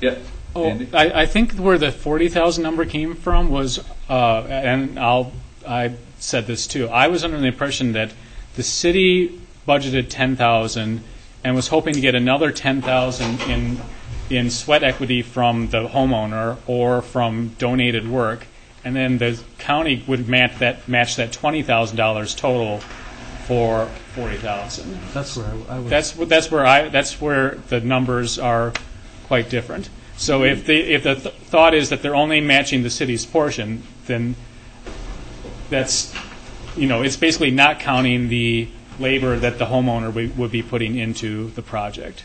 Yep. Oh, Andy? I think where the 40,000 number came from was, and I said this too. I was under the impression that the city budgeted 10,000 and was hoping to get another 10,000 in sweat equity from the homeowner or from donated work, and then the county would match that $20,000 total for 40,000. that's where I was. That's where the numbers are quite different. So if the thought is that they're only matching the city's portion, then that's, it's basically not counting the labor that the homeowner would be putting into the project.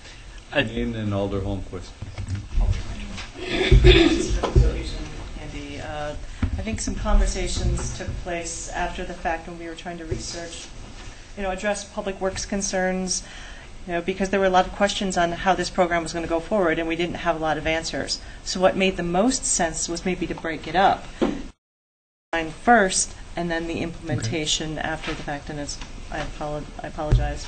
Ian and Alder Holmquist. Andy, I think some conversations took place after the fact when we were trying to research, address public works concerns, because there were a lot of questions on how this program was going to go forward, and we didn't have a lot of answers. So what made the most sense was maybe to break it up. First, and then the implementation after the fact, and I apologize.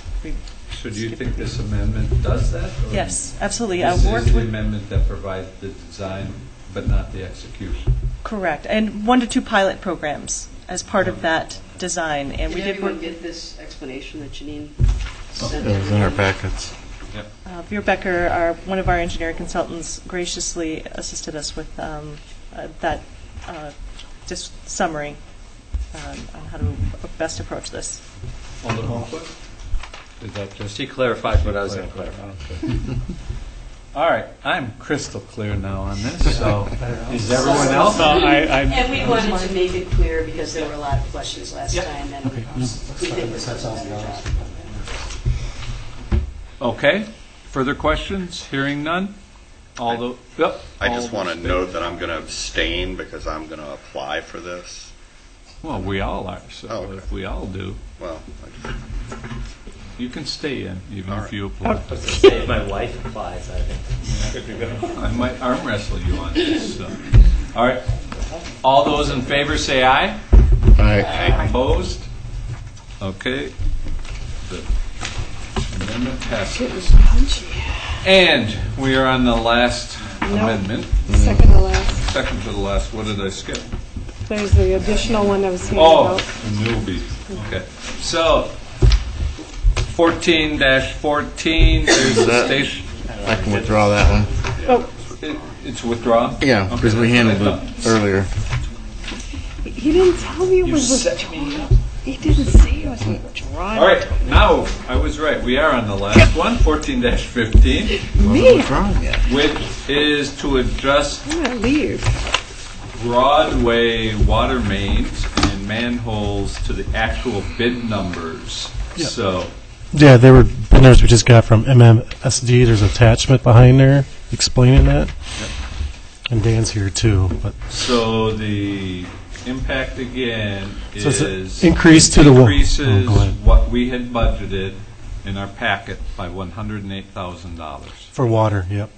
So do you think this amendment does that? Or Yes, absolutely. This I worked is the with amendment that provides the design, but not the execution. correct, and 1 to 2 pilot programs as part of that design, and Did we did everyone work. get this explanation that Janine It sent? was in our packets. Yep. Veer Becker, one of our engineering consultants, graciously assisted us with that just summary on how to best approach this. Alder Holmquist? Is that just? She clarified what I was going to clarify. Okay. All right, I'm crystal clear now on this, so is everyone else? And we wanted to make it clear because there were a lot of questions last time, and we think this was a better job. Okay, further questions? Hearing none? I just want to note that I'm going to abstain because I'm going to apply for this. Well, we all are, so okay. If we all do, Well, you can stay in, even All if right. you apply. If my wife applies, I think. I might arm wrestle you on this. So. All right. All those in favor say aye. Aye. Opposed? Okay. The amendment passes. And we are on the last amendment. Second to last. Second to the last. What did I skip? There's the additional one that was handed Oh, out. the newbie. Okay. So, 14-14, there's the station. I can withdraw that one. Oh, It's withdrawn? Yeah, because we handled it earlier. he didn't tell me it was withdrawn. He didn't say it was withdrawn. All right, now, I was right. We are on the last one, 14-15, Me? Withdrawn yet. which is to adjust I'm gonna leave. Broadway water mains and manholes to the actual bid numbers. Yeah. So, Yeah, they were binders we just got from MMSD. There's an attachment behind there explaining that. And Dan's here too. But so the impact again So it's is an increase to the wa- increases oh, go ahead. what we had budgeted in our packet by $108,000. for water, yep.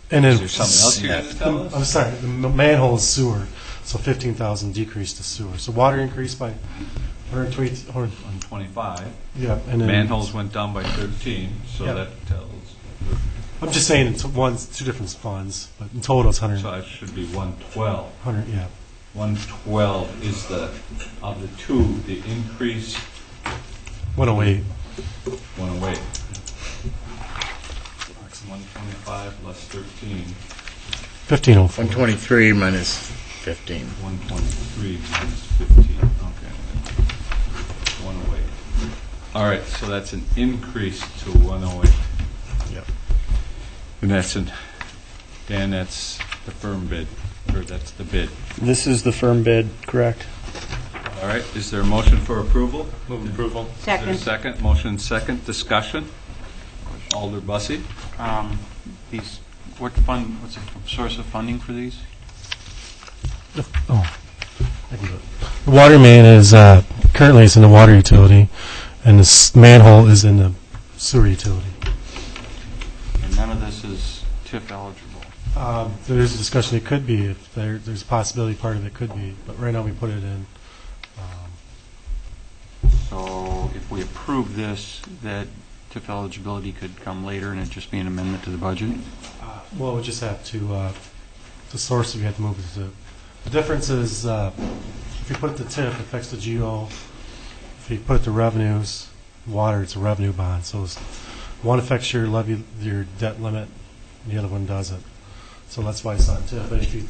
And then Is there something else you're going to tell us? I'm sorry, the manhole is sewer, so 15,000 decrease to sewer. So water increased by 120. 125. Yeah, and then Manholes went down by 13, so Yeah. that tells. I'm just saying it's two different funds, but in total it's 100. So it should be 112. 100, yeah. 112 is of the two, the increase 108. 108. 125 less 13. 1504. 123 minus 15. 123 minus 15. Okay. 108. All right, so that's an increase to 108. Yep. And that's the firm bid, or that's the bid. This is the firm bid, correct? All right, is there a motion for approval? Move approval. Is there a second? Motion second. Discussion? Alder Bussey? What's the source of funding for these? Oh, I can do it. The water main is currently it's in the water utility, and this manhole is in the sewer utility. And none of this is TIF eligible. There's a discussion. It could be if there's a possibility part of it could be, but right now we put it in. So if we approve this, that TIF eligibility could come later and it just be an amendment to the budget? Well, we just have to the source we have to move it to. The difference is if you put it to TIF, it affects the GO. If you put it to revenues, water, it's a revenue bond. So one affects your levy, your debt limit, and the other one doesn't. So that's why it's not TIF. But if you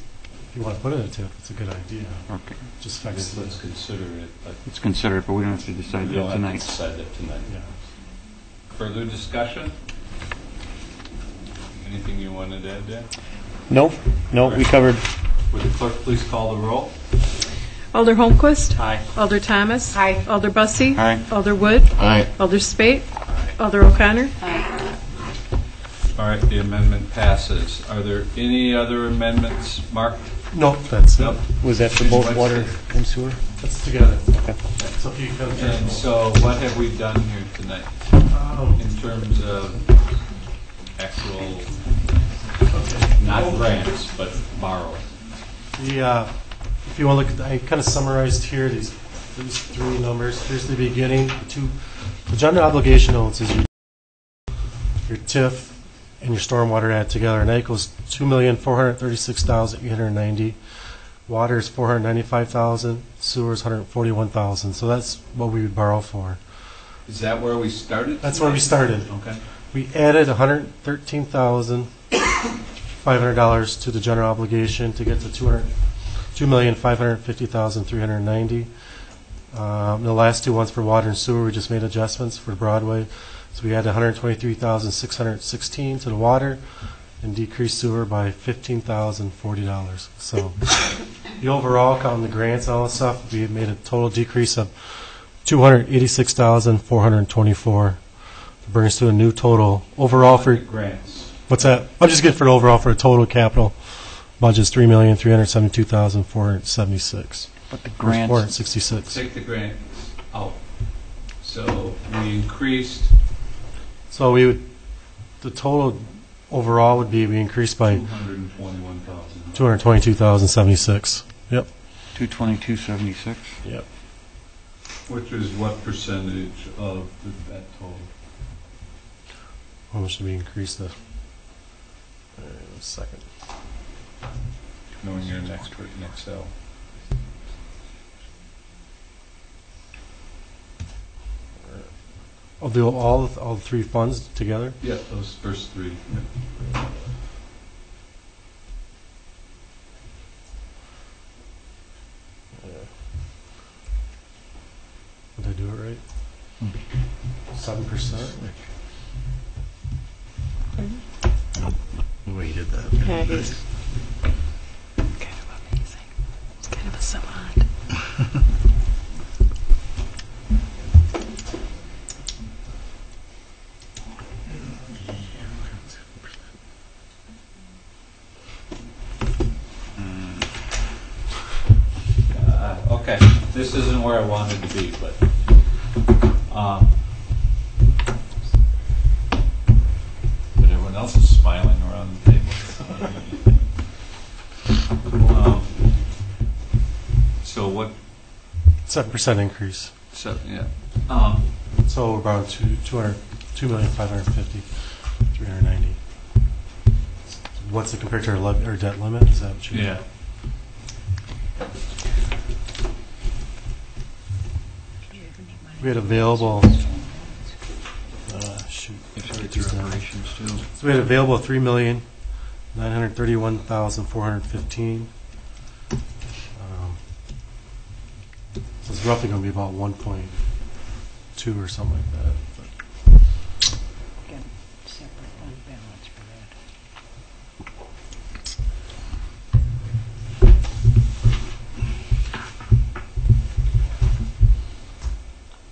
want to put it in a TIF, it's a good idea. Okay. Just affects Let's consider it. Let's consider it, but we don't have to decide that tonight. Have to decide that tonight. Yeah. Further discussion? Anything you wanted to add, Dan? No, we covered. Would the clerk please call the roll? Alder Holmquist. Aye. Alder Thomas. Aye. Alder Bussey. Aye. Alder Wood. Aye. Alder Spate. Alder O'Connor. All right, the amendment passes. Are there any other amendments, Mark? No, that's Nope. Was that for both water and sewer? That's together. Okay. So if you go And so what have we done here tonight in terms of actual, not grants, but borrowing? If you want to look at, I kind of summarized here these three numbers. Here's the beginning. The general obligation notes is your TIF and your stormwater added together, and that equals $2,436,890. Water is $495,000. Sewer is $141,000. So that's what we would borrow for. Is that where we started? That's where we started. Okay. We added $113,500 to the general obligation to get to $2,550,390. The last two ones for water and sewer, we just made adjustments for Broadway. So we added $123,616 to the water and decreased sewer by $15,040. So the overall, counting the grants and all that stuff, we made a total decrease of $286,424 to bring us to a new total overall for grants. What's that? I'm just getting for the overall for a total capital budget is $3,372,476. But the grants, 466. Take the grants out. So we increased. So the total overall would be we increased by 221,000. 222,076. Yep. 222.76. Yep. Which is what percentage of that total? How much did we increase the? A second. Knowing you're an expert in Excel. I'll do all the three funds together. Yeah, those first three. Yeah. Did I do it right? 7%. The way you did that. Yeah, he's kind of amazing. He's kind of a savant. Okay, this isn't where I wanted to be, but everyone else is smiling around the table. So what? 7% increase. So yeah. So we're about $2,550,390. What's it compared to our debt limit? Is that what you? Yeah. We had available. Shoot. Operations too. So we had available $3,931,415. So it's roughly going to be about 1.2 or something like that. Get separate fund balance for that.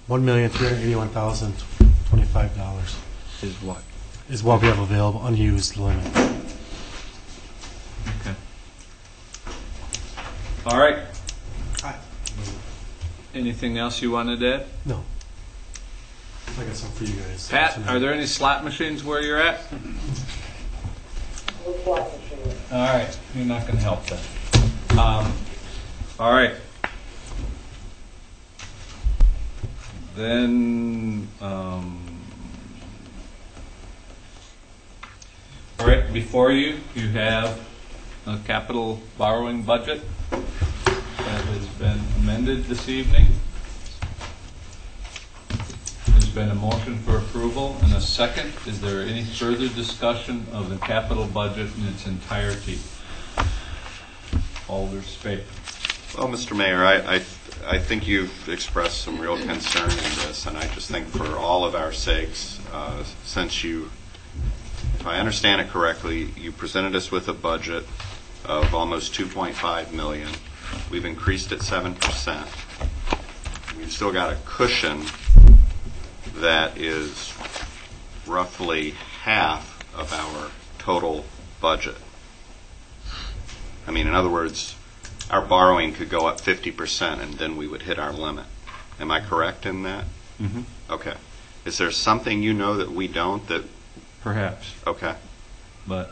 $1,381,025 Is what? is what we have available, unused limit. Okay. All right. Anything else you wanted to add? No. I got something for you guys. Pat, are there any slot machines where you're at? All right, you're not going to help then. All right. Then, all right, before you, you have a capital borrowing budget that has been amended this evening. There's been a motion for approval and a second. Is there any further discussion of the capital budget in its entirety? Alder Spate. Well, Mr. Mayor, I think you've expressed some real concern in this, and I just think for all of our sakes, since you, if I understand it correctly, you presented us with a budget of almost $2.5 million. We've increased it 7%. We've still got a cushion that is roughly half of our total budget. I mean, in other words, our borrowing could go up 50% and then we would hit our limit. Am I correct in that? Mm-hmm. Okay. Is there something you know that we don't that... Perhaps. Okay. But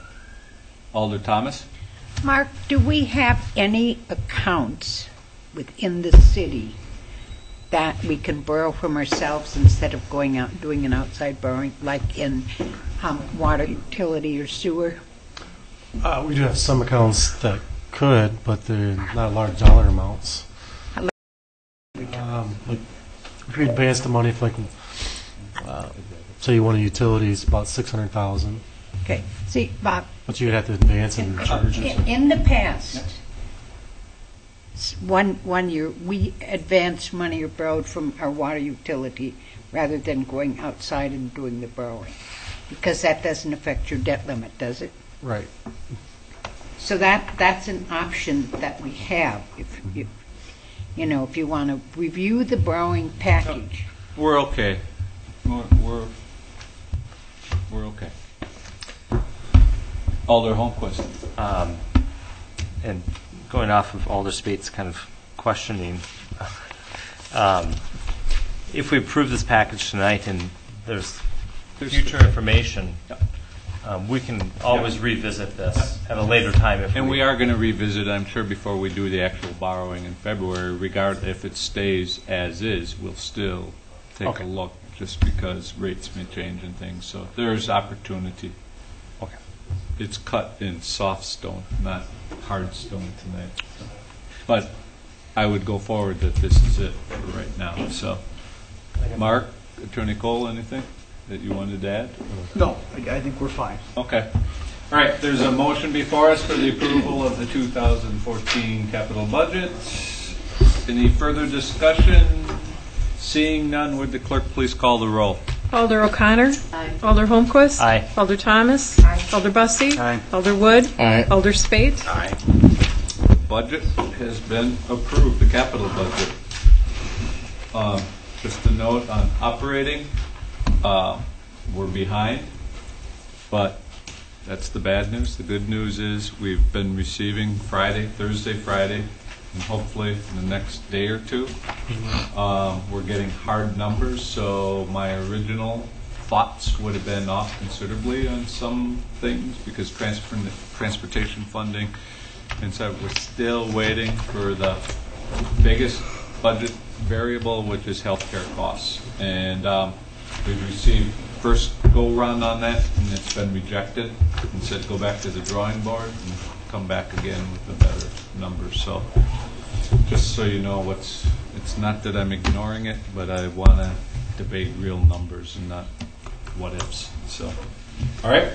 Alder Thomas? Mark, do we have any accounts within the city that we can borrow from ourselves instead of going out and doing an outside borrowing, like in water, utility, or sewer? We do have some accounts that could, but they're not large dollar amounts. Like if we advance the money for say you want a utilities about $600,000. Okay. See, Bob. But you'd have to advance and charge it. In the past, one year we advanced money or borrowed from our water utility rather than going outside and doing the borrowing, because that doesn't affect your debt limit, does it? Right. So that's an option that we have if if you want to review the borrowing package. We're okay. We're okay. Alder Holmquist. And going off of Alder Spate's kind of questioning, if we approve this package tonight and there's future information, we can always revisit this at a later time. And we are going to revisit, I'm sure, before we do the actual borrowing in February. Regardless if it stays as is, we'll still take a look, just because rates may change and things. So there's opportunity. Okay. It's cut in soft stone, not hard stone tonight. So. But I would go forward that this is it for right now. So, Mark, Attorney Cole, anything that you wanted to add? No, I think we're fine. Okay. All right, there's a motion before us for the approval of the 2014 capital budget. Any further discussion? Seeing none, would the clerk please call the roll? Alder O'Connor. Aye. Alder Holmquist. Aye. Alder Thomas. Aye. Alder Bussey. Aye. Alder Wood. Aye. Alder Spate. Aye. The budget has been approved, the capital budget. Just a note on operating, we're behind, but that's the bad news. The good news is we've been receiving Thursday, Friday, and hopefully in the next day or two. We're getting hard numbers, so my original thoughts would have been off considerably on some things because transportation funding, and so we're still waiting for the biggest budget variable, which is healthcare costs. And we've received first go-round on that, and it's been rejected and said go back to the drawing board and come back again with a better number. So just so you know, it's not that I'm ignoring it, but I want to debate real numbers and not what ifs. So, all right.